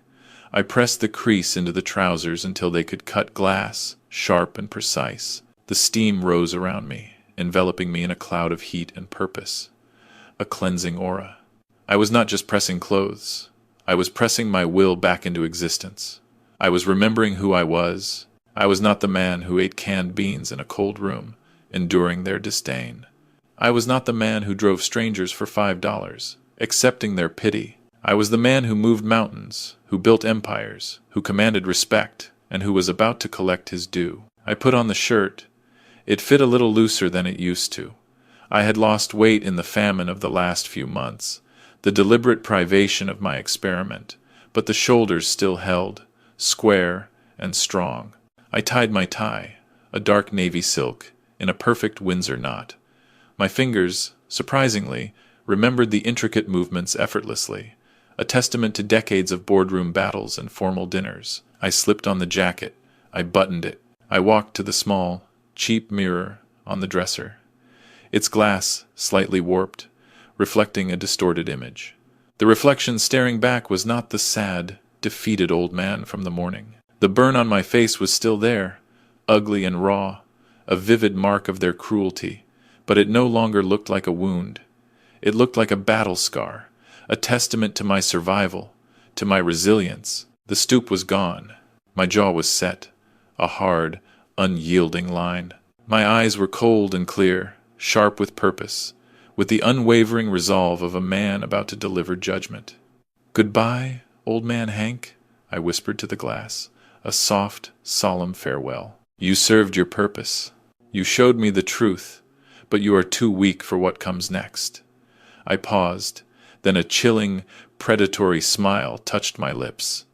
I pressed the crease into the trousers until they could cut glass, sharp and precise. The steam rose around me, enveloping me in a cloud of heat and purpose, a cleansing aura. I was not just pressing clothes. I was pressing my will back into existence. I was remembering who I was. I was not the man who ate canned beans in a cold room, enduring their disdain. I was not the man who drove strangers for $5, accepting their pity. I was the man who moved mountains, who built empires, who commanded respect, and who was about to collect his due. I put on the shirt. It fit a little looser than it used to. I had lost weight in the famine of the last few months, the deliberate privation of my experiment, but the shoulders still held, square and strong. I tied my tie, a dark navy silk, in a perfect Windsor knot. My fingers, surprisingly, remembered the intricate movements effortlessly, a testament to decades of boardroom battles and formal dinners. I slipped on the jacket. I buttoned it. I walked to the small, cheap mirror on the dresser, its glass slightly warped, reflecting a distorted image. The reflection staring back was not the sad, defeated old man from the morning. The burn on my face was still there, ugly and raw, a vivid mark of their cruelty, but it no longer looked like a wound. It looked like a battle scar, a testament to my survival, to my resilience. The stoop was gone. My jaw was set, a hard, unyielding line. My eyes were cold and clear, sharp with purpose, with the unwavering resolve of a man about to deliver judgment. "Goodbye, old man Hank," I whispered to the glass, a soft, solemn farewell. "You served your purpose. You showed me the truth, but you are too weak for what comes next." I paused, then a chilling, predatory smile touched my lips.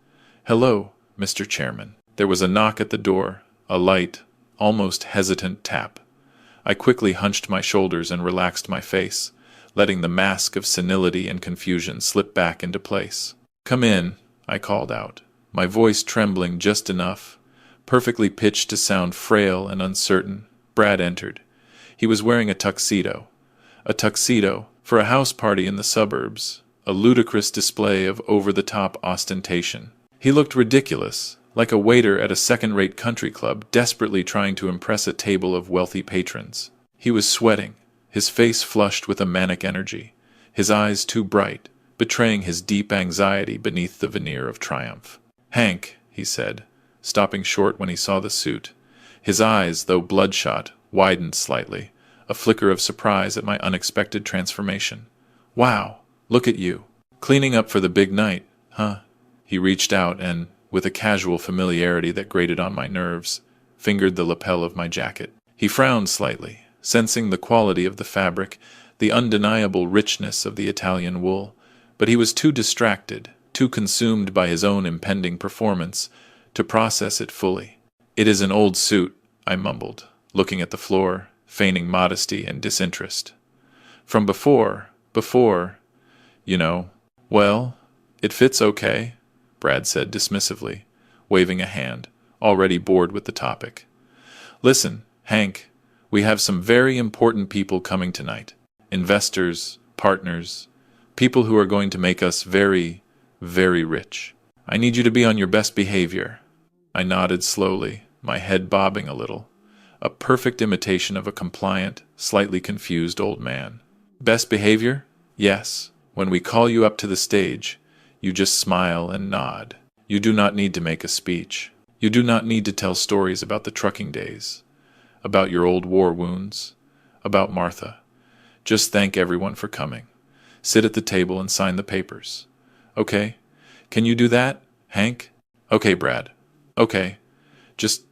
"Hello, Mr. Chairman." There was a knock at the door, a light, almost hesitant tap. I quickly hunched my shoulders and relaxed my face, letting the mask of senility and confusion slip back into place. "Come in," I called out, my voice trembling just enough, perfectly pitched to sound frail and uncertain. Brad entered. He was wearing a tuxedo for a house party in the suburbs, a ludicrous display of over-the-top ostentation. He looked ridiculous, like a waiter at a second-rate country club desperately trying to impress a table of wealthy patrons. He was sweating, his face flushed with a manic energy, his eyes too bright, betraying his deep anxiety beneath the veneer of triumph. "Hank," he said, stopping short when he saw the suit. His eyes, though bloodshot, widened slightly, a flicker of surprise at my unexpected transformation. "Wow, look at you. Cleaning up for the big night, huh?" He reached out and, with a casual familiarity that grated on my nerves, fingered the lapel of my jacket. He frowned slightly, sensing the quality of the fabric, the undeniable richness of the Italian wool, but he was too distracted, too consumed by his own impending performance, to process it fully. "It is an old suit," I mumbled, looking at the floor, feigning modesty and disinterest. "From before, you know." "Well, it fits okay," Brad said dismissively, waving a hand, already bored with the topic. "Listen, Hank, we have some very important people coming tonight. Investors, partners, people who are going to make us very, very rich. I need you to be on your best behavior." I nodded slowly, my head bobbing a little, a perfect imitation of a compliant, slightly confused old man. "Best behavior? Yes. When we call you up to the stage, you just smile and nod. You do not need to make a speech. You do not need to tell stories about the trucking days, about your old war wounds, about Martha. Just thank everyone for coming. Sit at the table and sign the papers. Okay? Can you do that, Hank?" "Okay, Brad. Okay. Just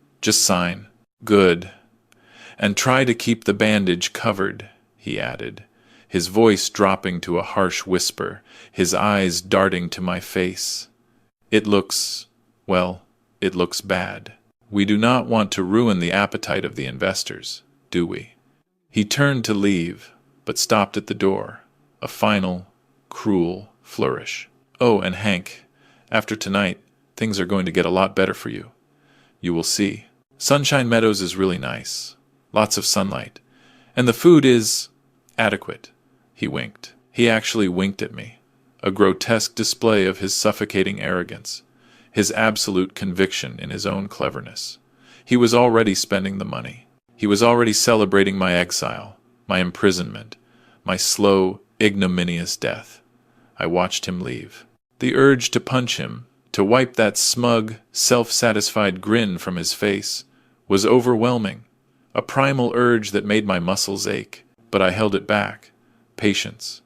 sign." "Good. And try to keep the bandage covered," he added, his voice dropping to a harsh whisper, his eyes darting to my face. It looks bad. We do not want to ruin the appetite of the investors, do we?" He turned to leave, but stopped at the door, a final, cruel flourish. "Oh, and Hank, after tonight, things are going to get a lot better for you. You will see. Sunshine Meadows is really nice. Lots of sunlight. And the food is adequate." He winked. He actually winked at me, a grotesque display of his suffocating arrogance. his absolute conviction in his own cleverness. He was already spending the money. He was already celebrating my exile, my imprisonment, my slow, ignominious death. I watched him leave. The urge to punch him, to wipe that smug, self-satisfied grin from his face, was overwhelming, a primal urge that made my muscles ache. But I held it back. Patience.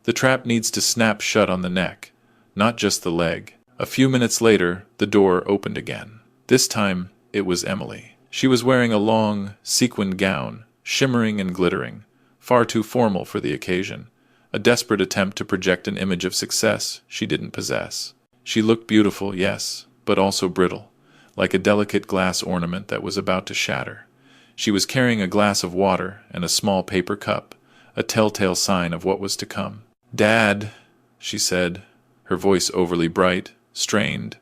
The trap needs to snap shut on the neck, not just the leg. A few minutes later, the door opened again. This time, it was Emily. She was wearing a long, sequined gown, shimmering and glittering, far too formal for the occasion, a desperate attempt to project an image of success she didn't possess. She looked beautiful, yes, but also brittle, like a delicate glass ornament that was about to shatter. She was carrying a glass of water and a small paper cup, a telltale sign of what was to come. "Dad," she said, her voice overly bright, strained,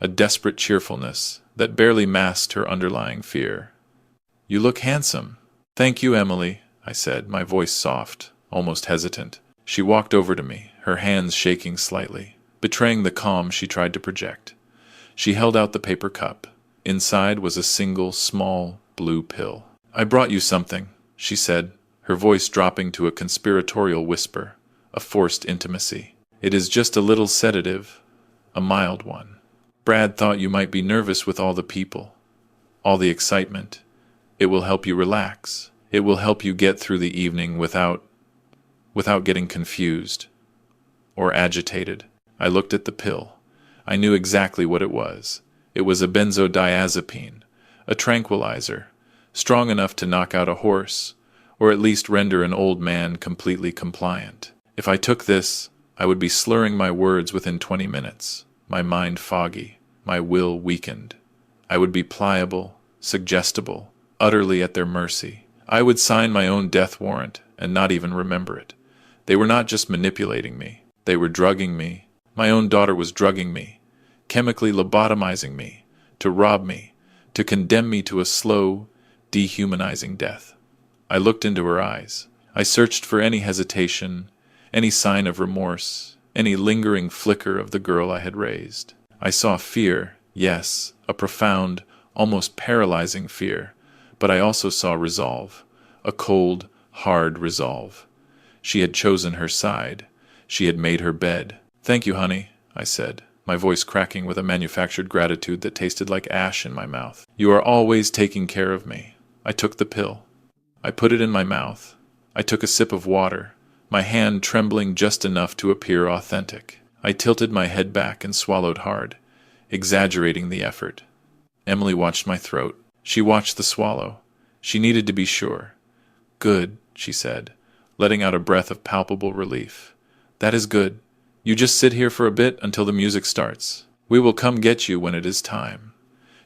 a desperate cheerfulness that barely masked her underlying fear. "You look handsome." "Thank you, Emily," I said, my voice soft, almost hesitant. She walked over to me, her hands shaking slightly, betraying the calm she tried to project. She held out the paper cup. Inside was a single, small, blue pill. "I brought you something," she said, her voice dropping to a conspiratorial whisper, a forced intimacy. "It is just a little sedative, a mild one. Brad thought you might be nervous with all the people, all the excitement. It will help you relax. It will help you get through the evening without getting confused or agitated." I looked at the pill. I knew exactly what it was. It was a benzodiazepine, a tranquilizer, strong enough to knock out a horse, or at least render an old man completely compliant. If I took this, I would be slurring my words within 20 minutes, my mind foggy, my will weakened. I would be pliable, suggestible, utterly at their mercy. I would sign my own death warrant and not even remember it. They were not just manipulating me. They were drugging me. My own daughter was drugging me, chemically lobotomizing me, to rob me, to condemn me to a slow, dehumanizing death. I looked into her eyes. I searched for any hesitation, any sign of remorse, any lingering flicker of the girl I had raised. I saw fear, yes, a profound, almost paralyzing fear, but I also saw resolve, a cold, hard resolve. She had chosen her side. She had made her bed. "Thank you, honey," I said, my voice cracking with a manufactured gratitude that tasted like ash in my mouth. "You are always taking care of me." I took the pill. I put it in my mouth. I took a sip of water, my hand trembling just enough to appear authentic. I tilted my head back and swallowed hard, exaggerating the effort. Emily watched my throat. She watched the swallow. She needed to be sure. "Good," she said, letting out a breath of palpable relief. "That is good. You just sit here for a bit until the music starts. We will come get you when it is time."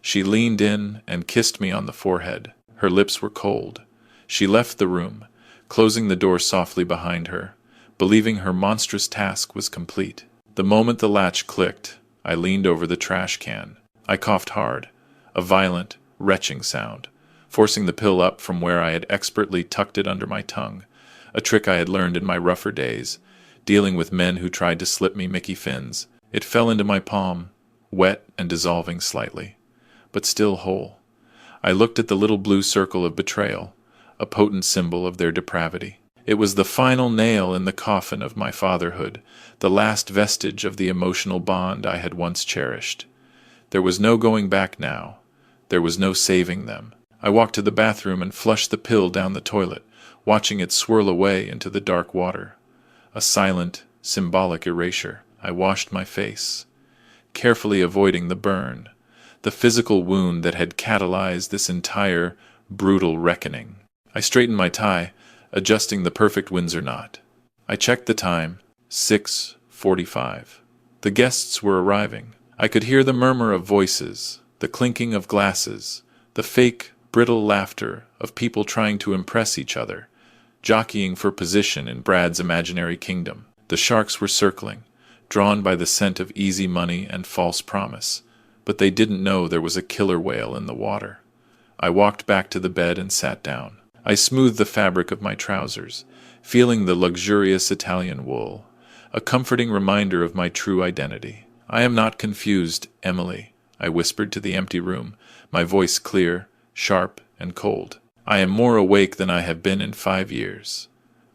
She leaned in and kissed me on the forehead. Her lips were cold. She left the room, closing the door softly behind her, believing her monstrous task was complete. The moment the latch clicked, I leaned over the trash can. I coughed hard, a violent, retching sound, forcing the pill up from where I had expertly tucked it under my tongue, a trick I had learned in my rougher days, dealing with men who tried to slip me Mickey Fins. It fell into my palm, wet and dissolving slightly, but still whole. I looked at the little blue circle of betrayal, a potent symbol of their depravity. It was the final nail in the coffin of my fatherhood, the last vestige of the emotional bond I had once cherished. There was no going back now. There was no saving them. I walked to the bathroom and flushed the pill down the toilet, watching it swirl away into the dark water. A silent, symbolic erasure. I washed my face, carefully avoiding the burn, the physical wound that had catalyzed this entire, brutal reckoning. I straightened my tie, adjusting the perfect Windsor knot. I checked the time, 6:45. The guests were arriving. I could hear the murmur of voices, the clinking of glasses, the fake, brittle laughter of people trying to impress each other, jockeying for position in Brad's imaginary kingdom. The sharks were circling, drawn by the scent of easy money and false promise, but they didn't know there was a killer whale in the water. I walked back to the bed and sat down. I smoothed the fabric of my trousers, feeling the luxurious Italian wool, a comforting reminder of my true identity. "I am not confused, Emily," I whispered to the empty room, my voice clear, sharp, and cold. "I am more awake than I have been in 5 years."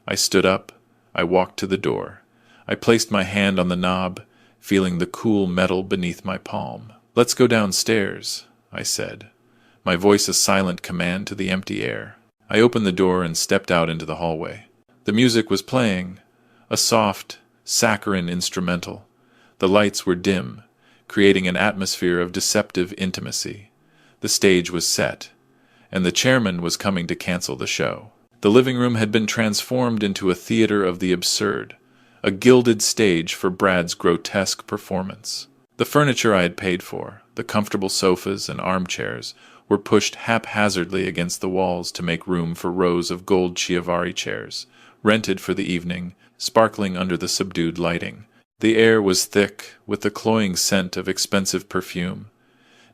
I stood up. I walked to the door. I placed my hand on the knob, feeling the cool metal beneath my palm. "Let's go downstairs," I said, my voice a silent command to the empty air. I opened the door and stepped out into the hallway. The music was playing, a soft, saccharine instrumental. The lights were dim, creating an atmosphere of deceptive intimacy. The stage was set, and the chairman was coming to cancel the show. The living room had been transformed into a theater of the absurd, a gilded stage for Brad's grotesque performance. The furniture I had paid for, the comfortable sofas and armchairs, were pushed haphazardly against the walls to make room for rows of gold Chiavari chairs, rented for the evening, sparkling under the subdued lighting. The air was thick with the cloying scent of expensive perfume,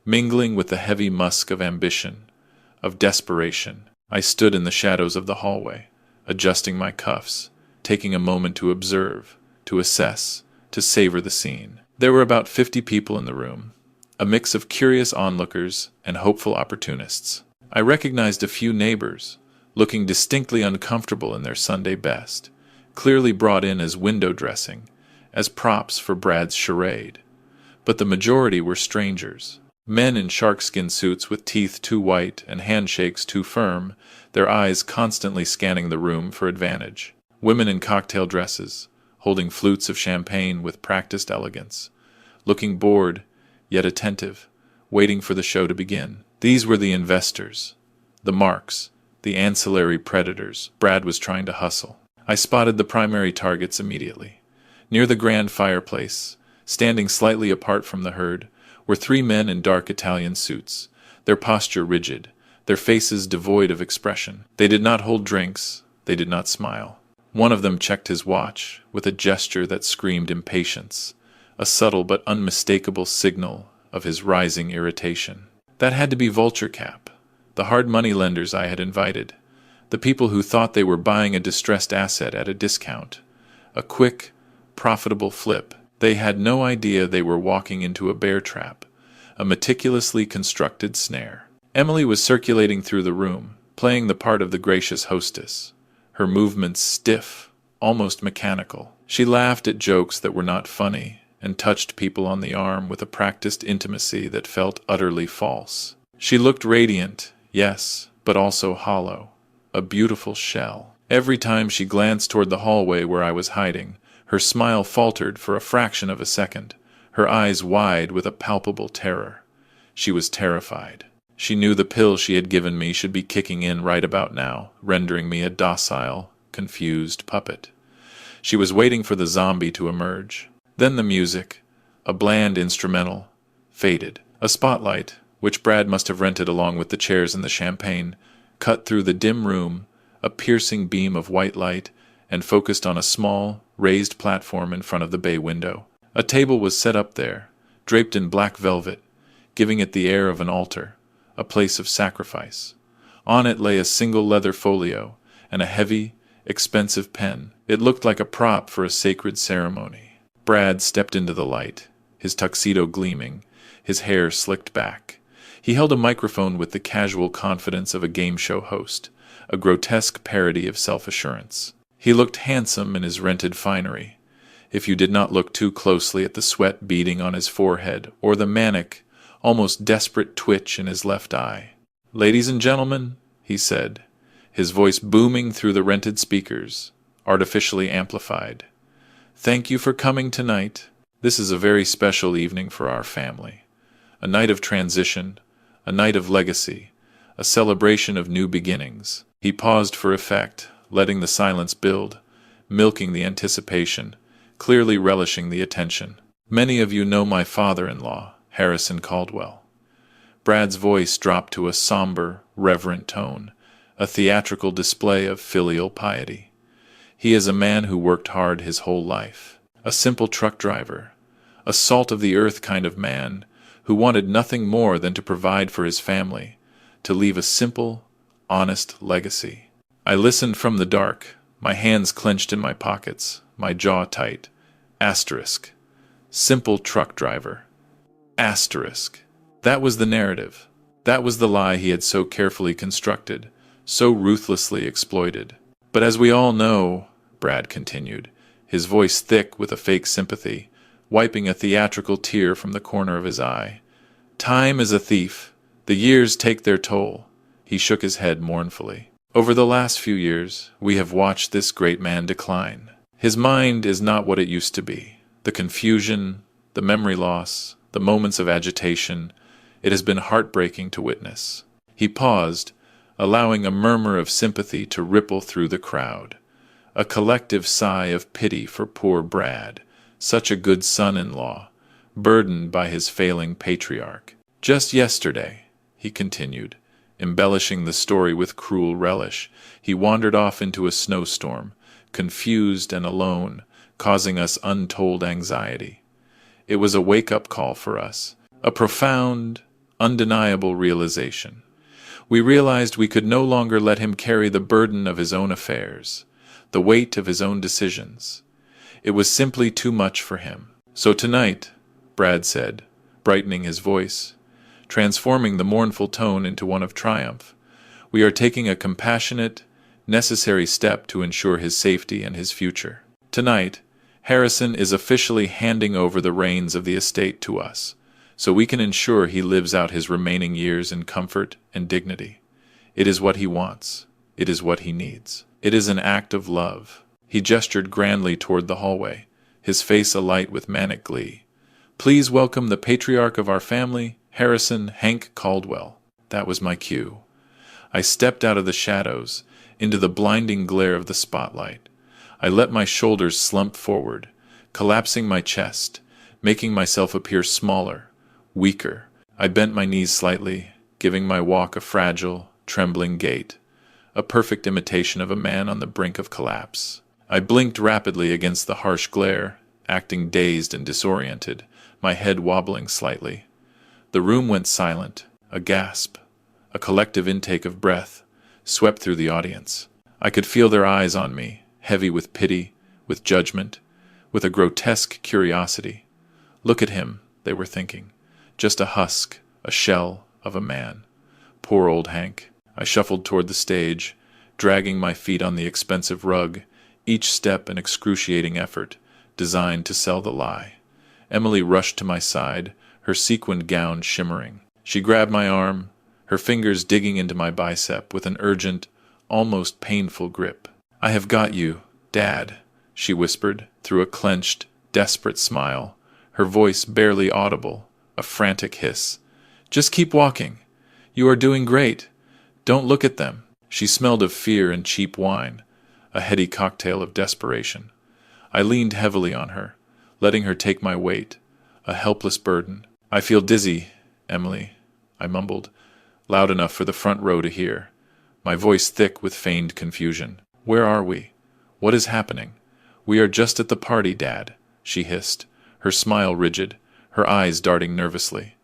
mingling with the heavy musk of ambition, of desperation. I stood in the shadows of the hallway, adjusting my cuffs, taking a moment to observe, to assess, to savor the scene. There were about 50 people in the room, a mix of curious onlookers and hopeful opportunists. I recognized a few neighbors, looking distinctly uncomfortable in their Sunday best, clearly brought in as window dressing, as props for Brad's charade. But the majority were strangers, men in sharkskin suits with teeth too white and handshakes too firm, their eyes constantly scanning the room for advantage. Women in cocktail dresses, holding flutes of champagne with practiced elegance, looking bored, yet attentive, waiting for the show to begin. These were the investors, the marks, the ancillary predators Brad was trying to hustle. I spotted the primary targets immediately. Near the grand fireplace, standing slightly apart from the herd, were 3 men in dark Italian suits, their posture rigid, their faces devoid of expression. They did not hold drinks, they did not smile. One of them checked his watch, with a gesture that screamed impatience, a subtle but unmistakable signal of his rising irritation. That had to be Vulture Cap, the hard money lenders I had invited, the people who thought they were buying a distressed asset at a discount, a quick, profitable flip. They had no idea they were walking into a bear trap, a meticulously constructed snare. Emily was circulating through the room, playing the part of the gracious hostess, her movements stiff, almost mechanical. She laughed at jokes that were not funny, and touched people on the arm with a practiced intimacy that felt utterly false. She looked radiant, yes, but also hollow, a beautiful shell. Every time she glanced toward the hallway where I was hiding, her smile faltered for a fraction of a second, her eyes wide with a palpable terror. She was terrified. She knew the pill she had given me should be kicking in right about now, rendering me a docile, confused puppet. She was waiting for the zombie to emerge. Then the music, a bland instrumental, faded. A spotlight, which Brad must have rented along with the chairs and the champagne, cut through the dim room, a piercing beam of white light, and focused on a small, raised platform in front of the bay window. A table was set up there, draped in black velvet, giving it the air of an altar, a place of sacrifice. On it lay a single leather folio and a heavy, expensive pen. It looked like a prop for a sacred ceremony. Brad stepped into the light, his tuxedo gleaming, his hair slicked back. He held a microphone with the casual confidence of a game show host, a grotesque parody of self-assurance. He looked handsome in his rented finery, if you did not look too closely at the sweat beading on his forehead or the manic, almost desperate twitch in his left eye. "Ladies and gentlemen," he said, his voice booming through the rented speakers, artificially amplified, "thank you for coming tonight. This is a very special evening for our family. A night of transition, a night of legacy, a celebration of new beginnings." He paused for effect, letting the silence build, milking the anticipation, clearly relishing the attention. "Many of you know my father-in-law, Harrison Caldwell." Brad's voice dropped to a somber, reverent tone, a theatrical display of filial piety. "He is a man who worked hard his whole life, a simple truck driver, a salt-of-the-earth kind of man who wanted nothing more than to provide for his family, to leave a simple, honest legacy." I listened from the dark, my hands clenched in my pockets, my jaw tight. Asterisk. simple truck driver. Asterisk. That was the narrative. That was the lie he had so carefully constructed, so ruthlessly exploited. But as we all know, Brad continued, his voice thick with a fake sympathy, wiping a theatrical tear from the corner of his eye, time is a thief. The years take their toll. He shook his head mournfully. Over the last few years, we have watched this great man decline. His mind is not what it used to be. The confusion, the memory loss, the moments of agitation, it has been heartbreaking to witness. He paused, allowing a murmur of sympathy to ripple through the crowd. A collective sigh of pity for poor Brad, such a good son-in-law, burdened by his failing patriarch. Just yesterday, he continued, embellishing the story with cruel relish, he wandered off into a snowstorm, confused and alone, causing us untold anxiety. It was a wake-up call for us, a profound, undeniable realization. We realized we could no longer let him carry the burden of his own affairs, the weight of his own decisions. It was simply too much for him. So tonight, Brad said, brightening his voice, transforming the mournful tone into one of triumph, we are taking a compassionate, necessary step to ensure his safety and his future. Tonight, Harrison is officially handing over the reins of the estate to us, so we can ensure he lives out his remaining years in comfort and dignity. It is what he wants. It is what he needs. It is an act of love. He gestured grandly toward the hallway, his face alight with manic glee. Please welcome the patriarch of our family, Harrison Hank Caldwell. That was my cue. I stepped out of the shadows, into the blinding glare of the spotlight. I let my shoulders slump forward, collapsing my chest, making myself appear smaller, weaker. I bent my knees slightly, giving my walk a fragile, trembling gait, a perfect imitation of a man on the brink of collapse. I blinked rapidly against the harsh glare, acting dazed and disoriented, my head wobbling slightly. The room went silent. A gasp, a collective intake of breath, swept through the audience. I could feel their eyes on me, heavy with pity, with judgment, with a grotesque curiosity. Look at him, they were thinking. Just a husk, a shell of a man. Poor old Hank. I shuffled toward the stage, dragging my feet on the expensive rug, each step an excruciating effort, designed to sell the lie. Emily rushed to my side, her sequined gown shimmering. She grabbed my arm, her fingers digging into my bicep with an urgent, almost painful grip. I have got you, Dad, she whispered, through a clenched, desperate smile, her voice barely audible, a frantic hiss. Just keep walking. You are doing great. Don't look at them. She smelled of fear and cheap wine, a heady cocktail of desperation. I leaned heavily on her, letting her take my weight, a helpless burden. I feel dizzy, Emily, I mumbled, loud enough for the front row to hear, my voice thick with feigned confusion. Where are we? What is happening? We are just at the party, Dad, she hissed, her smile rigid, her eyes darting nervously.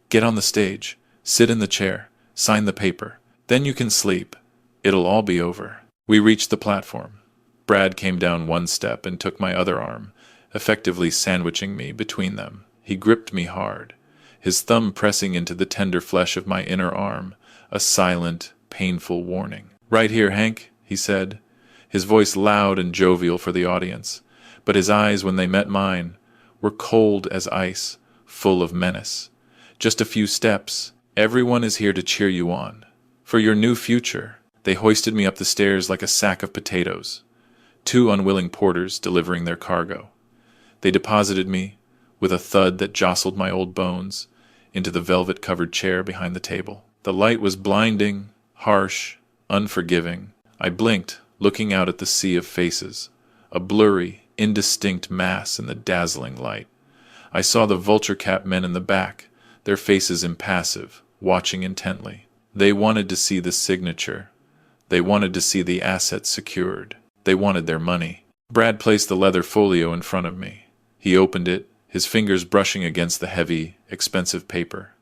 Get on the stage, sit in the chair, sign the paper. Then you can sleep. It'll all be over. We reached the platform. Brad came down one step and took my other arm, effectively sandwiching me between them. He gripped me hard, his thumb pressing into the tender flesh of my inner arm, a silent, painful warning. Right here, Hank, he said, his voice loud and jovial for the audience, but his eyes, when they met mine, were cold as ice, full of menace. Just a few steps. Everyone is here to cheer you on. For your new future. They hoisted me up the stairs like a sack of potatoes, two unwilling porters delivering their cargo. They deposited me, with a thud that jostled my old bones, into the velvet-covered chair behind the table. The light was blinding, harsh, unforgiving. I blinked, looking out at the sea of faces, a blurry, indistinct mass in the dazzling light. I saw the vulture-capped men in the back, their faces impassive, watching intently. They wanted to see the signature. They wanted to see the assets secured. They wanted their money. Brad placed the leather folio in front of me. He opened it, his fingers brushing against the heavy, expensive paper.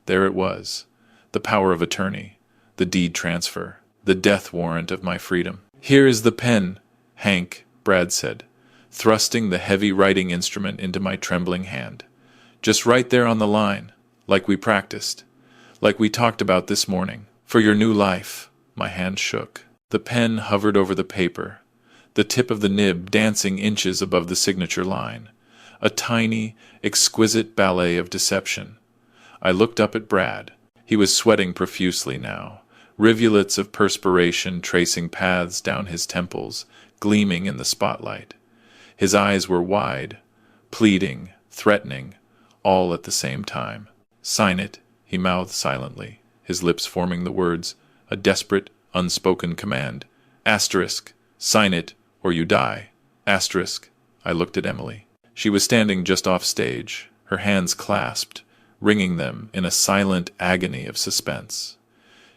There it was, the power of attorney, the deed transfer, the death warrant of my freedom. Here is the pen, Hank, Brad said, thrusting the heavy writing instrument into my trembling hand. "Just right there on the line, like we practiced, like we talked about this morning. For your new life." My hand shook. The pen hovered over the paper, the tip of the nib dancing inches above the signature line. A tiny, exquisite ballet of deception. I looked up at Brad. He was sweating profusely now, rivulets of perspiration tracing paths down his temples, gleaming in the spotlight. His eyes were wide, pleading, threatening, all at the same time. "Sign it," he mouthed silently, his lips forming the words, a desperate, unspoken command. Asterisk, sign it, or you die. Asterisk. I looked at Emily. She was standing just off stage, her hands clasped, wringing them in a silent agony of suspense.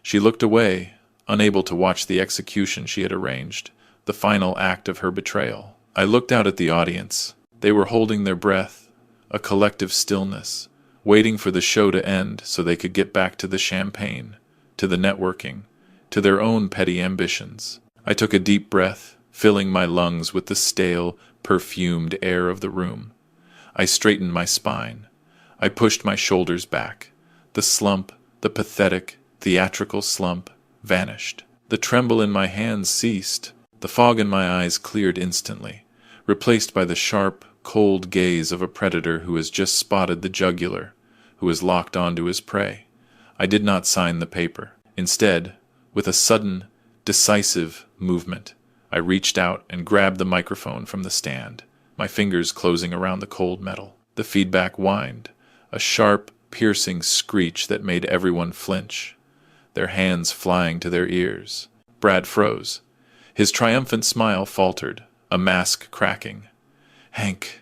She looked away, unable to watch the execution she had arranged, the final act of her betrayal. I looked out at the audience. They were holding their breath, a collective stillness, waiting for the show to end so they could get back to the champagne, to the networking, to their own petty ambitions. I took a deep breath, filling my lungs with the stale, perfumed air of the room. I straightened my spine. I pushed my shoulders back. The slump, the pathetic, theatrical slump, vanished. The tremble in my hands ceased. The fog in my eyes cleared instantly, replaced by the sharp, cold gaze of a predator who has just spotted the jugular, who is locked onto his prey. I did not sign the paper. Instead, with a sudden, decisive movement, I reached out and grabbed the microphone from the stand, my fingers closing around the cold metal. The feedback whined, a sharp, piercing screech that made everyone flinch, their hands flying to their ears. Brad froze. His triumphant smile faltered, a mask cracking. "Hank,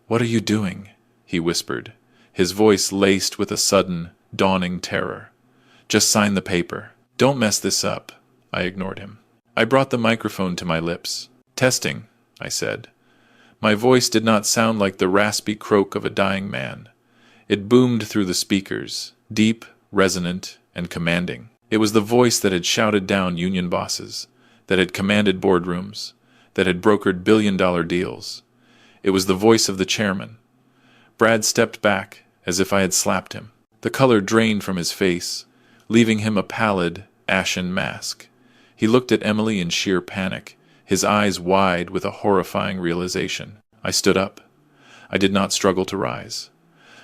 what are you doing?" he whispered, his voice laced with a sudden, dawning terror. "Just sign the paper. Don't mess this up." I ignored him. I brought the microphone to my lips. "Testing," I said. My voice did not sound like the raspy croak of a dying man. It boomed through the speakers, deep, resonant, and commanding. It was the voice that had shouted down union bosses, that had commanded boardrooms, that had brokered billion-dollar deals. It was the voice of the chairman. Brad stepped back, as if I had slapped him. The color drained from his face, leaving him a pallid, ashen mask. He looked at Emily in sheer panic, his eyes wide with a horrifying realization. I stood up. I did not struggle to rise.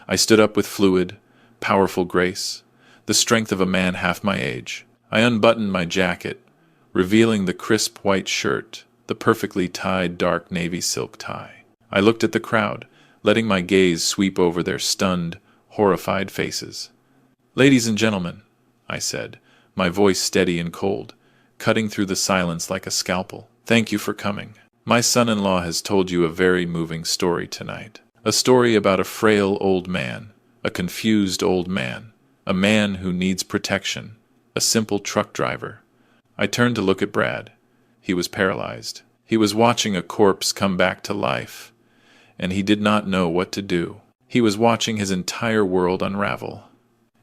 I stood up with fluid, powerful grace, the strength of a man half my age. I unbuttoned my jacket, revealing the crisp white shirt, the perfectly tied dark navy silk tie. I looked at the crowd, letting my gaze sweep over their stunned, horrified faces. "Ladies and gentlemen," I said, my voice steady and cold, cutting through the silence like a scalpel. "Thank you for coming. My son-in-law has told you a very moving story tonight. A story about a frail old man, a confused old man, a man who needs protection, a simple truck driver." I turned to look at Brad. He was paralyzed. He was watching a corpse come back to life, and he did not know what to do. He was watching his entire world unravel.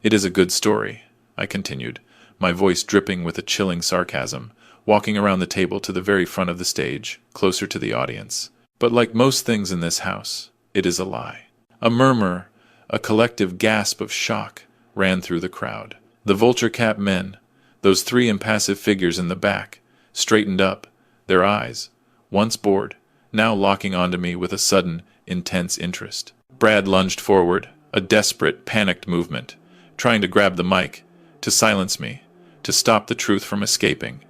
"It is a good story," I continued, my voice dripping with a chilling sarcasm, walking around the table to the very front of the stage, closer to the audience. "But like most things in this house, it is a lie." A murmur, a collective gasp of shock, ran through the crowd. The vulture-cap men, those three impassive figures in the back, straightened up, their eyes, once bored, now locking onto me with a sudden, intense interest. Brad lunged forward, a desperate, panicked movement, trying to grab the mic, to silence me, to stop the truth from escaping.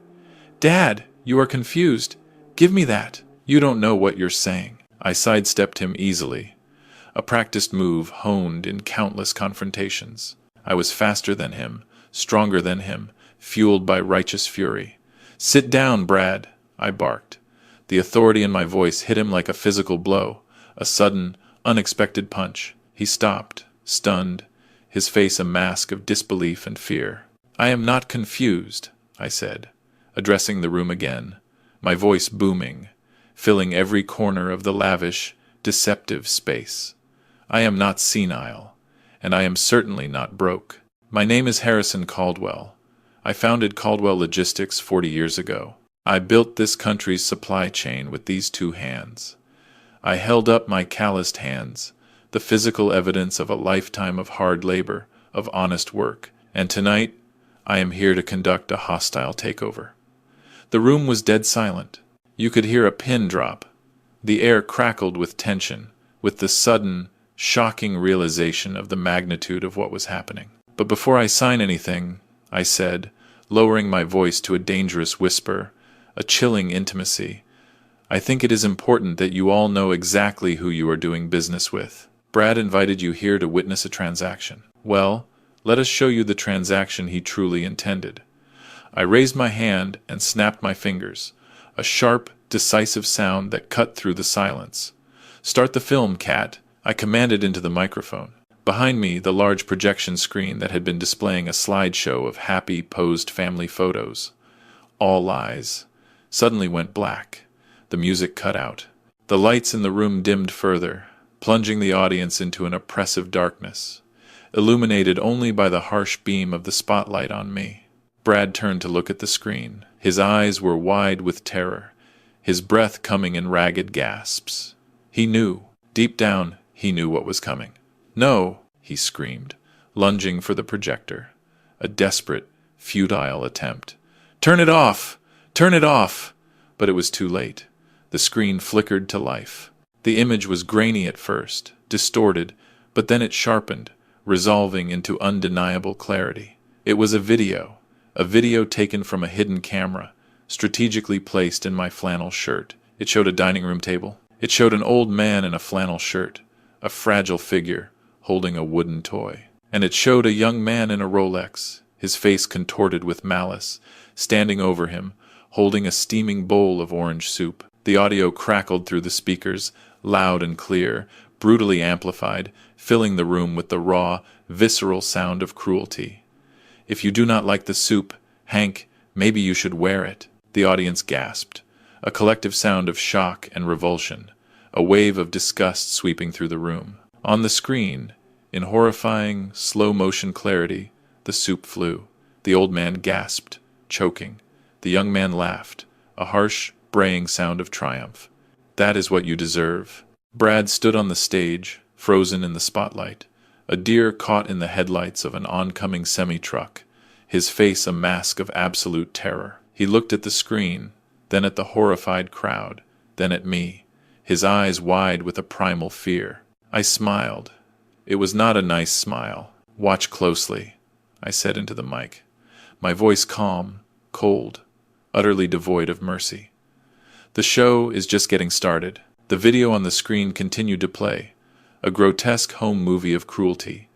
"Dad, you are confused. Give me that. You don't know what you're saying." I sidestepped him easily, a practiced move honed in countless confrontations. I was faster than him, stronger than him, fueled by righteous fury. "Sit down, Brad," I barked. The authority in my voice hit him like a physical blow, a sudden, unexpected punch. He stopped, stunned, his face a mask of disbelief and fear. "I am not confused," I said, addressing the room again, my voice booming, filling every corner of the lavish, deceptive space. "I am not senile, and I am certainly not broke. My name is Harrison Caldwell. I founded Caldwell Logistics 40 years ago. I built this country's supply chain with these two hands. I held up my calloused hands, the physical evidence of a lifetime of hard labor, of honest work, and tonight I am here to conduct a hostile takeover. The room was dead silent. You could hear a pin drop. The air crackled with tension, with the sudden, shocking realization of the magnitude of what was happening. But before I sign anything, I said, lowering my voice to a dangerous whisper, a chilling intimacy, I think it is important that you all know exactly who you are doing business with. Brad invited you here to witness a transaction. Well, let us show you the transaction he truly intended. I raised my hand and snapped my fingers, a sharp, decisive sound that cut through the silence. Start the film, Cat, I commanded into the microphone. Behind me, the large projection screen that had been displaying a slideshow of happy, posed family photos. All lies. Suddenly went black. The music cut out. The lights in the room dimmed further, plunging the audience into an oppressive darkness, illuminated only by the harsh beam of the spotlight on me. Brad turned to look at the screen. His eyes were wide with terror, his breath coming in ragged gasps. He knew. Deep down, he knew what was coming. No, he screamed, lunging for the projector. A desperate, futile attempt. Turn it off! Turn it off! But it was too late. The screen flickered to life. The image was grainy at first, distorted, but then it sharpened, resolving into undeniable clarity. It was a video taken from a hidden camera, strategically placed in my flannel shirt. It showed a dining room table. It showed an old man in a flannel shirt, a fragile figure, holding a wooden toy. And it showed a young man in a Rolex, his face contorted with malice, standing over him, holding a steaming bowl of orange soup. The audio crackled through the speakers, loud and clear, brutally amplified, filling the room with the raw, visceral sound of cruelty. If you do not like the soup, Hank, maybe you should wear it. The audience gasped, a collective sound of shock and revulsion, a wave of disgust sweeping through the room. On the screen, in horrifying, slow-motion clarity, the soup flew. The old man gasped, choking. The young man laughed, a harsh, braying sound of triumph. That is what you deserve. Brad stood on the stage, frozen in the spotlight, a deer caught in the headlights of an oncoming semi-truck, his face a mask of absolute terror. He looked at the screen, then at the horrified crowd, then at me, his eyes wide with a primal fear. I smiled. It was not a nice smile. Watch closely, I said into the mic, my voice calm, cold, utterly devoid of mercy. The show is just getting started. The video on the screen continued to play, a grotesque home movie of cruelty,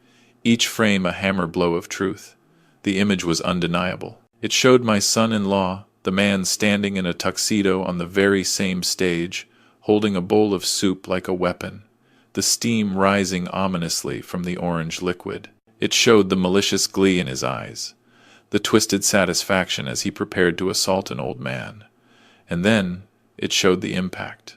each frame a hammer blow of truth. The image was undeniable. It showed my son-in-law, the man standing in a tuxedo on the very same stage, holding a bowl of soup like a weapon, the steam rising ominously from the orange liquid. It showed the malicious glee in his eyes, the twisted satisfaction as he prepared to assault an old man. And then it showed the impact.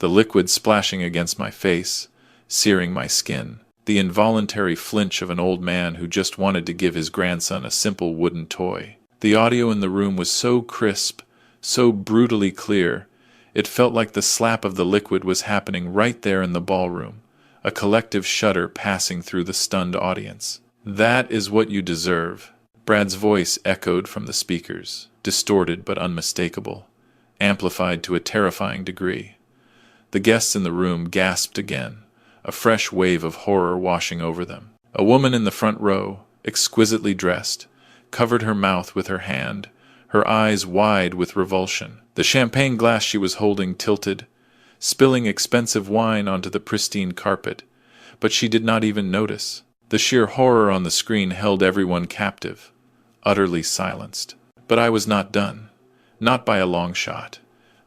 The liquid splashing against my face, searing my skin. The involuntary flinch of an old man who just wanted to give his grandson a simple wooden toy. The audio in the room was so crisp, so brutally clear, it felt like the slap of the liquid was happening right there in the ballroom, a collective shudder passing through the stunned audience. That is what you deserve. Brad's voice echoed from the speakers, distorted but unmistakable, amplified to a terrifying degree. The guests in the room gasped again, a fresh wave of horror washing over them. A woman in the front row, exquisitely dressed, covered her mouth with her hand, her eyes wide with revulsion. The champagne glass she was holding tilted, spilling expensive wine onto the pristine carpet, but she did not even notice. The sheer horror on the screen held everyone captive, utterly silenced. But I was not done. Not by a long shot.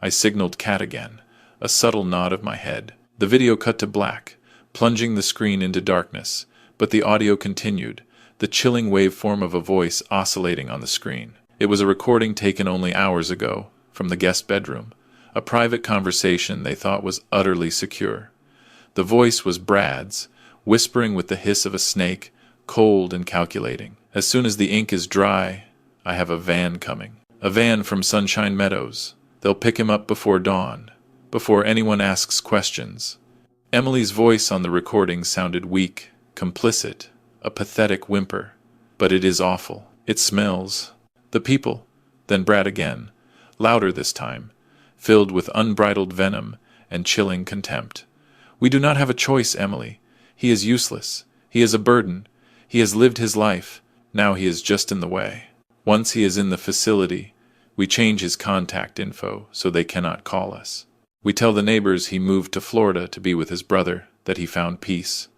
I signaled Cat again, a subtle nod of my head. The video cut to black, plunging the screen into darkness, but the audio continued, the chilling waveform of a voice oscillating on the screen. It was a recording taken only hours ago, from the guest bedroom, a private conversation they thought was utterly secure. The voice was Brad's, whispering with the hiss of a snake, cold and calculating. As soon as the ink is dry, I have a van coming. A van from Sunshine Meadows. They'll pick him up before dawn. before anyone asks questions. Emily's voice on the recording sounded weak, complicit, a pathetic whimper. But it is awful. It smells. The people. Then Brad again, louder this time, filled with unbridled venom and chilling contempt. We do not have a choice, Emily. He is useless. He is a burden. He has lived his life. Now he is just in the way. Once he is in the facility, we change his contact info so they cannot call us. We tell the neighbors he moved to Florida to be with his brother, that he found peace.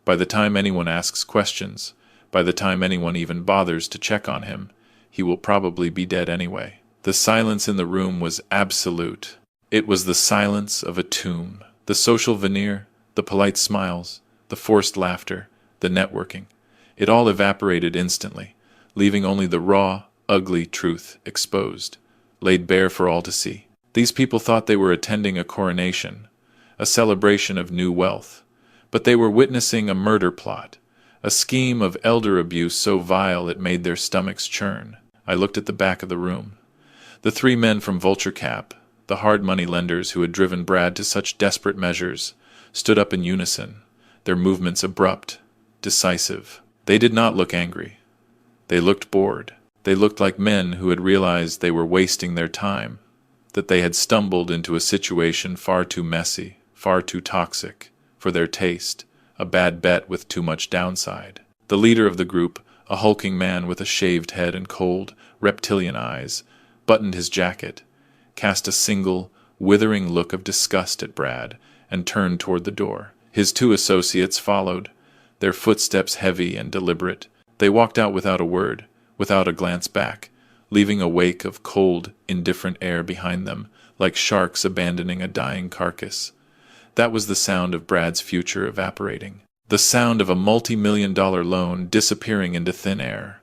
By the time anyone asks questions, by the time anyone even bothers to check on him, he will probably be dead anyway. The silence in the room was absolute. It was the silence of a tomb. The social veneer, the polite smiles, the forced laughter, the networking. It all evaporated instantly, leaving only the raw, ugly truth exposed, laid bare for all to see. These people thought they were attending a coronation, a celebration of new wealth, but they were witnessing a murder plot, a scheme of elder abuse so vile it made their stomachs churn. I looked at the back of the room. The three men from Vulture Cap, the hard money lenders who had driven Brad to such desperate measures, stood up in unison, their movements abrupt, decisive. They did not look angry. They looked bored. They looked like men who had realized they were wasting their time, that they had stumbled into a situation far too messy, far too toxic, for their taste, a bad bet with too much downside. The leader of the group, a hulking man with a shaved head and cold, reptilian eyes, buttoned his jacket, cast a single, withering look of disgust at Brad, and turned toward the door. His two associates followed, their footsteps heavy and deliberate. They walked out without a word, without a glance back, leaving a wake of cold, indifferent air behind them, like sharks abandoning a dying carcass. That was the sound of Brad's future evaporating. The sound of a multi-million-dollar loan disappearing into thin air.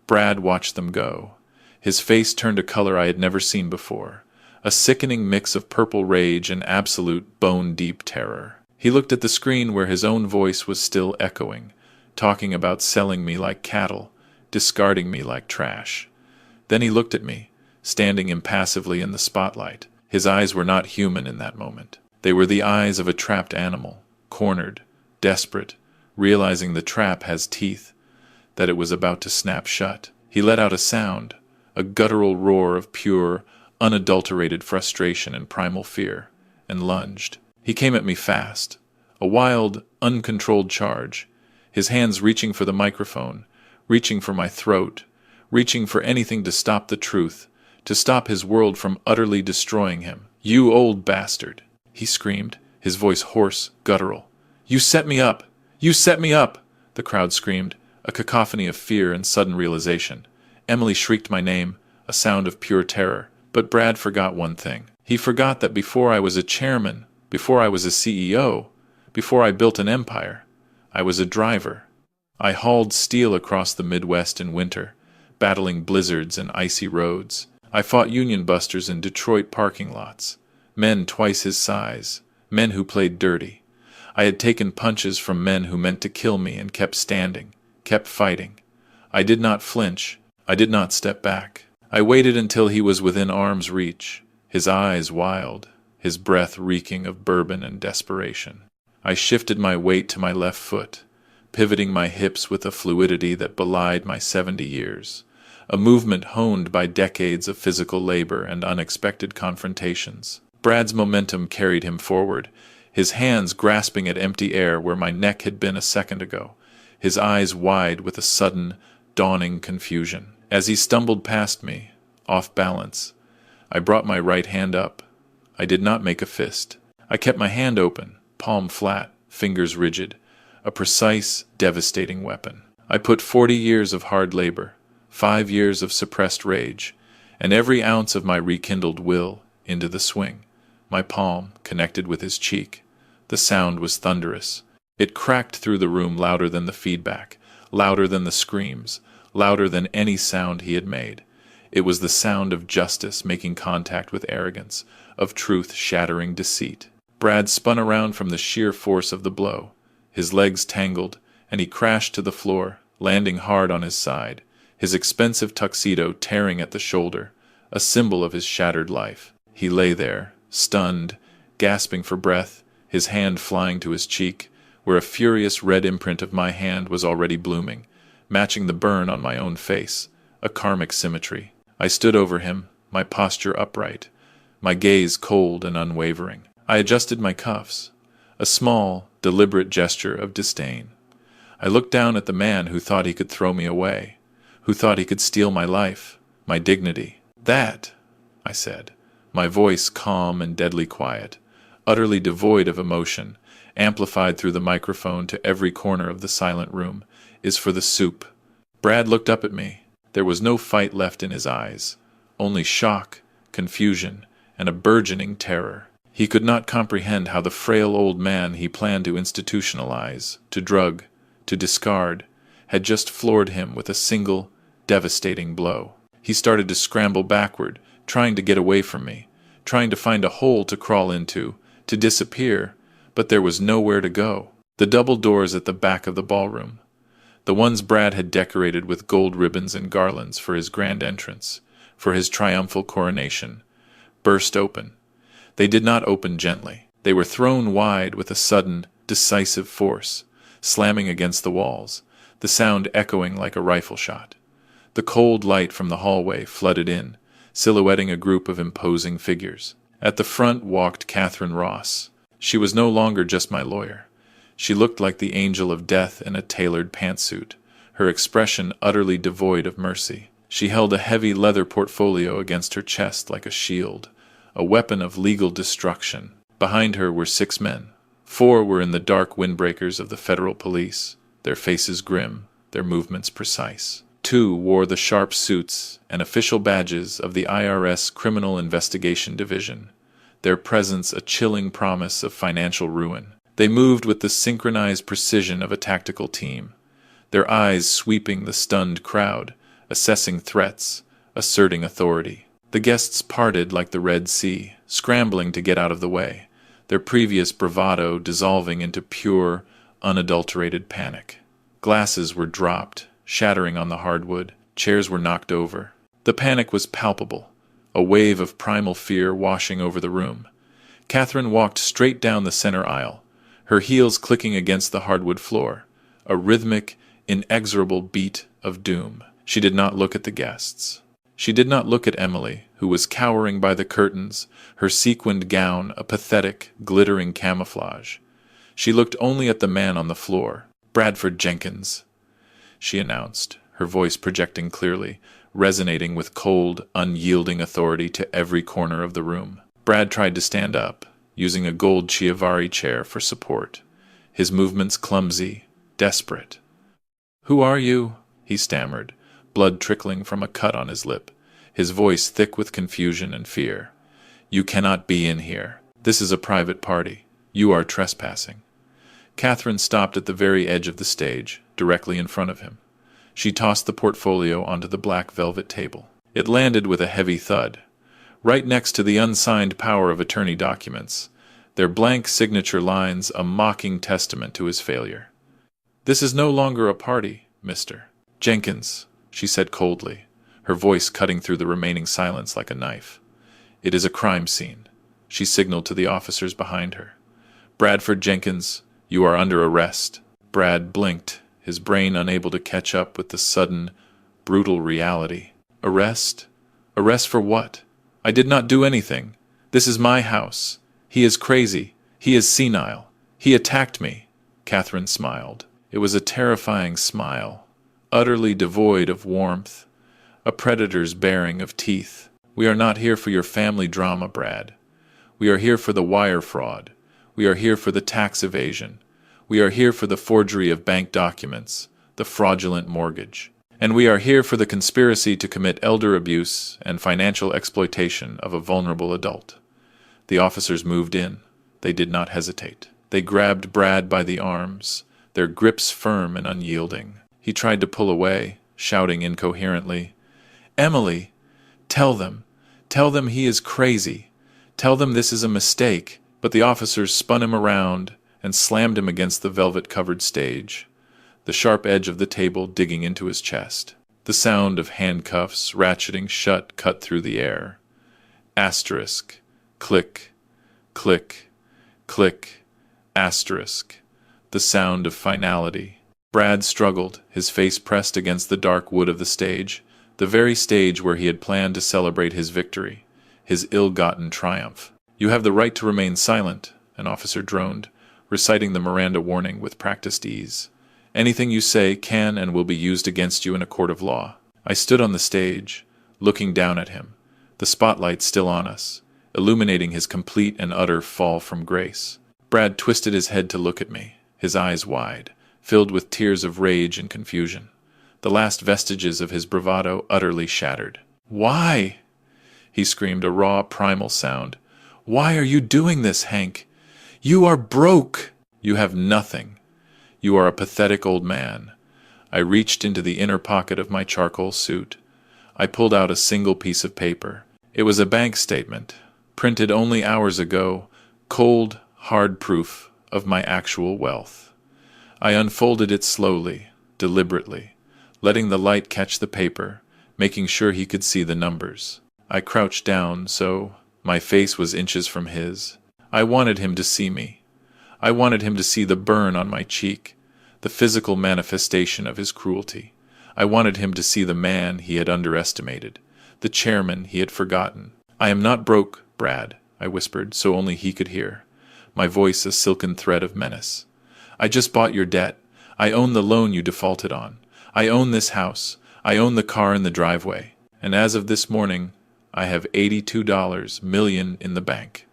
Brad watched them go. His face turned a color I had never seen before, a sickening mix of purple rage and absolute bone-deep terror. He looked at the screen where his own voice was still echoing, talking about selling me like cattle, discarding me like trash. Then he looked at me, standing impassively in the spotlight. His eyes were not human in that moment. They were the eyes of a trapped animal, cornered, desperate, realizing the trap has teeth, that it was about to snap shut. He let out a sound, a guttural roar of pure, unadulterated frustration and primal fear, and lunged. He came at me fast, a wild, uncontrolled charge, his hands reaching for the microphone, reaching for my throat, reaching for anything to stop the truth, to stop his world from utterly destroying him. "You old bastard!" he screamed, his voice hoarse, guttural. "You set me up! You set me up!" The crowd screamed, a cacophony of fear and sudden realization. Emily shrieked my name, a sound of pure terror. But Brad forgot one thing. He forgot that before I was a chairman, before I was a CEO, before I built an empire, I was a driver. I hauled steel across the Midwest in winter, battling blizzards and icy roads. I fought union busters in Detroit parking lots, men twice his size, men who played dirty. I had taken punches from men who meant to kill me and kept standing, kept fighting. I did not flinch. I did not step back. I waited until he was within arm's reach, his eyes wild, his breath reeking of bourbon and desperation. I shifted my weight to my left foot, pivoting my hips with a fluidity that belied my 70 years, a movement honed by decades of physical labor and unexpected confrontations. Brad's momentum carried him forward, his hands grasping at empty air where my neck had been a second ago, his eyes wide with a sudden, dawning confusion. As he stumbled past me, off balance, I brought my right hand up. I did not make a fist. I kept my hand open, palm flat, fingers rigid, a precise, devastating weapon. I put 40 years of hard labor, 5 years of suppressed rage, and every ounce of my rekindled will into the swing. My palm connected with his cheek. The sound was thunderous. It cracked through the room louder than the feedback, louder than the screams, louder than any sound he had made. It was the sound of justice making contact with arrogance, of truth shattering deceit. Brad spun around from the sheer force of the blow. His legs tangled, and he crashed to the floor, landing hard on his side, his expensive tuxedo tearing at the shoulder, a symbol of his shattered life. He lay there, stunned, gasping for breath, his hand flying to his cheek, where a furious red imprint of my hand was already blooming, matching the burn on my own face, a karmic symmetry. I stood over him, my posture upright, my gaze cold and unwavering. I adjusted my cuffs, a small, deliberate gesture of disdain. I looked down at the man who thought he could throw me away, who thought he could steal my life, my dignity. "That," I said, my voice calm and deadly quiet, utterly devoid of emotion, amplified through the microphone to every corner of the silent room, "is for the soup." Brad looked up at me. There was no fight left in his eyes, only shock, confusion, and a burgeoning terror. He could not comprehend how the frail old man he planned to institutionalize, to drug, to discard, had just floored him with a single, devastating blow. He started to scramble backward, trying to get away from me, trying to find a hole to crawl into, to disappear, but there was nowhere to go. The double doors at the back of the ballroom, the ones Brad had decorated with gold ribbons and garlands for his grand entrance, for his triumphal coronation, burst open. They did not open gently. They were thrown wide with a sudden, decisive force, slamming against the walls, the sound echoing like a rifle shot. The cold light from the hallway flooded in, silhouetting a group of imposing figures. At the front walked Catherine Ross. She was no longer just my lawyer. She looked like the angel of death in a tailored pantsuit, her expression utterly devoid of mercy. She held a heavy leather portfolio against her chest like a shield, a weapon of legal destruction. Behind her were 6 men. 4 were in the dark windbreakers of the federal police, their faces grim, their movements precise. 2 wore the sharp suits and official badges of the IRS Criminal Investigation Division, their presence a chilling promise of financial ruin. They moved with the synchronized precision of a tactical team, their eyes sweeping the stunned crowd, assessing threats, asserting authority. The guests parted like the Red Sea, scrambling to get out of the way, their previous bravado dissolving into pure, unadulterated panic. Glasses were dropped, shattering on the hardwood. Chairs were knocked over. The panic was palpable, a wave of primal fear washing over the room. Catherine walked straight down the center aisle, her heels clicking against the hardwood floor, a rhythmic, inexorable beat of doom. She did not look at the guests. She did not look at Emily, who was cowering by the curtains, her sequined gown a pathetic, glittering camouflage. She looked only at the man on the floor. "Bradford Jenkins," she announced, her voice projecting clearly, resonating with cold, unyielding authority to every corner of the room. Brad tried to stand up, using a gold Chiavari chair for support, his movements clumsy, desperate. "Who are you?" he stammered, blood trickling from a cut on his lip, his voice thick with confusion and fear. "You cannot be in here. This is a private party. You are trespassing." Catherine stopped at the very edge of the stage, directly in front of him. She tossed the portfolio onto the black velvet table. It landed with a heavy thud, right next to the unsigned power of attorney documents, their blank signature lines a mocking testament to his failure. "This is no longer a party, Mr. Jenkins," she said coldly, her voice cutting through the remaining silence like a knife. "It is a crime scene," she signaled to the officers behind her. "Bradford Jenkins, you are under arrest." Brad blinked, his brain unable to catch up with the sudden, brutal reality. "Arrest? Arrest for what? I did not do anything. This is my house. He is crazy. He is senile. He attacked me." Catherine smiled. It was a terrifying smile, utterly devoid of warmth, a predator's baring of teeth. "We are not here for your family drama, Brad. We are here for the wire fraud. We are here for the tax evasion. We are here for the forgery of bank documents, the fraudulent mortgage. And we are here for the conspiracy to commit elder abuse and financial exploitation of a vulnerable adult." The officers moved in. They did not hesitate. They grabbed Brad by the arms, their grips firm and unyielding. He tried to pull away, shouting incoherently, "Emily, tell them he is crazy. Tell them this is a mistake." But the officers spun him around and slammed him against the velvet-covered stage, the sharp edge of the table digging into his chest. The sound of handcuffs ratcheting shut cut through the air. Asterisk, click, Click, click, asterisk. The sound of finality. Brad struggled, his face pressed against the dark wood of the stage, the very stage where he had planned to celebrate his victory, his ill-gotten triumph. "You have the right to remain silent," an officer droned, reciting the Miranda warning with practiced ease. "Anything you say can and will be used against you in a court of law." I stood on the stage, looking down at him, the spotlight still on us, illuminating his complete and utter fall from grace. Brad twisted his head to look at me, his eyes wide, filled with tears of rage and confusion, the last vestiges of his bravado utterly shattered. "Why?" he screamed, a raw, primal sound. "Why are you doing this, Hank? You are broke! You have nothing. You are a pathetic old man." I reached into the inner pocket of my charcoal suit. I pulled out a single piece of paper. It was a bank statement, printed only hours ago, cold, hard proof of my actual wealth. I unfolded it slowly, deliberately, letting the light catch the paper, making sure he could see the numbers. I crouched down so my face was inches from his. I wanted him to see me. I wanted him to see the burn on my cheek, the physical manifestation of his cruelty. I wanted him to see the man he had underestimated, the chairman he had forgotten. "I am not broke, Brad," I whispered, so only he could hear, my voice a silken thread of menace. "I just bought your debt. I own the loan you defaulted on. I own this house. I own the car in the driveway. And as of this morning, I have $82 million in the bank."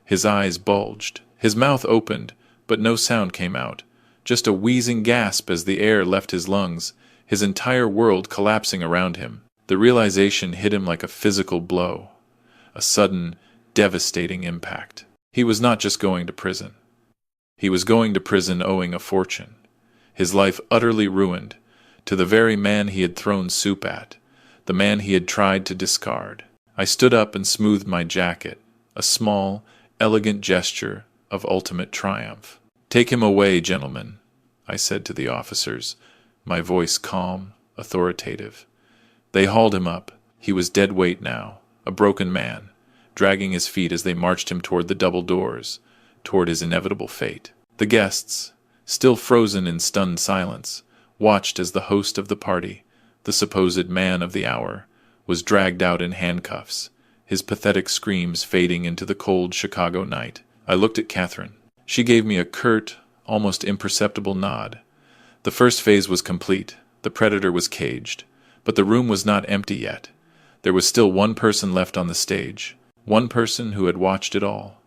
His eyes bulged. His mouth opened, but no sound came out. Just a wheezing gasp as the air left his lungs, his entire world collapsing around him. The realization hit him like a physical blow, a sudden, devastating impact. He was not just going to prison. He was going to prison owing a fortune, his life utterly ruined, to the very man he had thrown soup at, the man he had tried to discard. I stood up and smoothed my jacket, a small, elegant gesture of ultimate triumph. "Take him away, gentlemen," I said to the officers, my voice calm, authoritative. They hauled him up. He was dead weight now, a broken man, dragging his feet as they marched him toward the double doors, toward his inevitable fate. The guests, still frozen in stunned silence, watched as the host of the party, the supposed man of the hour, was dragged out in handcuffs, his pathetic screams fading into the cold Chicago night. I looked at Catherine. She gave me a curt, almost imperceptible nod. The first phase was complete. The predator was caged. But the room was not empty yet. There was still one person left on the stage, one person who had watched it all,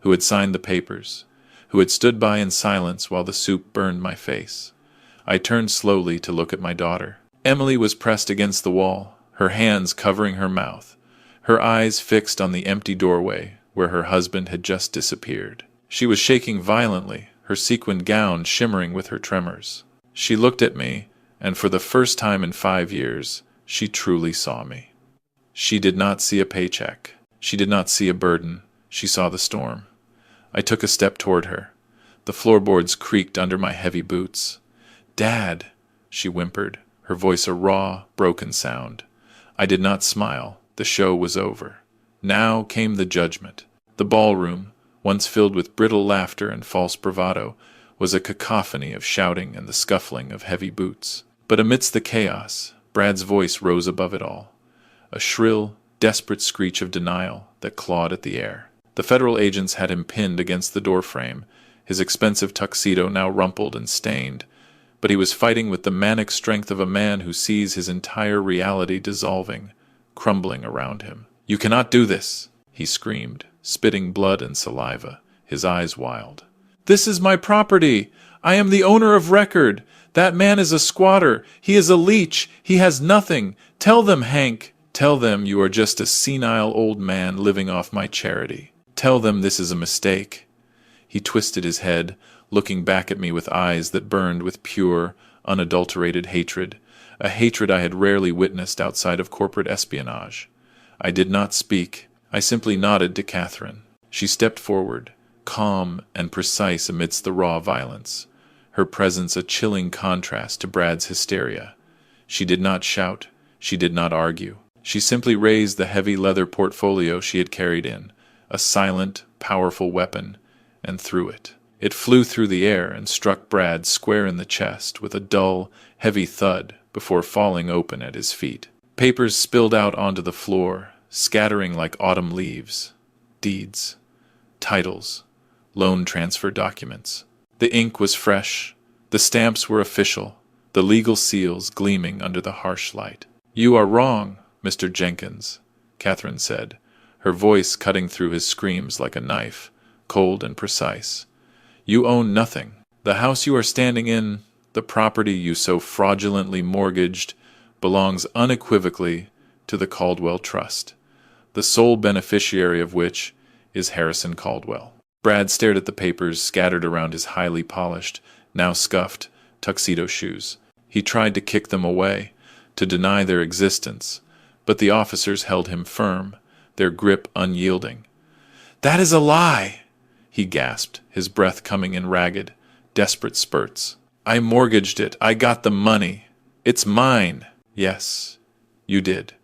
who had signed the papers, who had stood by in silence while the soup burned my face. I turned slowly to look at my daughter. Emily was pressed against the wall, her hands covering her mouth, her eyes fixed on the empty doorway where her husband had just disappeared. She was shaking violently, her sequined gown shimmering with her tremors. She looked at me, and for the first time in 5 years, she truly saw me. She did not see a paycheck. She did not see a burden. She saw the storm. I took a step toward her. The floorboards creaked under my heavy boots. "Dad," she whimpered, her voice a raw, broken sound. I did not smile. The show was over. Now came the judgment. The ballroom, once filled with brittle laughter and false bravado, was a cacophony of shouting and the scuffling of heavy boots. But amidst the chaos, Brad's voice rose above it all, a shrill, desperate screech of denial that clawed at the air. The federal agents had him pinned against the doorframe, his expensive tuxedo now rumpled and stained, but he was fighting with the manic strength of a man who sees his entire reality dissolving, crumbling around him. "You cannot do this," he screamed, spitting blood and saliva, his eyes wild. "This is my property. I am the owner of record. That man is a squatter. He is a leech. He has nothing. Tell them, Hank. Tell them you are just a senile old man living off my charity. Tell them this is a mistake." He twisted his head, looking back at me with eyes that burned with pure, unadulterated hatred, a hatred I had rarely witnessed outside of corporate espionage. I did not speak. I simply nodded to Catherine. She stepped forward, calm and precise amidst the raw violence, her presence a chilling contrast to Brad's hysteria. She did not shout. She did not argue. She simply raised the heavy leather portfolio she had carried in, a silent, powerful weapon and threw it. It flew through the air and struck Brad square in the chest with a dull, heavy thud before falling open at his feet. Papers spilled out onto the floor, scattering like autumn leaves. Deeds, titles, loan transfer documents. The ink was fresh, the stamps were official, the legal seals gleaming under the harsh light. "You are wrong, Mr. Jenkins," Catherine said, her voice cutting through his screams like a knife, cold and precise. "You own nothing. The house you are standing in, the property you so fraudulently mortgaged, belongs unequivocally to the Caldwell Trust, the sole beneficiary of which is Harrison Caldwell." Brad stared at the papers scattered around his highly polished, now scuffed, tuxedo shoes. He tried to kick them away, to deny their existence, but the officers held him firm, their grip unyielding. "That is a lie!" he gasped, his breath coming in ragged, desperate spurts. "I mortgaged it. I got the money. It's mine." "Yes, you did,"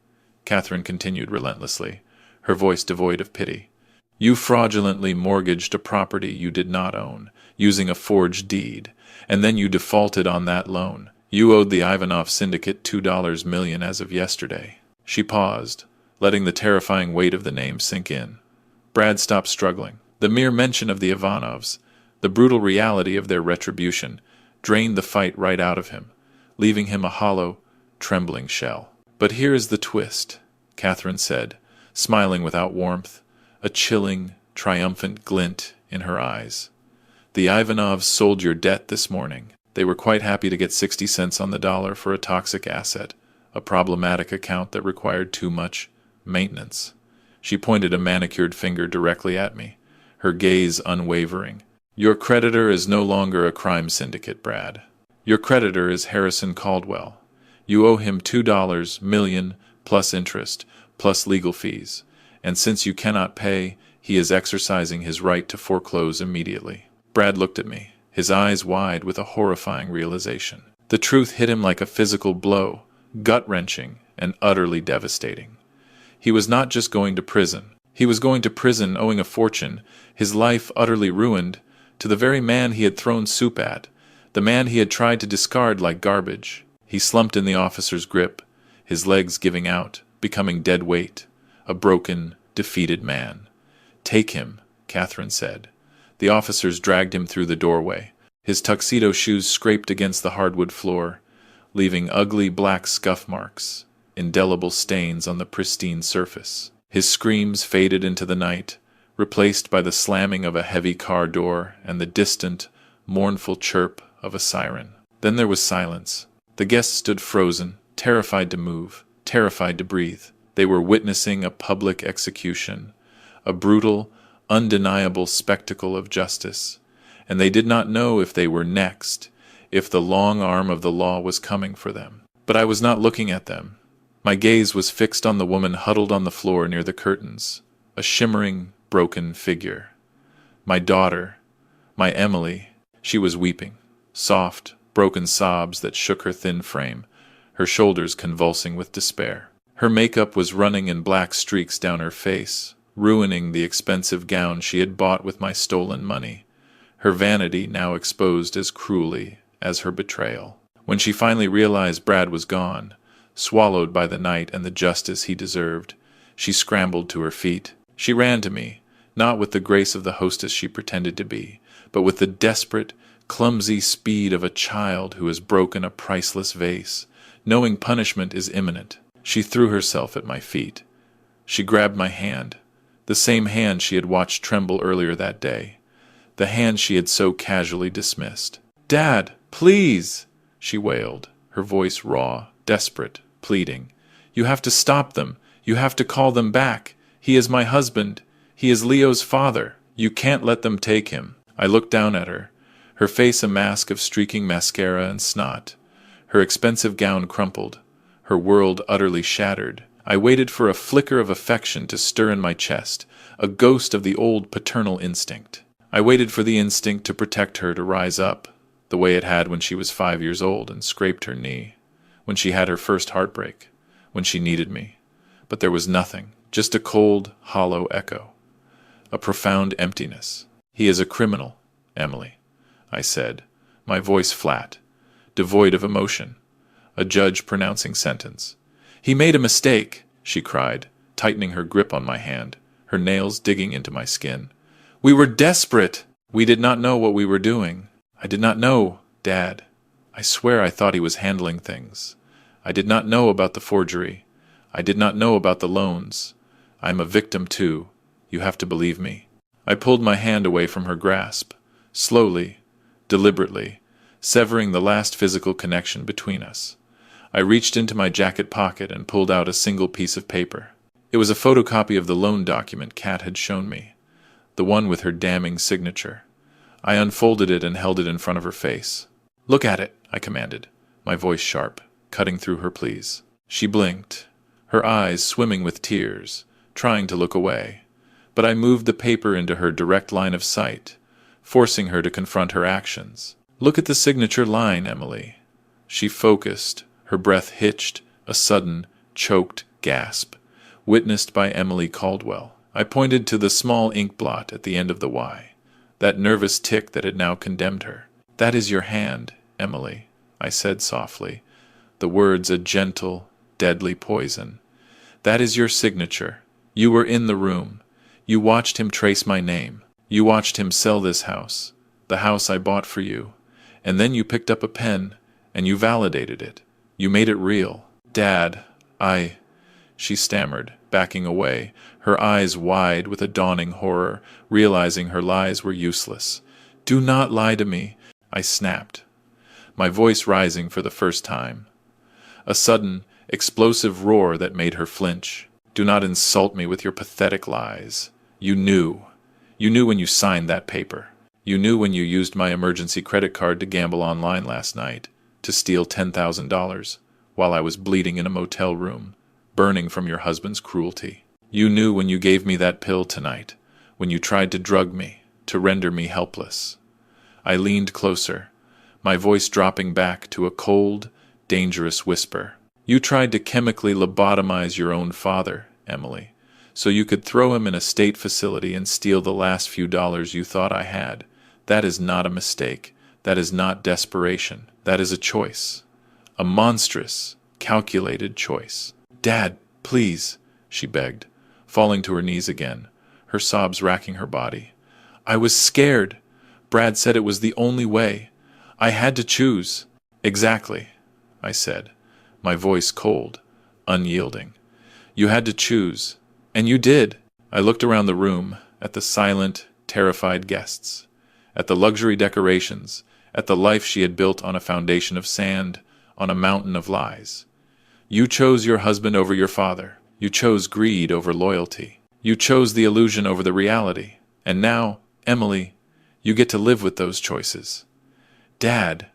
Catherine continued relentlessly, her voice devoid of pity. "You fraudulently mortgaged a property you did not own, using a forged deed, and then you defaulted on that loan. You owed the Ivanov Syndicate $2 million as of yesterday." She paused, letting the terrifying weight of the name sink in. Brad stopped struggling. The mere mention of the Ivanovs, the brutal reality of their retribution, drained the fight right out of him, leaving him a hollow, trembling shell. "But here is the twist," Catherine said, smiling without warmth, a chilling, triumphant glint in her eyes. "The Ivanovs sold your debt this morning. They were quite happy to get 60 cents on the dollar for a toxic asset, a problematic account that required too much maintenance." She pointed a manicured finger directly at me, her gaze unwavering. "Your creditor is no longer a crime syndicate, Brad. Your creditor is Harrison Caldwell. You owe him $2 million plus interest, plus legal fees, and since you cannot pay, he is exercising his right to foreclose immediately." Brad looked at me, his eyes wide with a horrifying realization. The truth hit him like a physical blow, gut-wrenching and utterly devastating. He was not just going to prison. He was going to prison owing a fortune, his life utterly ruined, to the very man he had thrown soup at, the man he had tried to discard like garbage. He slumped in the officer's grip, his legs giving out, becoming dead weight, a broken, defeated man. "Take him," Catherine said. The officers dragged him through the doorway. His tuxedo shoes scraped against the hardwood floor, leaving ugly black scuff marks, indelible stains on the pristine surface. His screams faded into the night, replaced by the slamming of a heavy car door and the distant, mournful chirp of a siren. Then there was silence. The guests stood frozen, terrified to move, terrified to breathe. They were witnessing a public execution, a brutal, undeniable spectacle of justice, and they did not know if they were next, if the long arm of the law was coming for them. But I was not looking at them. My gaze was fixed on the woman huddled on the floor near the curtains, a shimmering, broken figure. My daughter, my Emily. She was weeping, soft, broken sobs that shook her thin frame, her shoulders convulsing with despair. Her makeup was running in black streaks down her face, ruining the expensive gown she had bought with my stolen money, her vanity now exposed as cruelly as her betrayal. When she finally realized Brad was gone, swallowed by the night and the justice he deserved, she scrambled to her feet. She ran to me, not with the grace of the hostess she pretended to be, but with the desperate, clumsy speed of a child who has broken a priceless vase, knowing punishment is imminent. She threw herself at my feet. She grabbed my hand, the same hand she had watched tremble earlier that day, the hand she had so casually dismissed. "Dad, please!" she wailed, her voice raw, desperate, pleading. "You have to stop them. You have to call them back. He is my husband. He is Leo's father. You can't let them take him." I looked down at her, her face a mask of streaking mascara and snot, her expensive gown crumpled, her world utterly shattered. I waited for a flicker of affection to stir in my chest, a ghost of the old paternal instinct. I waited for the instinct to protect her to rise up, the way it had when she was 5 years old and scraped her knee, when she had her first heartbreak, when she needed me. But there was nothing, just a cold, hollow echo. a profound emptiness. "He is a criminal, Emily," I said, my voice flat, devoid of emotion, a judge pronouncing sentence. "He made a mistake," she cried, tightening her grip on my hand, her nails digging into my skin. "We were desperate! We did not know what we were doing. I did not know, Dad. I swear I thought he was handling things. I did not know about the forgery. I did not know about the loans. I am a victim too. You have to believe me." I pulled my hand away from her grasp, slowly, deliberately, severing the last physical connection between us. I reached into my jacket pocket and pulled out a single piece of paper. It was a photocopy of the loan document Kat had shown me, the one with her damning signature. I unfolded it and held it in front of her face. "Look at it," I commanded, my voice sharp, cutting through her pleas. She blinked, her eyes swimming with tears, trying to look away. But I moved the paper into her direct line of sight, forcing her to confront her actions. "Look at the signature line, Emily." She focused, her breath hitched, a sudden, choked gasp, witnessed by Emily Caldwell. I pointed to the small ink blot at the end of the Y, that nervous tick that had now condemned her. "That is your hand, Emily," I said softly, the words a gentle, deadly poison. "That is your signature. You were in the room. You watched him trace my name. You watched him sell this house, the house I bought for you. And then you picked up a pen, and you validated it. You made it real. Dad, She stammered, backing away, her eyes wide with a dawning horror, realizing her lies were useless. "Do not lie to me," I snapped, my voice rising for the first time. A sudden, explosive roar that made her flinch. "Do not insult me with your pathetic lies. You knew. You knew when you signed that paper. You knew when you used my emergency credit card to gamble online last night, to steal $10,000, while I was bleeding in a motel room, burning from your husband's cruelty. You knew when you gave me that pill tonight, when you tried to drug me, to render me helpless." I leaned closer, my voice dropping back to a cold, dangerous whisper. "You tried to chemically lobotomize your own father, Emily, so you could throw him in a state facility and steal the last few dollars you thought I had. That is not a mistake. That is not desperation. That is a choice. A monstrous, calculated choice." "Dad, please," she begged, falling to her knees again, her sobs racking her body. "I was scared. Brad said it was the only way. I had to choose." "Exactly," I said, my voice cold, unyielding. "You had to choose. And you did." I looked around the room, at the silent, terrified guests, at the luxury decorations, at the life she had built on a foundation of sand, on a mountain of lies. "You chose your husband over your father. You chose greed over loyalty. You chose the illusion over the reality. And now, Emily, you get to live with those choices." "Dad,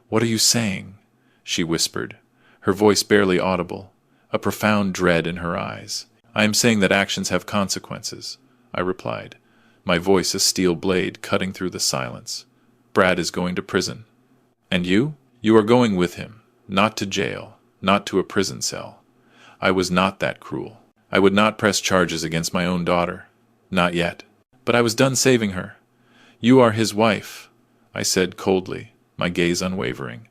what are you saying?" she whispered, her voice barely audible, a profound dread in her eyes. "I am saying that actions have consequences," I replied, my voice a steel blade cutting through the silence. "Brad is going to prison. And you? You are going with him, not to jail, not to a prison cell. I was not that cruel. I would not press charges against my own daughter. Not yet. But I was done saving her. You are his wife," I said coldly, my gaze unwavering.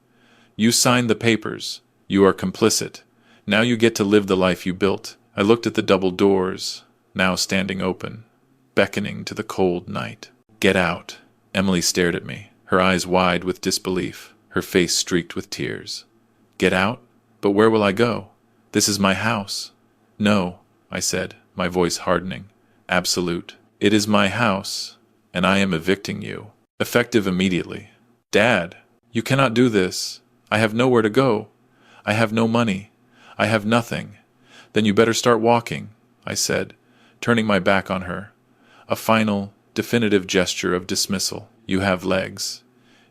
"You signed the papers. You are complicit. Now you get to live the life you built." I looked at the double doors, now standing open, beckoning to the cold night. "Get out." Emily stared at me, her eyes wide with disbelief, her face streaked with tears. "Get out? But where will I go? This is my house." "No," I said, my voice hardening. "Absolute. It is my house, and I am evicting you. Effective immediately." "Dad, you cannot do this. I have nowhere to go. I have no money. I have nothing." "Then you better start walking," I said, turning my back on her. A final, definitive gesture of dismissal. "You have legs.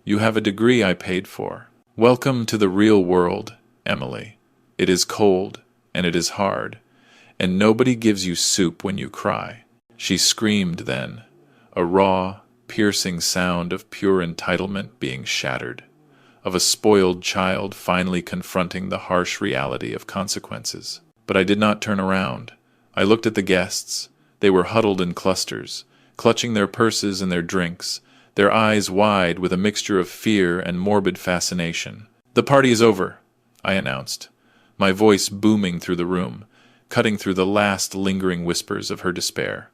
You have a degree I paid for. Welcome to the real world, Emily. It is cold, and it is hard, and nobody gives you soup when you cry." She screamed then, a raw, piercing sound of pure entitlement being shattered, of a spoiled child finally confronting the harsh reality of consequences. But I did not turn around. I looked at the guests. They were huddled in clusters, clutching their purses and their drinks, their eyes wide with a mixture of fear and morbid fascination. "The party is over," I announced, my voice booming through the room, cutting through the last lingering whispers of her despair.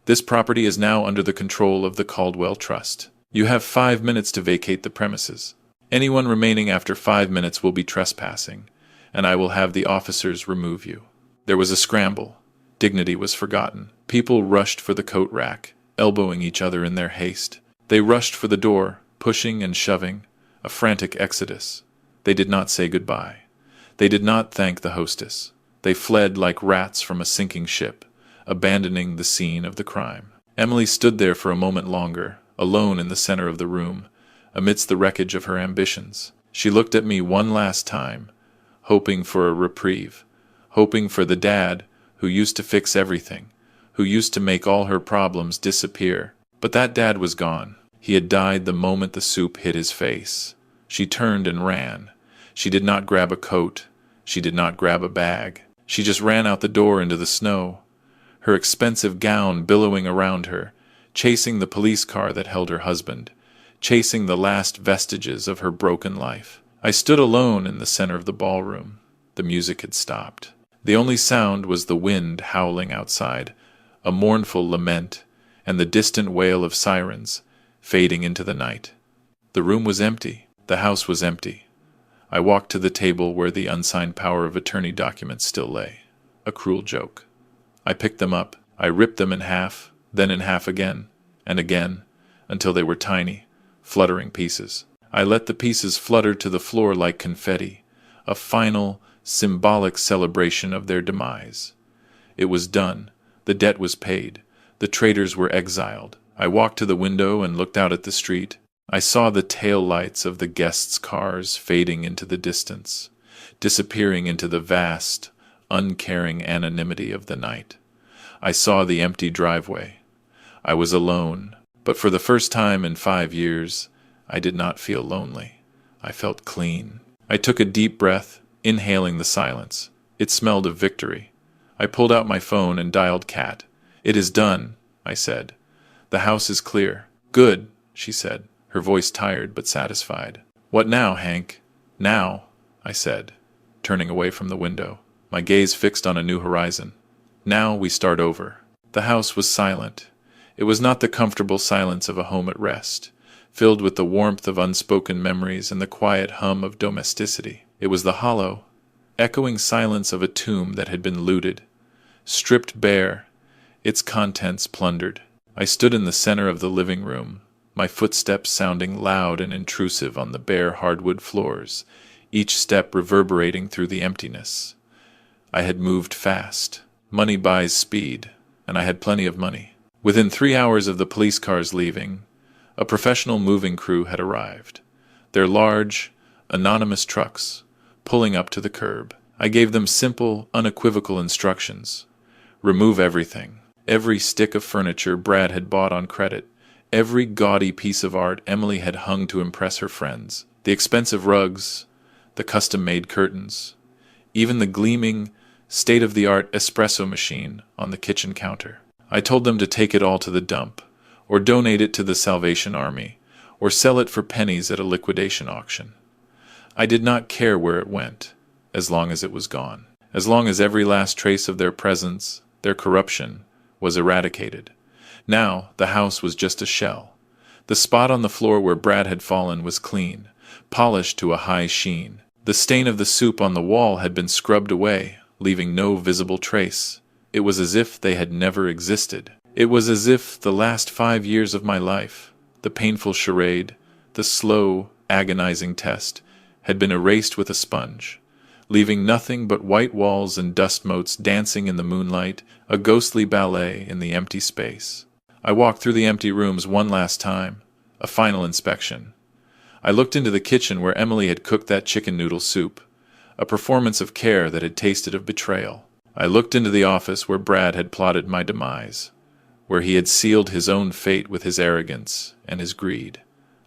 "This property is now under the control of the Caldwell Trust. You have 5 minutes to vacate the premises. Anyone remaining after 5 minutes will be trespassing, and I will have the officers remove you." There was a scramble. Dignity was forgotten. People rushed for the coat rack, elbowing each other in their haste. They rushed for the door, pushing and shoving, a frantic exodus. They did not say goodbye. They did not thank the hostess. They fled like rats from a sinking ship, abandoning the scene of the crime. Emily stood there for a moment longer, alone in the center of the room, amidst the wreckage of her ambitions. She looked at me one last time, hoping for a reprieve, hoping for the dad who used to fix everything, who used to make all her problems disappear. But that dad was gone. He had died the moment the soup hit his face. She turned and ran. She did not grab a coat. She did not grab a bag. She just ran out the door into the snow, her expensive gown billowing around her, chasing the police car that held her husband, chasing the last vestiges of her broken life. I stood alone in the center of the ballroom. The music had stopped. The only sound was the wind howling outside, a mournful lament, and the distant wail of sirens fading into the night. The room was empty. The house was empty. I walked to the table where the unsigned power of attorney documents still lay. A cruel joke. I picked them up. I ripped them in half, then in half again, and again, until they were tiny, fluttering pieces. I let the pieces flutter to the floor like confetti, a final, symbolic celebration of their demise. It was done. The debt was paid. The traitors were exiled. I walked to the window and looked out at the street. I saw the tail lights of the guests' cars fading into the distance, disappearing into the vast, uncaring anonymity of the night. I saw the empty driveway. I was alone, but for the first time in 5 years, I did not feel lonely. I felt clean. I took a deep breath, inhaling the silence. It smelled of victory. I pulled out my phone and dialed Kat. "It is done," I said. "The house is clear." "Good," she said, her voice tired but satisfied. "What now, Hank?" "Now," I said, turning away from the window, my gaze fixed on a new horizon. "Now we start over." The house was silent. It was not the comfortable silence of a home at rest, filled with the warmth of unspoken memories and the quiet hum of domesticity. It was the hollow, echoing silence of a tomb that had been looted, stripped bare, its contents plundered. I stood in the center of the living room, my footsteps sounding loud and intrusive on the bare hardwood floors, each step reverberating through the emptiness. I had moved fast. Money buys speed, and I had plenty of money. Within 3 hours of the police cars leaving, a professional moving crew had arrived, their large, anonymous trucks pulling up to the curb. I gave them simple, unequivocal instructions. Remove everything. Every stick of furniture Brad had bought on credit, every gaudy piece of art Emily had hung to impress her friends, the expensive rugs, the custom-made curtains, even the gleaming, state-of-the-art espresso machine on the kitchen counter. I told them to take it all to the dump, or donate it to the Salvation Army, or sell it for pennies at a liquidation auction. I did not care where it went, as long as it was gone, as long as every last trace of their presence, their corruption, was eradicated. Now the house was just a shell. The spot on the floor where Brad had fallen was clean, polished to a high sheen. The stain of the soup on the wall had been scrubbed away, leaving no visible trace. It was as if they had never existed. It was as if the last 5 years of my life, the painful charade, the slow, agonizing test, had been erased with a sponge, leaving nothing but white walls and dust motes dancing in the moonlight, a ghostly ballet in the empty space. I walked through the empty rooms one last time, a final inspection. I looked into the kitchen where Emily had cooked that chicken noodle soup, a performance of care that had tasted of betrayal. I looked into the office where Brad had plotted my demise, where he had sealed his own fate with his arrogance and his greed.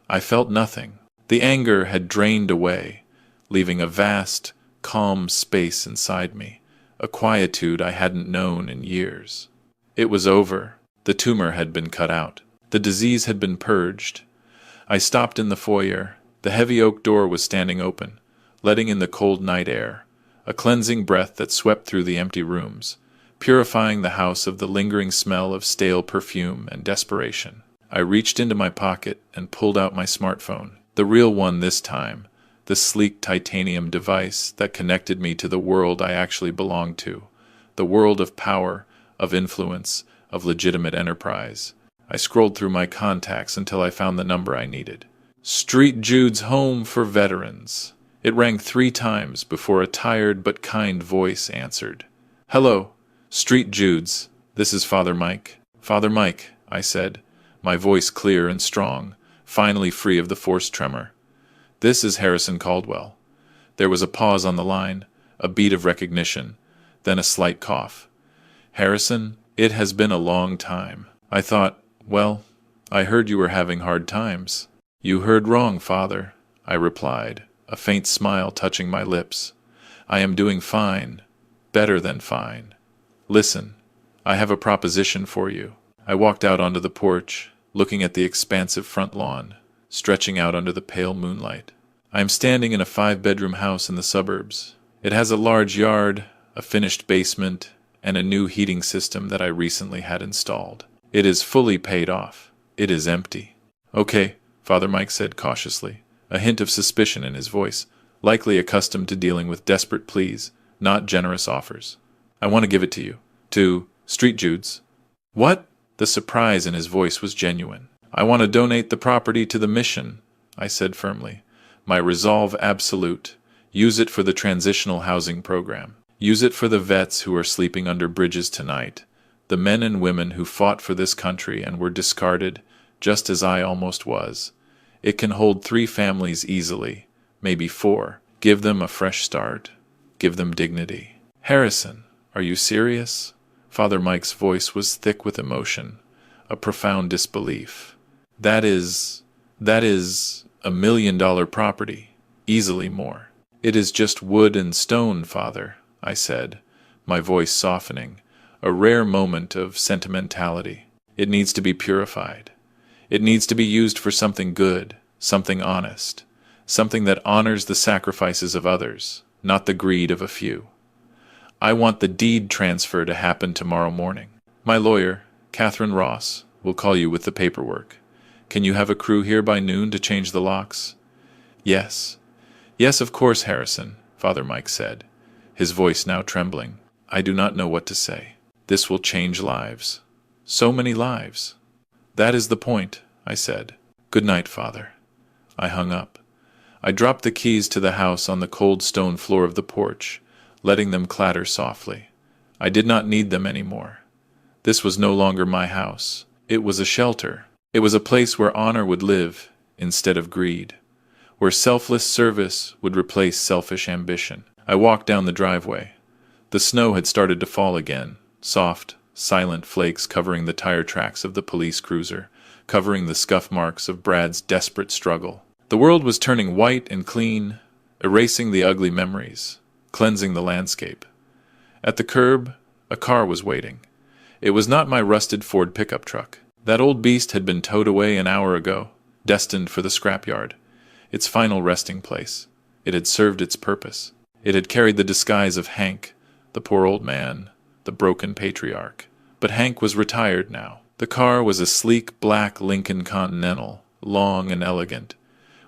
I felt nothing. The anger had drained away, leaving a vast, calm space inside me, a quietude I hadn't known in years. It was over. The tumor had been cut out. The disease had been purged. I stopped in the foyer. The heavy oak door was standing open, letting in the cold night air, a cleansing breath that swept through the empty rooms, purifying the house of the lingering smell of stale perfume and desperation. I reached into my pocket and pulled out my smartphone, the real one this time, the sleek titanium device that connected me to the world I actually belonged to, the world of power, of influence, of legitimate enterprise. I scrolled through my contacts until I found the number I needed. Street Jude's Home for Veterans. It rang 3 times before a tired but kind voice answered. Hello, Street Jude's. This is Father Mike. Father Mike, I said, my voice clear and strong, finally free of the forced tremor. This is Harrison Caldwell. There was a pause on the line, a beat of recognition, then a slight cough. Harrison, it has been a long time. I thought, well, I heard you were having hard times. You heard wrong, Father, I replied, a faint smile touching my lips. I am doing fine, better than fine. Listen, I have a proposition for you. I walked out onto the porch, looking at the expansive front lawn, stretching out under the pale moonlight. I am standing in a 5-bedroom house in the suburbs. It has a large yard, a finished basement, and a new heating system that I recently had installed. It is fully paid off. It is empty. Okay, Father Mike said cautiously, a hint of suspicion in his voice, likely accustomed to dealing with desperate pleas, not generous offers. I want to give it to you. To Street Jude's. What? The surprise in his voice was genuine. I want to donate the property to the mission, I said firmly. My resolve absolute. Use it for the transitional housing program. Use it for the vets who are sleeping under bridges tonight, the men and women who fought for this country and were discarded, just as I almost was. It can hold 3 families easily, maybe 4. Give them a fresh start. Give them dignity. Harrison, are you serious? Father Mike's voice was thick with emotion, a profound disbelief. That is $1 million property, easily more. It is just wood and stone, Father, I said, my voice softening, a rare moment of sentimentality. It needs to be purified. It needs to be used for something good, something honest, something that honors the sacrifices of others, not the greed of a few. I want the deed transfer to happen tomorrow morning. My lawyer, Catherine Ross, will call you with the paperwork. Can you have a crew here by noon to change the locks? Yes. Yes, of course, Harrison, Father Mike said, his voice now trembling. I do not know what to say. This will change lives. So many lives. That is the point, I said. Good night, Father. I hung up. I dropped the keys to the house on the cold stone floor of the porch, letting them clatter softly. I did not need them anymore. This was no longer my house. It was a shelter. It was a place where honor would live instead of greed, where selfless service would replace selfish ambition. I walked down the driveway. The snow had started to fall again, soft, silent flakes covering the tire tracks of the police cruiser, covering the scuff marks of Brad's desperate struggle. The world was turning white and clean, erasing the ugly memories, cleansing the landscape. At the curb, a car was waiting. It was not my rusted Ford pickup truck. That old beast had been towed away an hour ago, destined for the scrapyard, its final resting place. It had served its purpose. It had carried the disguise of Hank, the poor old man, the broken patriarch. But Hank was retired now. The car was a sleek black Lincoln Continental, long and elegant,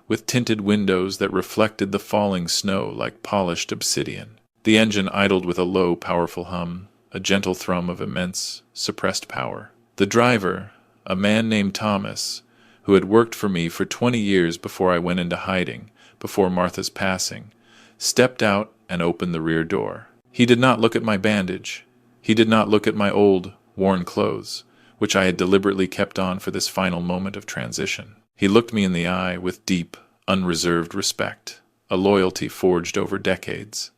with tinted windows that reflected the falling snow like polished obsidian. The engine idled with a low, powerful hum, a gentle thrum of immense, suppressed power. The driver, a man named Thomas, who had worked for me for 20 years before I went into hiding, before Martha's passing, stepped out and opened the rear door. He did not look at my bandage. He did not look at my old, worn clothes, which I had deliberately kept on for this final moment of transition. He looked me in the eye with deep, unreserved respect, a loyalty forged over decades.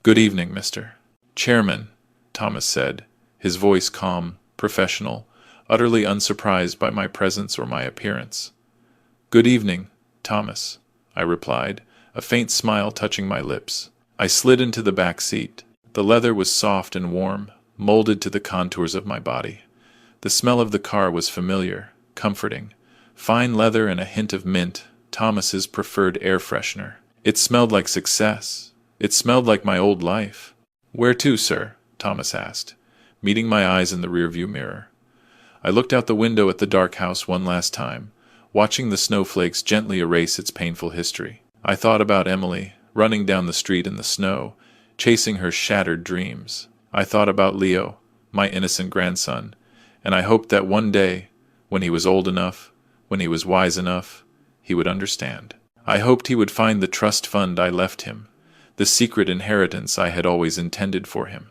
"Good evening, Mr. Chairman," Thomas said, his voice calm, professional, utterly unsurprised by my presence or my appearance. "Good evening, Thomas," I replied, a faint smile touching my lips. I slid into the back seat. The leather was soft and warm, molded to the contours of my body. The smell of the car was familiar, comforting. Fine leather and a hint of mint, Thomas's preferred air freshener. It smelled like success. It smelled like my old life. "Where to, sir?" Thomas asked, meeting my eyes in the rearview mirror. I looked out the window at the dark house one last time, watching the snowflakes gently erase its painful history. I thought about Emily, running down the street in the snow, chasing her shattered dreams. I thought about Leo, my innocent grandson, and I hoped that one day, when he was old enough, when he was wise enough, he would understand. I hoped he would find the trust fund I left him, the secret inheritance I had always intended for him,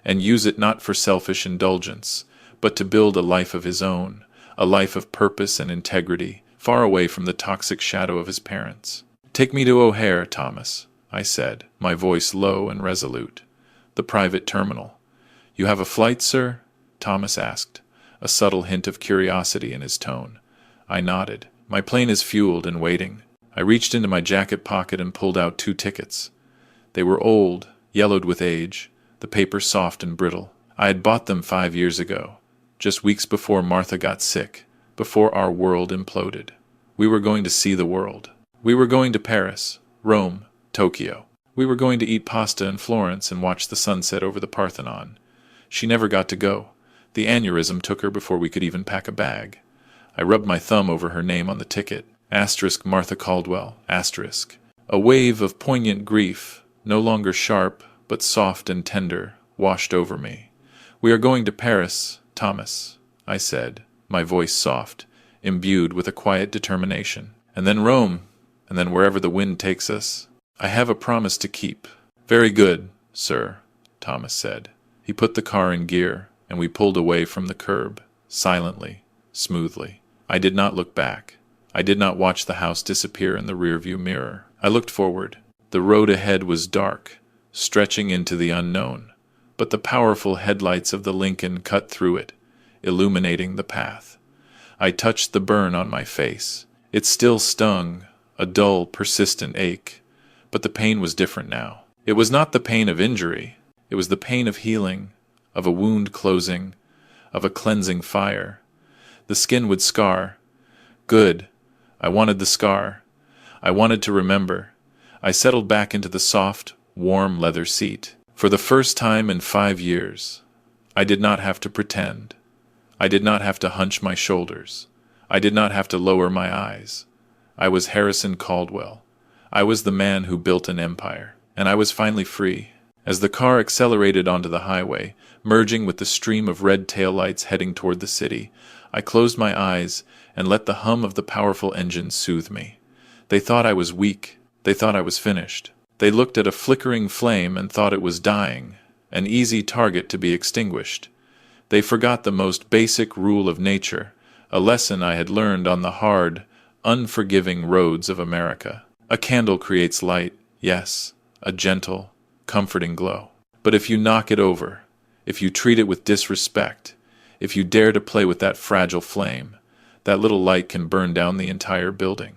and use it not for selfish indulgence, but to build a life of his own, a life of purpose and integrity, far away from the toxic shadow of his parents. "Take me to O'Hare, Thomas," I said, my voice low and resolute. "The private terminal." "You have a flight, sir?" Thomas asked, a subtle hint of curiosity in his tone. I nodded. "My plane is fueled and waiting." I reached into my jacket pocket and pulled out 2 tickets. They were old, yellowed with age, the paper soft and brittle. I had bought them 5 years ago, just weeks before Martha got sick, before our world imploded. We were going to see the world. We were going to Paris, Rome, Tokyo. We were going to eat pasta in Florence and watch the sunset over the Parthenon. She never got to go. The aneurysm took her before we could even pack a bag. I rubbed my thumb over her name on the ticket. Asterisk Martha Caldwell, asterisk. A wave of poignant grief, no longer sharp, but soft and tender, washed over me. "We are going to Paris, Thomas," I said, my voice soft, imbued with a quiet determination. "And then Rome, and then wherever the wind takes us. I have a promise to keep." "Very good, sir," Thomas said. He put the car in gear, and we pulled away from the curb, silently, smoothly. I did not look back. I did not watch the house disappear in the rearview mirror. I looked forward. The road ahead was dark, stretching into the unknown, but the powerful headlights of the Lincoln cut through it, illuminating the path. I touched the burn on my face. It still stung, a dull, persistent ache, but the pain was different now. It was not the pain of injury. It was the pain of healing, of a wound closing, of a cleansing fire. The skin would scar. Good. I wanted the scar. I wanted to remember. I settled back into the soft, warm leather seat. For the first time in 5 years, I did not have to pretend. I did not have to hunch my shoulders. I did not have to lower my eyes. I was Harrison Caldwell. I was the man who built an empire, and I was finally free. As the car accelerated onto the highway, merging with the stream of red taillights heading toward the city, I closed my eyes and let the hum of the powerful engine soothe me. They thought I was weak. They thought I was finished. They looked at a flickering flame and thought it was dying, an easy target to be extinguished. They forgot the most basic rule of nature, a lesson I had learned on the hard, unforgiving roads of America. A candle creates light, yes, a gentle, comforting glow. But if you knock it over, if you treat it with disrespect, if you dare to play with that fragile flame, that little light can burn down the entire building.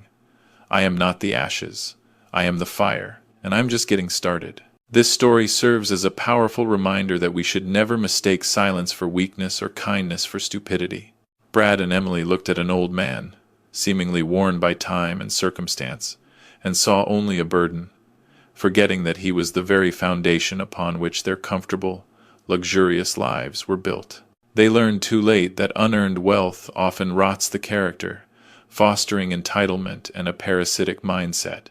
I am not the ashes. I am the fire, and I'm just getting started. This story serves as a powerful reminder that we should never mistake silence for weakness or kindness for stupidity. Brad and Emily looked at an old man, seemingly worn by time and circumstance, and saw only a burden, forgetting that he was the very foundation upon which their comfortable, luxurious lives were built. They learned too late that unearned wealth often rots the character, fostering entitlement and a parasitic mindset,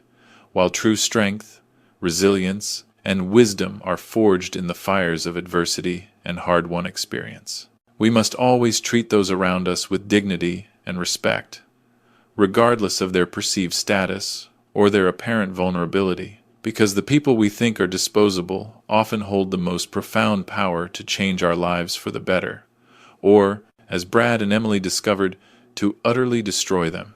while true strength, resilience, and wisdom are forged in the fires of adversity and hard-won experience. We must always treat those around us with dignity and respect, regardless of their perceived status or their apparent vulnerability, because the people we think are disposable often hold the most profound power to change our lives for the better, or, as Brad and Emily discovered, to utterly destroy them.